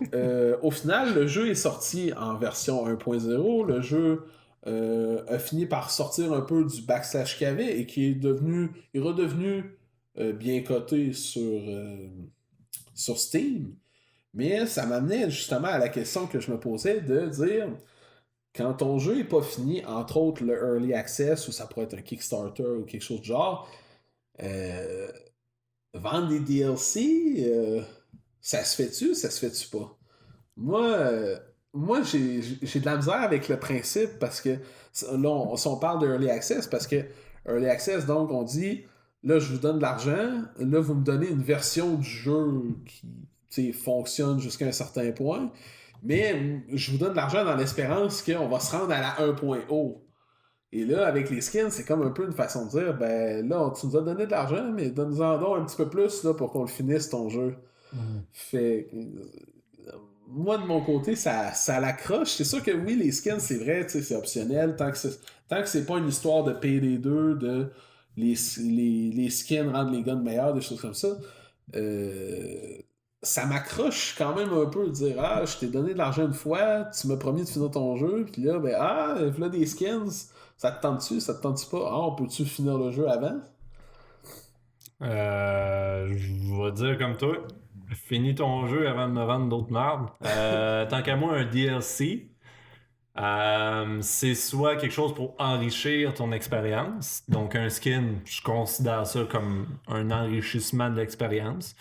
au final, le jeu est sorti en version 1.0. Le jeu a fini par sortir un peu du backslash qu'il y avait et qui est redevenu bien coté sur Steam. Mais ça m'amenait justement à la question que je me posais de dire... Quand ton jeu n'est pas fini, entre autres le Early Access, ou ça pourrait être un Kickstarter ou quelque chose de genre, vendre des DLC, ça se fait-tu, ça se fait-tu pas? Moi j'ai de la misère avec le principe parce que, là, si on parle de Early Access, parce que Early Access, donc, on dit, là, je vous donne de l'argent, là, vous me donnez une version du jeu qui fonctionne jusqu'à un certain point, mais je vous donne de l'argent dans l'espérance qu'on va se rendre à la 1.0. Et là, avec les skins, c'est comme un peu une façon de dire, ben là, tu nous as donné de l'argent, mais donne-nous-en donc un petit peu plus là, pour qu'on le finisse, ton jeu. Fait moi, de mon côté, ça l'accroche. C'est sûr que oui, les skins, c'est vrai, c'est optionnel. Tant que c'est pas une histoire de PD2, de les skins rendent les guns meilleurs, des choses comme ça, ça m'accroche quand même un peu de dire je t'ai donné de l'argent une fois, tu m'as promis de finir ton jeu, puis là, voilà des skins, ça te tente-tu, ça te tente-tu pas? On peut-tu finir le jeu avant? Je vais dire comme toi, finis ton jeu avant de me vendre d'autres mardes. Tant qu'à moi, un DLC, c'est soit quelque chose pour enrichir ton expérience. Donc un skin, je considère ça comme un enrichissement de l'expérience.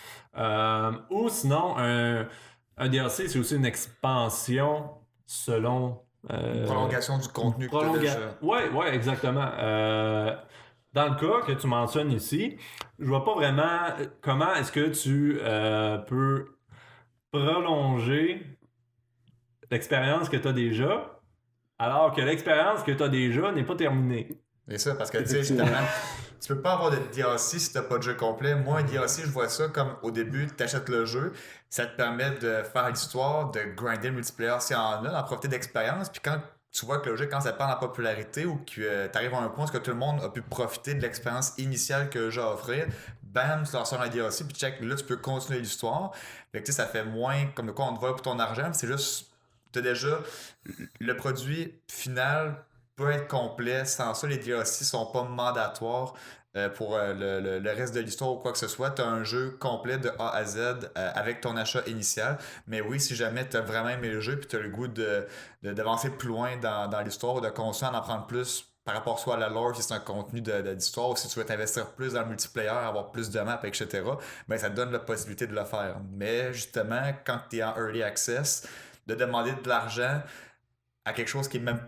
Ou sinon, un DLC, c'est aussi une expansion selon... prolongation du contenu que tu as déjà. Ouais, exactement. dans le cas que tu mentionnes ici, je vois pas vraiment comment est-ce que tu peux prolonger l'expérience que tu as déjà, alors que l'expérience que tu as déjà n'est pas terminée. C'est ça, parce que tu sais, justement, tu peux pas avoir de DLC si t'as pas de jeu complet. Moi, un DLC, je vois ça comme au début, t'achètes le jeu, ça te permet de faire l'histoire, de grinder le multiplayer s'il y en a, d'en profiter d'expérience, puis quand tu vois que le jeu, quand ça perd en popularité ou que t'arrives à un point où que tout le monde a pu profiter de l'expérience initiale que le jeu a offert, bam, tu leur sors un DLC, puis check, là, tu peux continuer l'histoire. Fait que tu sais, ça fait moins comme de quoi on te vole pour ton argent, puis c'est juste, t'as déjà le produit final peut être complet. Sans ça, les DLC sont pas mandatoires pour le reste de l'histoire ou quoi que ce soit. Tu as un jeu complet de A à Z avec ton achat initial. Mais oui, si jamais tu as vraiment aimé le jeu et tu as le goût d'avancer plus loin dans l'histoire ou de continuer à en apprendre plus par rapport soit à la lore, si c'est un contenu d'histoire, ou si tu veux t'investir plus dans le multiplayer, avoir plus de maps, etc., ben ça te donne la possibilité de le faire. Mais justement, quand tu es en early access, de demander de l'argent à quelque chose qui est même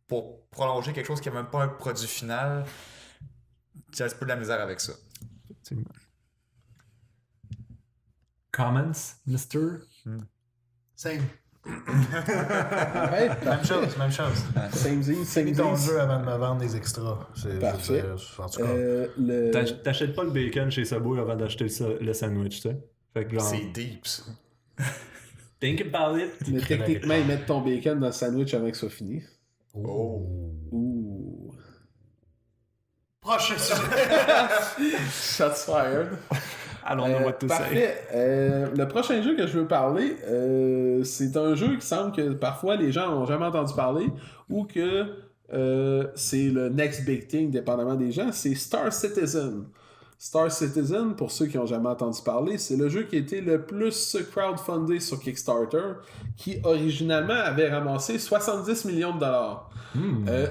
pour prolonger quelque chose qui n'est même pas un produit final, j'ai un petit peu de la misère avec ça. Comments, Mister? Same. Arrête, Même chose, même chose. Same Finis ton jeu avant de me vendre des extras. Parfait. En tout cas. T'achètes pas le bacon chez Subway avant d'acheter le sandwich, tu sais. Fait que genre, C'est deep, ça. think about it. Mais techniquement, ils mettent ton bacon dans le sandwich avant que ce soit fini. Oh. Ouh. Prochain sujet. Shots fired. I don't know what to say. Parfait. Le prochain jeu que je veux parler, c'est un jeu qui semble que parfois les gens n'ont jamais entendu parler ou que c'est le next big thing, dépendamment des gens. C'est Star Citizen. Star Citizen, pour ceux qui n'ont jamais entendu parler, c'est le jeu qui a été le plus crowdfundé sur Kickstarter, qui originalement avait ramassé 70 millions de dollars.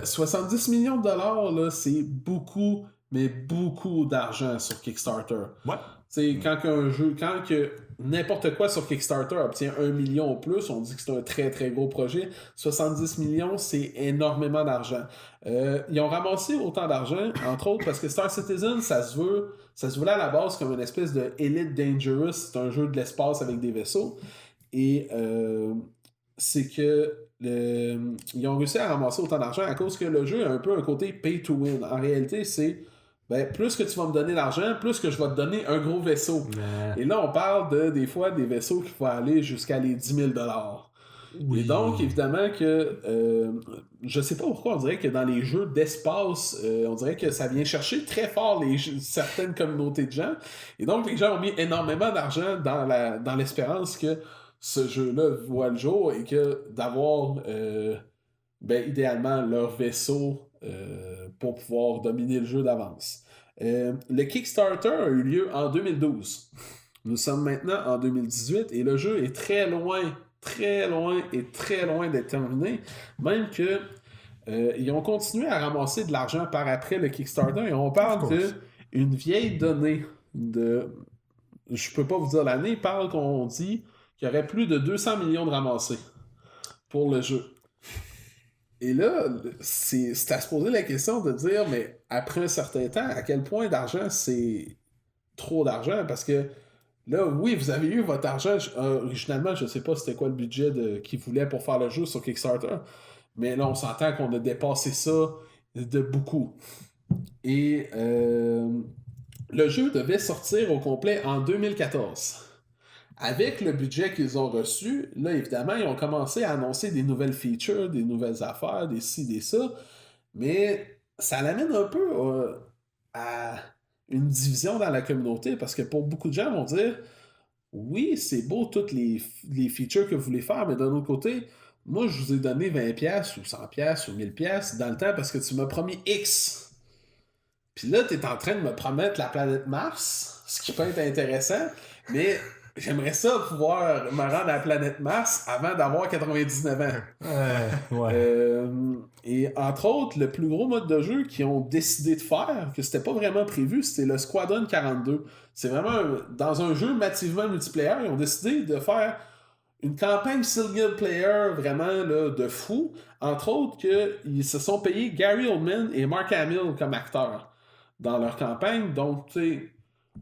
70 millions de dollars, là, c'est beaucoup, mais beaucoup d'argent sur Kickstarter. Ouais. C'est quand que n'importe quoi sur Kickstarter obtient 1 million ou plus, on dit que c'est un très très gros projet. 70 millions, c'est énormément d'argent. Ils ont ramassé autant d'argent, entre autres, parce que Star Citizen, ça se voulait à la base comme une espèce de Elite Dangerous. C'est un jeu de l'espace avec des vaisseaux. Et c'est que ils ont réussi à ramasser autant d'argent à cause que le jeu a un peu un côté pay to win. En réalité, c'est plus que tu vas me donner l'argent, plus que je vais te donner un gros vaisseau. Et là, on parle des fois des vaisseaux qui vont aller jusqu'à les 10 000 $. Oui. Et donc, évidemment que je sais pas pourquoi on dirait que dans les jeux d'espace, on dirait que ça vient chercher très fort certaines communautés de gens. Et donc, les gens ont mis énormément d'argent dans l'espérance que ce jeu-là voit le jour et que d'avoir idéalement leur vaisseau pour pouvoir dominer le jeu d'avance. Le Kickstarter a eu lieu en 2012. Nous sommes maintenant en 2018 et le jeu est très loin d'être terminé. Même que ils ont continué à ramasser de l'argent par après le Kickstarter et on parle d'une vieille donnée de... Je peux pas vous dire l'année, qu'on dit qu'il y aurait plus de 200 millions de ramassés pour le jeu. Et là, c'est à se poser la question de dire, mais après un certain temps, à quel point d'argent c'est trop d'argent? Parce que là, oui, vous avez eu votre argent. Originalement, je sais pas c'était quoi le budget qu'ils voulaient pour faire le jeu sur Kickstarter. Mais là, on s'entend qu'on a dépassé ça de beaucoup. Et le jeu devait sortir au complet en 2014. Avec le budget qu'ils ont reçu, là, évidemment, ils ont commencé à annoncer des nouvelles features, des nouvelles affaires, des ci, des ça. Mais ça l'amène un peu à une division dans la communauté parce que pour beaucoup de gens, vont dire oui, c'est beau toutes les features que vous voulez faire, mais d'un autre côté, moi, je vous ai donné 20$ ou 100$ ou 1000$ dans le temps parce que tu m'as promis X. Puis là, tu es en train de me promettre la planète Mars, ce qui peut être intéressant, mais j'aimerais ça pouvoir me rendre à la planète Mars avant d'avoir 99 ans. Et entre autres, le plus gros mode de jeu qu'ils ont décidé de faire, que c'était pas vraiment prévu, c'était le Squadron 42. C'est vraiment, dans un jeu massivement multiplayer, ils ont décidé de faire une campagne single player vraiment là, de fou. Entre autres, qu'ils se sont payés Gary Oldman et Mark Hamill comme acteurs. dans leur campagne. Donc, tu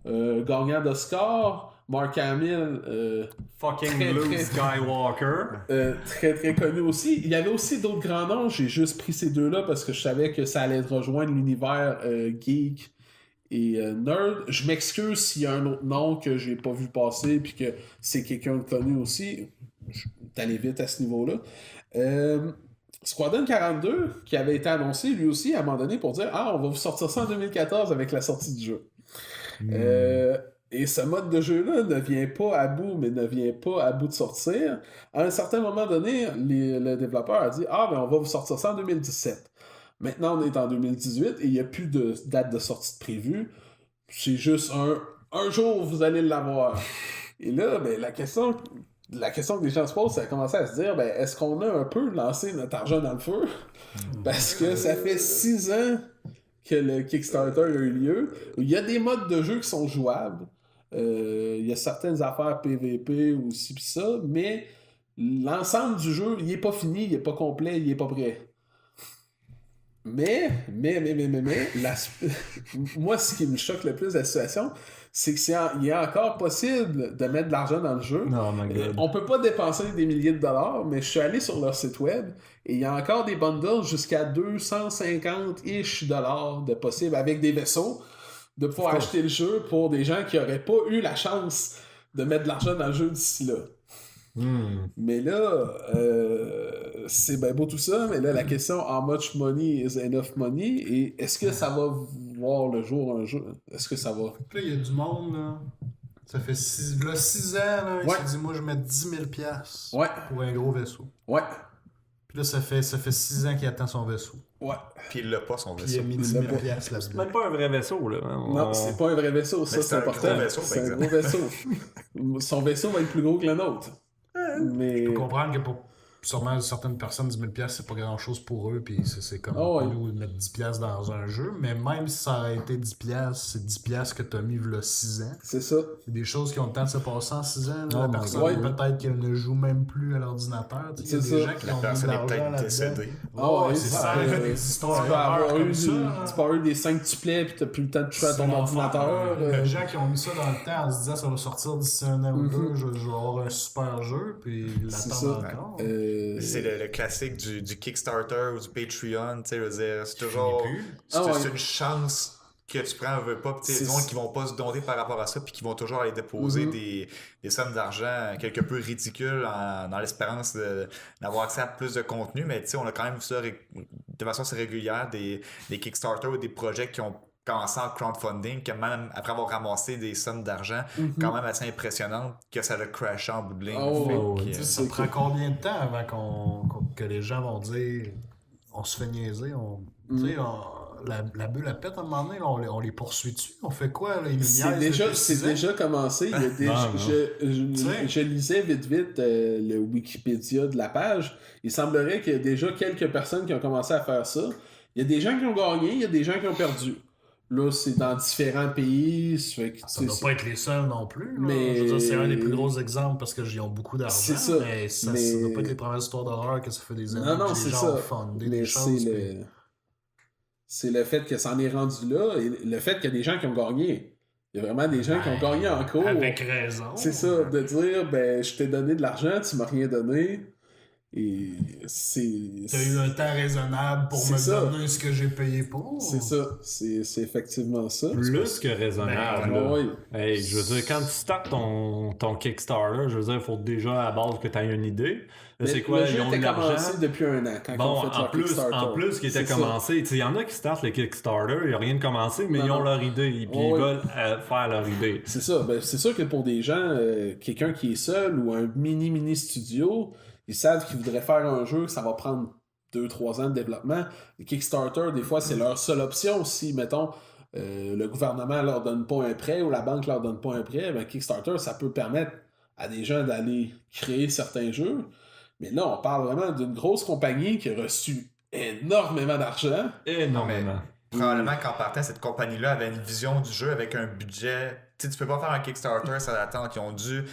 sais, gagnant d'Oscar, Mark Hamill, Fucking Très, Luke très- Skywalker. très très connu aussi. Il y avait aussi d'autres grands noms, j'ai juste pris ces deux-là parce que je savais que ça allait rejoindre l'univers geek et nerd. Je m'excuse s'il y a un autre nom que j'ai pas vu passer puis que c'est quelqu'un de connu aussi. Je suis allé vite à ce niveau-là. Squadron 42, qui avait été annoncé lui aussi à un moment donné pour dire « Ah, on va vous sortir ça en 2014 avec la sortie du jeu. Et ce mode de jeu-là ne vient pas à bout, mais ne vient pas à bout de sortir. À un certain moment donné, le développeur a dit « Ah, ben on va vous sortir ça en 2017. » Maintenant, on est en 2018 et il n'y a plus de date de sortie de prévue. C'est juste un jour, vous allez l'avoir. Et là, ben, la question que les gens se posent, c'est de commencer à se dire, ben, est-ce qu'on a un peu lancé notre argent dans le feu? Parce que ça fait 6 ans que le Kickstarter a eu lieu. Il y a des modes de jeu qui sont jouables. Il y a certaines affaires PVP aussi pis ça, mais l'ensemble du jeu, il est pas fini, il est pas complet, il est pas prêt. Mais, moi, ce qui me choque le plus de la situation, c'est qu'il est encore possible de mettre de l'argent dans le jeu. Oh my god. On peut pas dépenser des milliers de dollars, mais je suis allé sur leur site web et il y a encore des bundles jusqu'à 250-ish dollars de possible avec des vaisseaux de pouvoir acheter le jeu pour des gens qui n'auraient pas eu la chance de mettre de l'argent dans le jeu d'ici là. Mais là, c'est bien beau tout ça, mais là, la question, how much money is enough money? Et est-ce que ça va voir le jour un jour? Est-ce que ça va? Là, il y a du monde, là. Ça fait 6 ans, là. Il Ouais. s'est dit, moi, je mets 10 000 piastres Ouais. pour un gros vaisseau. Ouais. Puis là, ça fait 6 ans qu'il attend son vaisseau. Ouais. Puis il l'a pas son Puis il vaisseau. a mis 10 000 piastres C'est là-dedans. même pas un vrai vaisseau, là. Non, c'est pas un vrai vaisseau, ça, Mais c'est c'est un important. gros vaisseau, par C'est un exemple. gros vaisseau. Son vaisseau va être plus gros que le nôtre. Mais... Je peux comprendre que pour sûrement certaines personnes, 10 000 piastres, c'est pas grand-chose pour eux, puis c'est comme Oh, ouais. nous mettre 10 piastres dans un jeu, mais même si ça aurait été 10 piastres, c'est 10 piastres que t'as mis v'là 6 ans. C'est ça. C'est des choses qui ont le temps de se passer en 6 ans. Là. Oh La my personne, God. peut-être qu'elle ne joue même plus à l'ordinateur. Tu sais, il y a C'est des ça. gens qui La ont mis de personne est l'argent peut-être là-dedans. décédée. Ah ouais, c'est ça. Il y a des histoires Tu peux avoir d'horreur eu comme ça. hein. tu peux avoir eu des 5 tuplets pis t'as plus le temps de toucher à ton C'est ordinateur. l'enfer. Il y a des gens qui ont mis ça dans le temps en se disant ça va sortir d'ici un an ou deux, je vais avoir un super jeu, puis ils C'est l'attendent ça. encore. C'est le classique du Kickstarter ou du Patreon, tu sais, je veux dire, c'est toujours... Ah ouais. C'est une chance que tu prends, veux pas, pis tu sais, C'est- des gens qui vont pas se dompter par rapport à ça, puis qui vont toujours aller déposer des sommes d'argent quelque peu ridicules dans l'espérance d'avoir accès à plus de contenu, mais tu sais, on a quand même vu ça de façon assez régulière, des Kickstarter ou des projets qui ont commencé en crowdfunding, que même après avoir ramassé des sommes d'argent quand même assez impressionnantes, que ça a crashé en bout de ligne. Oh, Fait ouais. que- Tu sais, ça prend combien de temps avant que les gens vont dire on se fait niaiser, tu sais, la bulle à pète à un moment donné, là, on les poursuit dessus, on fait quoi là, ils nous C'est niaisent déjà, depuis c'est 6 ans? déjà commencé. Il y a déjà, Non, non. je lisais vite le Wikipédia de la page. Il semblerait qu'il y a déjà quelques personnes qui ont commencé à faire ça. Il y a des gens qui ont gagné, il y a des gens qui ont perdu. Là, c'est dans différents pays. Ça fait que, Ça doit pas être les seuls non plus. Là. Mais- Je veux dire, c'est un des plus gros exemples parce qu'ils ont beaucoup d'argent. C'est ça. Mais ça Mais- doit pas être les premières histoires d'horreur que ça fait des années Non, non, que c'est les gens ça. ont fondé Mais des c'est choses. c'est le fait que ça en est rendu là et le fait qu'il y a des gens qui ont gagné. Il y a vraiment des gens qui ont gagné en cours. Avec raison. C'est ça, de dire, ben, je t'ai donné de l'argent, tu m'as rien donné. Et c'est. T'as eu un temps raisonnable pour C'est me ça. donner ce que j'ai payé pour. C'est ça, c'est effectivement ça. Plus que raisonnable. Ben, là. Oui. Hey, je veux dire, quand tu startes ton Kickstarter, je veux dire, il faut déjà à la base que tu aies une idée. Là, c'est quoi, Le jeu ils ont de était l'argent. commencé depuis un an, quand ils Bon, ont fait leur Kickstarter. en plus, qui était C'est ça. commencé, il y en a qui startent le Kickstarter, il n'y a rien de commencé, mais Non, ils ont non. leur idée, puis Ouais. ils veulent faire leur idée. C'est ça. Ben, c'est sûr que pour des gens, quelqu'un qui est seul ou un mini studio, ils savent qu'ils voudraient faire un jeu, que ça va prendre 2-3 ans de développement. Le Kickstarter, des fois, c'est leur seule option. Si, mettons, le gouvernement leur donne pas un prêt ou la banque leur donne pas un prêt, ben, Kickstarter, ça peut permettre à des gens d'aller créer certains jeux. Mais là, on parle vraiment d'une grosse compagnie qui a reçu énormément d'argent. Énormément. Probablement qu'en partant, cette compagnie-là avait une vision du jeu avec un budget. Tu sais, tu peux pas faire un Kickstarter sans attendre. Ils ont dû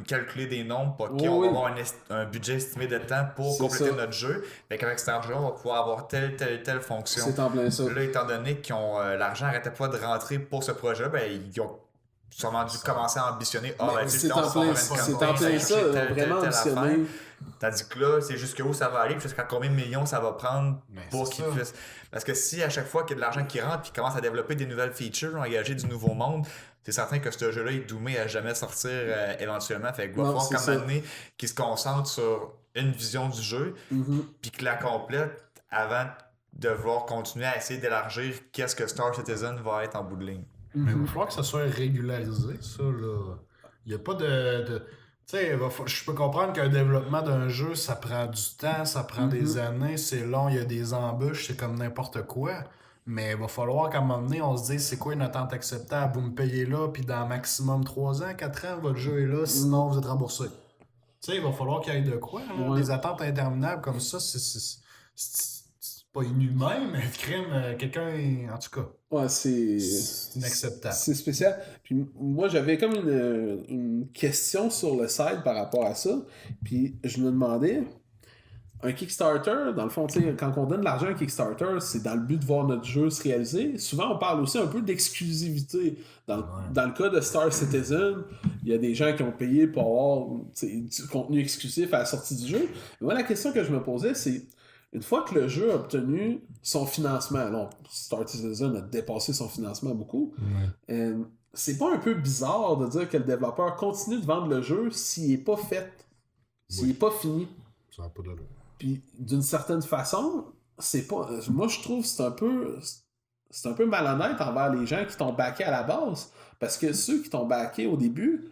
calculer des nombres, on Oui, va oui. avoir un budget estimé de temps pour C'est compléter ça. notre jeu. Fait qu'avec cet argent, on va pouvoir avoir telle fonction. C'est en plein ça. Là, étant donné qu'ils ont l'argent n'arrêtait pas de rentrer pour ce projet-là, ben, ils ont sûrement dû commencer à ambitionner. Ah, ben, tu sais, C'est là, en on sort plein, une c'est campagne, en plein chercher ça, vraiment telle affaire. ambitionné. Tandis que là, c'est jusqu'où ça va aller, puis jusqu'à combien de millions ça va prendre Mais pour c'est qu'ils ça. puissent. Parce que si à chaque fois qu'il y a de l'argent qui rentre, puis qu'ils commencent à développer des nouvelles features, engager du nouveau monde, c'est certain que ce jeu-là est doomé à jamais sortir éventuellement. Fait qu'il va Non, falloir c'est qu'à un ça. moment donné, qu'ils se concentrent sur une vision du jeu, Mhm. puis qu'ils la complètent avant de devoir continuer à essayer d'élargir qu'est-ce que Star Citizen va être en bout de ligne. Mais il va falloir que ça soit régularisé, ça, là. Il n'y a pas de... Tu sais, je peux comprendre qu'un développement d'un jeu, ça prend du temps, ça prend des années, c'est long, il y a des embûches, c'est comme n'importe quoi. Mais il va falloir qu'à un moment donné, on se dise c'est quoi une attente acceptable. Vous me payez là, puis dans maximum 3 ans, 4 ans, votre jeu est là, sinon vous êtes remboursé. Tu sais, il va falloir qu'il y ait de quoi. Là. Ouais. Des attentes interminables comme ça, c'est pas inhumain, mais crime, quelqu'un, en tout cas, Ouais, c'est inacceptable. C'est spécial. Puis moi, j'avais comme une question sur le site par rapport à ça. Puis je me demandais, un Kickstarter, dans le fond, tu sais, quand on donne de l'argent à un Kickstarter, c'est dans le but de voir notre jeu se réaliser. Souvent, on parle aussi un peu d'exclusivité. Dans le cas de Star Citizen, il y a des gens qui ont payé pour avoir du contenu exclusif à la sortie du jeu. Et moi, la question que je me posais, c'est une fois que le jeu a obtenu son financement, alors Star Citizen a dépassé son financement beaucoup, c'est pas un peu bizarre de dire que le développeur continue de vendre le jeu s'il n'est pas fait, s'il n'est pas fini. Ça n'a pas d'allure. Puis d'une certaine façon, c'est pas. Moi je trouve que c'est un peu malhonnête envers les gens qui t'ont backé à la base. Parce que ceux qui t'ont backé au début,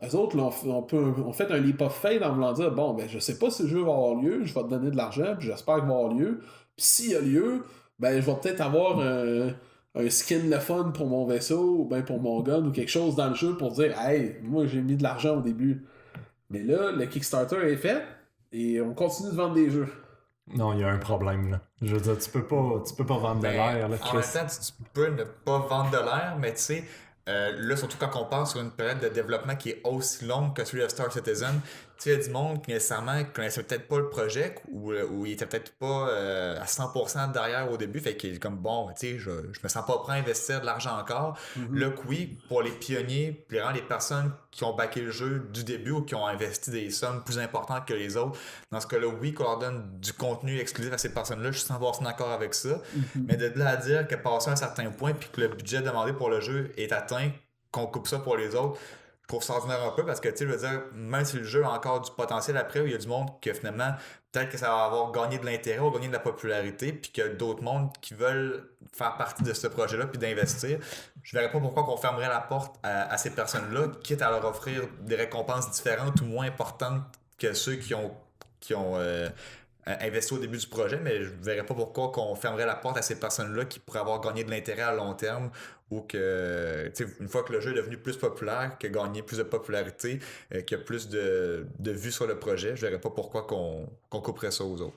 eux autres ont fait un leap of faith en voulant dire bon, ben je sais pas si le jeu va avoir lieu, je vais te donner de l'argent, puis j'espère qu'il va avoir lieu. Puis s'il y a lieu, ben je vais peut-être avoir un skin le fun pour mon vaisseau, ou ben pour mon gun, ou quelque chose dans le jeu pour dire hey, moi j'ai mis de l'argent au début. Mais là, le Kickstarter est fait et on continue de vendre des jeux. Non, il y a un problème, là. Je veux dire, tu peux pas vendre de l'air, là, En même Chris. temps, tu peux ne pas vendre de l'air, mais tu sais, là, surtout quand on parle sur une période de développement qui est aussi longue que celui de Star Citizen, tu sais, il y a du monde qui nécessairement connaissait peut-être pas le projet ou il était peut-être pas à 100% derrière au début, fait qu'il est comme bon, tu sais, je me sens pas prêt à investir de l'argent encore. Là, oui, pour les pionniers, puis les personnes qui ont backé le jeu du début ou qui ont investi des sommes plus importantes que les autres, dans ce cas-là, oui, qu'on leur donne du contenu exclusif à ces personnes-là, je suis 100% d'accord avec ça. Mais de là à dire que passé un certain point puis que le budget demandé pour le jeu est atteint, qu'on coupe ça pour les autres, je trouve ça ordinaire un peu parce que, tu sais, je veux dire, même si le jeu a encore du potentiel après, où il y a du monde que finalement, peut-être que ça va avoir gagné de l'intérêt ou gagné de la popularité, puis qu'il y a d'autres mondes qui veulent faire partie de ce projet-là puis d'investir, je verrais pas pourquoi on fermerait la porte à ces personnes-là, quitte à leur offrir des récompenses différentes ou moins importantes que ceux qui ont investi au début du projet, mais je verrais pas pourquoi qu'on fermerait la porte à ces personnes-là qui pourraient avoir gagné de l'intérêt à long terme ou que, tu sais, une fois que le jeu est devenu plus populaire, qu'il a gagné plus de popularité, qu'il y a plus de vues sur le projet, je verrais pas pourquoi qu'on couperait ça aux autres.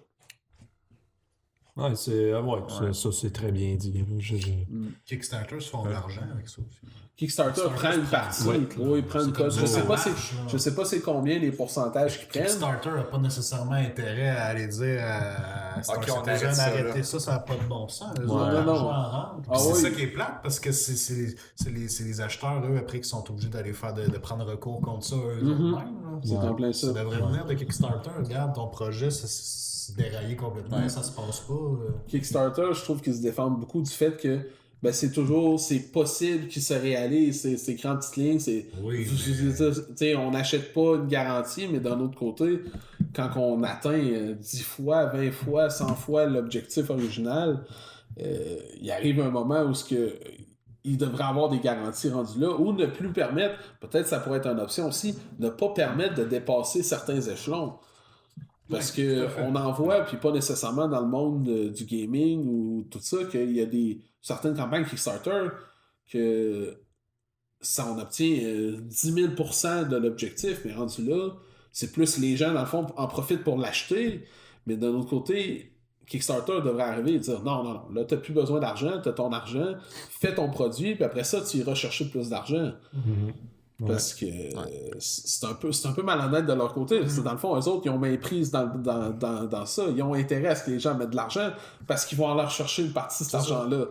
Ouais, ça c'est très bien dit. Kickstarter se font de l'argent avec ça aussi. Kickstarter prend une partie, Ouais. il prend une cote. Je sais pas c'est combien les pourcentages qu'ils prennent. Kickstarter n'a pas nécessairement intérêt à aller dire à Star Ok, on Citizen, arrête ça, arrêtez là. ça n'a pas de bon sens. Eux Ouais. autres, Non, l'argent non. en rentre. Puis Ah c'est oui. ça qui est plate parce que c'est les acheteurs, eux, après, qui sont obligés d'aller faire de prendre recours contre ça eux-mêmes. là. C'est en plein ça. Ça devrait venir de Kickstarter. Regarde, ton projet, c'est déraillé complètement, ça se passe pas. Kickstarter, je trouve qu'ils se défendent beaucoup du fait que ben, c'est possible qu'il se réalise, c'est écrit en petites lignes, Oui, t'sais, on n'achète pas une garantie, mais d'un autre côté, quand on atteint 10 fois, 20 fois, 100 fois l'objectif original, il arrive un moment où il devrait avoir des garanties rendues là, ou ne plus permettre, peut-être ça pourrait être une option aussi, ne pas permettre de dépasser certains échelons. Parce que on en voit, puis pas nécessairement dans le monde du gaming ou tout ça, qu'il y a certaines campagnes Kickstarter que ça on obtient 10 000% de l'objectif, mais rendu là, c'est plus les gens, dans le fond, en profitent pour l'acheter, mais d'un autre côté, Kickstarter devrait arriver et dire non, là, t'as plus besoin d'argent, t'as ton argent, fais ton produit, puis après ça, tu iras chercher plus d'argent. Parce que c'est un peu malhonnête de leur côté. Parce que dans le fond, eux autres, ils ont main prise dans ça. Ils ont intérêt à ce que les gens mettent de l'argent parce qu'ils vont aller chercher une partie de cet argent-là.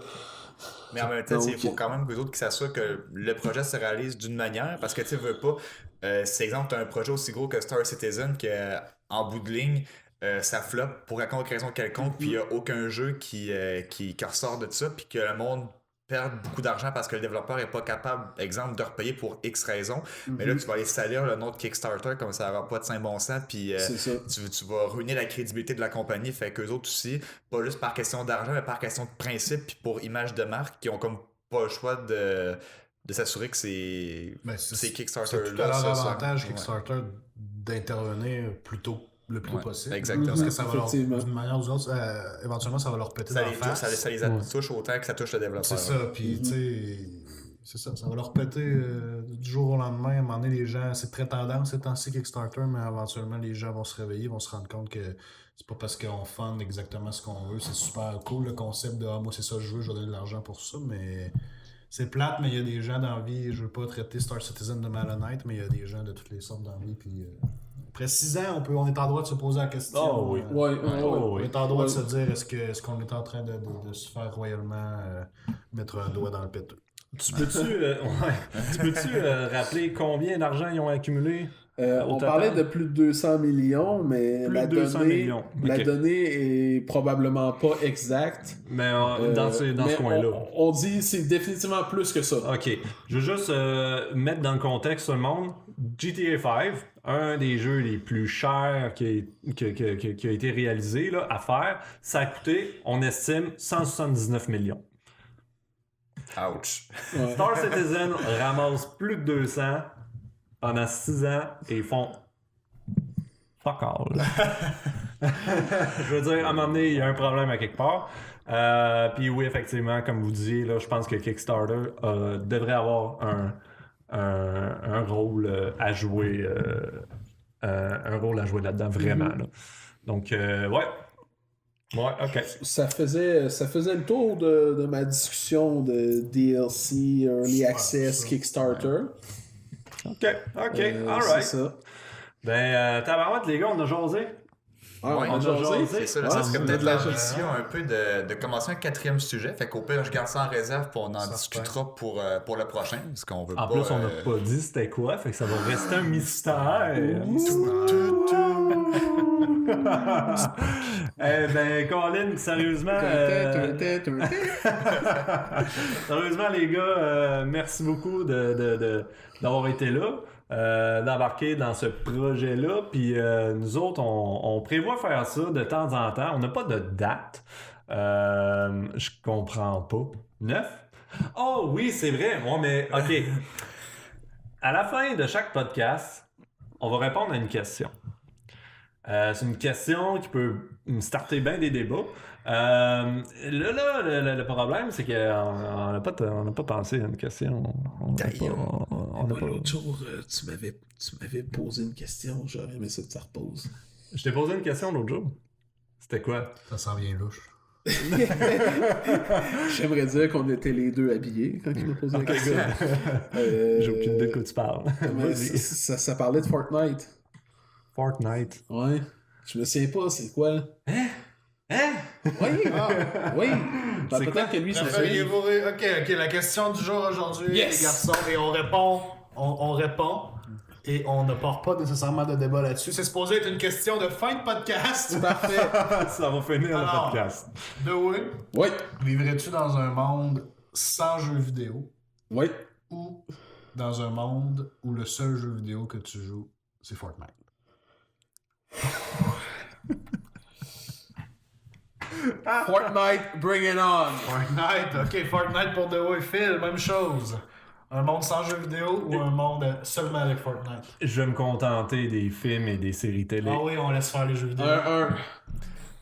Mais en même temps, il faut quand même que les autres qui s'assurent que le projet se réalise d'une manière. Parce que tu veux pas. Si exemple, tu as un projet aussi gros que Star Citizen, que en bout de ligne, ça floppe pour quelque raison quelconque, puis il n'y a aucun jeu qui ressort de ça, puis que le monde perd beaucoup d'argent parce que le développeur n'est pas capable, exemple, de repayer pour X raisons. Mais là, tu vas aller salir le nom de Kickstarter comme ça n'aura pas de saint bon sens, puis tu vas ruiner la crédibilité de la compagnie. Fait qu'eux autres aussi, pas juste par question d'argent, mais par question de principe, puis pour image de marque, qui ont comme pas le choix de s'assurer que c'est Kickstarter. C'est tout à leur avantage, Kickstarter, d'intervenir plus tôt. Le plus possible. Exactement. Parce que ça va leur, d'une manière ou d'une autre, éventuellement, ça va leur péter dans la face. Ça les touche autant que ça touche le développeur. C'est ça, puis tu sais, c'est ça va leur péter du jour au lendemain. À un moment donné, les gens, c'est très tendance ces temps-ci Kickstarter, mais éventuellement, les gens vont se réveiller, vont se rendre compte que c'est pas parce qu'on fund exactement ce qu'on veut. C'est super cool, le concept de moi, c'est ça que je veux, je vais donner de l'argent pour ça, mais c'est plate, mais il y a des gens dans la vie, je veux pas traiter Star Citizen de malhonnête, mais il y a des gens de toutes les sortes dans la vie, puis après 6 ans, on est en droit de se poser la question. Oh oui. On est en droit de se dire est-ce qu'on est en train de se faire royalement mettre un doigt dans le péteux. Tu peux-tu rappeler combien d'argent ils ont accumulé? On parlait de plus de 200 millions, mais la donnée est probablement pas exacte. Mais dans ce coin-là. On dit c'est définitivement plus que ça. Ok. Je veux juste mettre dans le contexte tout le monde. GTA 5, un des jeux les plus chers qui a été réalisé là, à faire, ça a coûté, on estime, 179 millions. Ouch. Ouais. Star Citizen ramasse plus de 200 pendant 6 ans et ils font fuck all. Je veux dire, à un moment donné, il y a un problème à quelque part. Puis oui, effectivement, comme vous disiez, là, je pense que Kickstarter devrait avoir un rôle à jouer là-dedans, vraiment. Là. Donc, ouais. Ouais, ok. Ça faisait le tour de ma discussion de DLC, Early Access, Kickstarter. Ok, alright. C'est ça. Ben, tabarouette, les gars, on a jasé. Ouais, on a jasé. C'est ça, ça serait peut-être l'ambition un peu de commencer un 4e sujet. Fait qu'au pire, je garde ça en réserve pour on en discutera pour le prochain. Parce qu'on veut en plus, on n'a pas dit c'était quoi, fait que ça va rester un mystère. Eh ben, Colin, sérieusement. Sérieusement, les gars, merci beaucoup d'avoir été là. D'embarquer dans ce projet-là. Puis nous autres, on prévoit faire ça de temps en temps. On n'a pas de date. Je comprends pas. 9? Oh oui, c'est vrai. Moi, mais OK. À la fin de chaque podcast, on va répondre à une question. C'est une question qui peut starter bien des débats. Le problème, c'est qu'on n'a pas pensé à une question. L'autre jour, tu m'avais posé une question, j'aurais aimé ça que tu reposes. Je t'ai posé une question l'autre jour. C'était quoi? Ça s'en vient louche. J'aimerais dire qu'on était les deux habillés quand il m'a posé la question. J'ai aucune idée de quoi tu parles. Ça parlait de Fortnite. Fortnite? Ouais. Je me souviens pas, c'est quoi? Hein? Oui! Oui! C'est peut-être que lui, c'est Ok, la question du jour aujourd'hui, les garçons, et on répond, et on ne porte pas nécessairement de débat là-dessus. C'est supposé être une question de fin de podcast. Parfait. Ça va finir le podcast. Dewey, Oui. vivrais-tu dans un monde sans jeux vidéo Oui. ou dans un monde où le seul jeu vidéo que tu joues, c'est Fortnite? Fortnite, bring it on! Fortnite, ok, Fortnite pour Dewey. Phil, même chose. Un monde sans jeux vidéo ou un monde seulement avec Fortnite? Je vais me contenter des films et des séries télé. Ah oui, on laisse faire les jeux vidéo.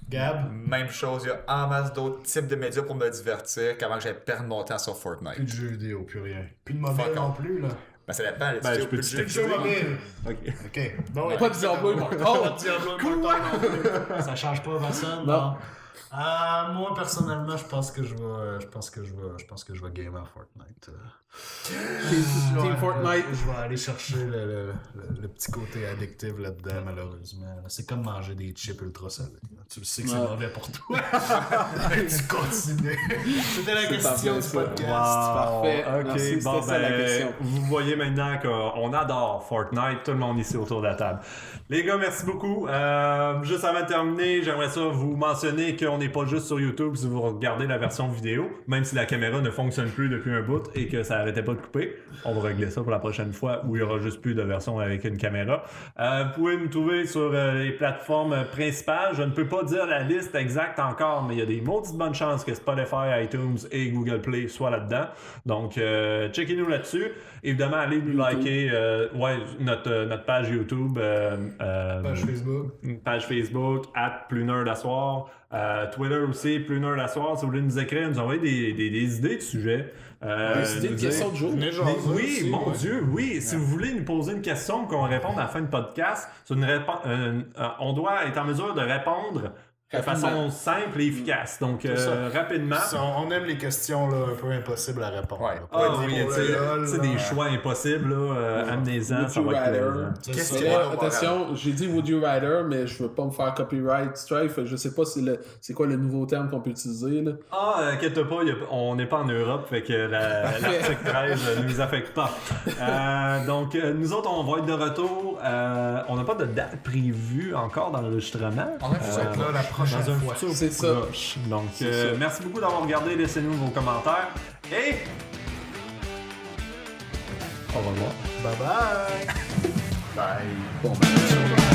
Gab? Même chose, il y a en masse d'autres types de médias pour me divertir qu'avant que j'aille perdre mon temps sur Fortnite. Plus de jeux vidéo, plus rien. Plus de mobile non plus, là. Ben ça dépend, je peux plus de Jeux mobile. Ok. Bon, Pas de Diablo Immortal. Pas de Diablo Immortal non plus. Ça change pas, Vincent? Non. Moi personnellement, je pense que je vais game à Fortnite. Team Fortnite. Je vais aller chercher le petit côté addictif là-dedans, malheureusement. C'est comme manger des chips ultra salés. Tu le sais que c'est mauvais pour toi. Tu continues. C'était la question du podcast. Parfait. Ok, Merci, bon, c'était ça la question. vous voyez maintenant qu'on adore Fortnite, tout le monde ici autour de la table. Les gars, merci beaucoup. Juste avant de terminer, j'aimerais ça vous mentionner qu'on n'est pas juste sur YouTube si vous regardez la version vidéo, même si la caméra ne fonctionne plus depuis un bout et que ça n'arrêtait pas de couper. On va régler ça pour la prochaine fois où il y aura juste plus de version avec une caméra. Vous pouvez nous trouver sur les plateformes principales. Je ne peux pas dire la liste exacte encore, mais il y a des maudites bonnes chances que Spotify, iTunes et Google Play soient là-dedans. Donc, checkez-nous là-dessus. Évidemment, allez nous liker notre page YouTube. Page Facebook. Page Facebook, @PlusNerdAssoir. Twitter aussi, PlusNerdAssoir. Si vous voulez nous écrire, nous envoyer des idées de sujets. Des idées de questions de jour. Oui, mon Dieu, oui. Si vous voulez nous poser une question qu'on réponde à la fin du podcast, on doit être en mesure de répondre de façon simple et efficace. Donc, rapidement. On aime les questions là, un peu impossibles à répondre. Ouais. Là. Oui, tu sais, des choix impossibles, là, amenez-en, ça va être plaisant. Attention, j'ai dit Would you rather, mais je veux pas me faire copyright strike. Je sais pas c'est quoi le nouveau terme qu'on peut utiliser. Là. Inquiète pas, on n'est pas en Europe, fait que l'article 13 ne nous affecte pas. Donc, nous autres, on va être de retour. On n'a pas de date prévue encore dans l'enregistrement. On va être là la prochaine dans un fois. futur C'est ça. proche. Donc, merci beaucoup d'avoir regardé. Laissez-nous vos commentaires. Et au revoir. Bye bye. Bye. Bon, ben,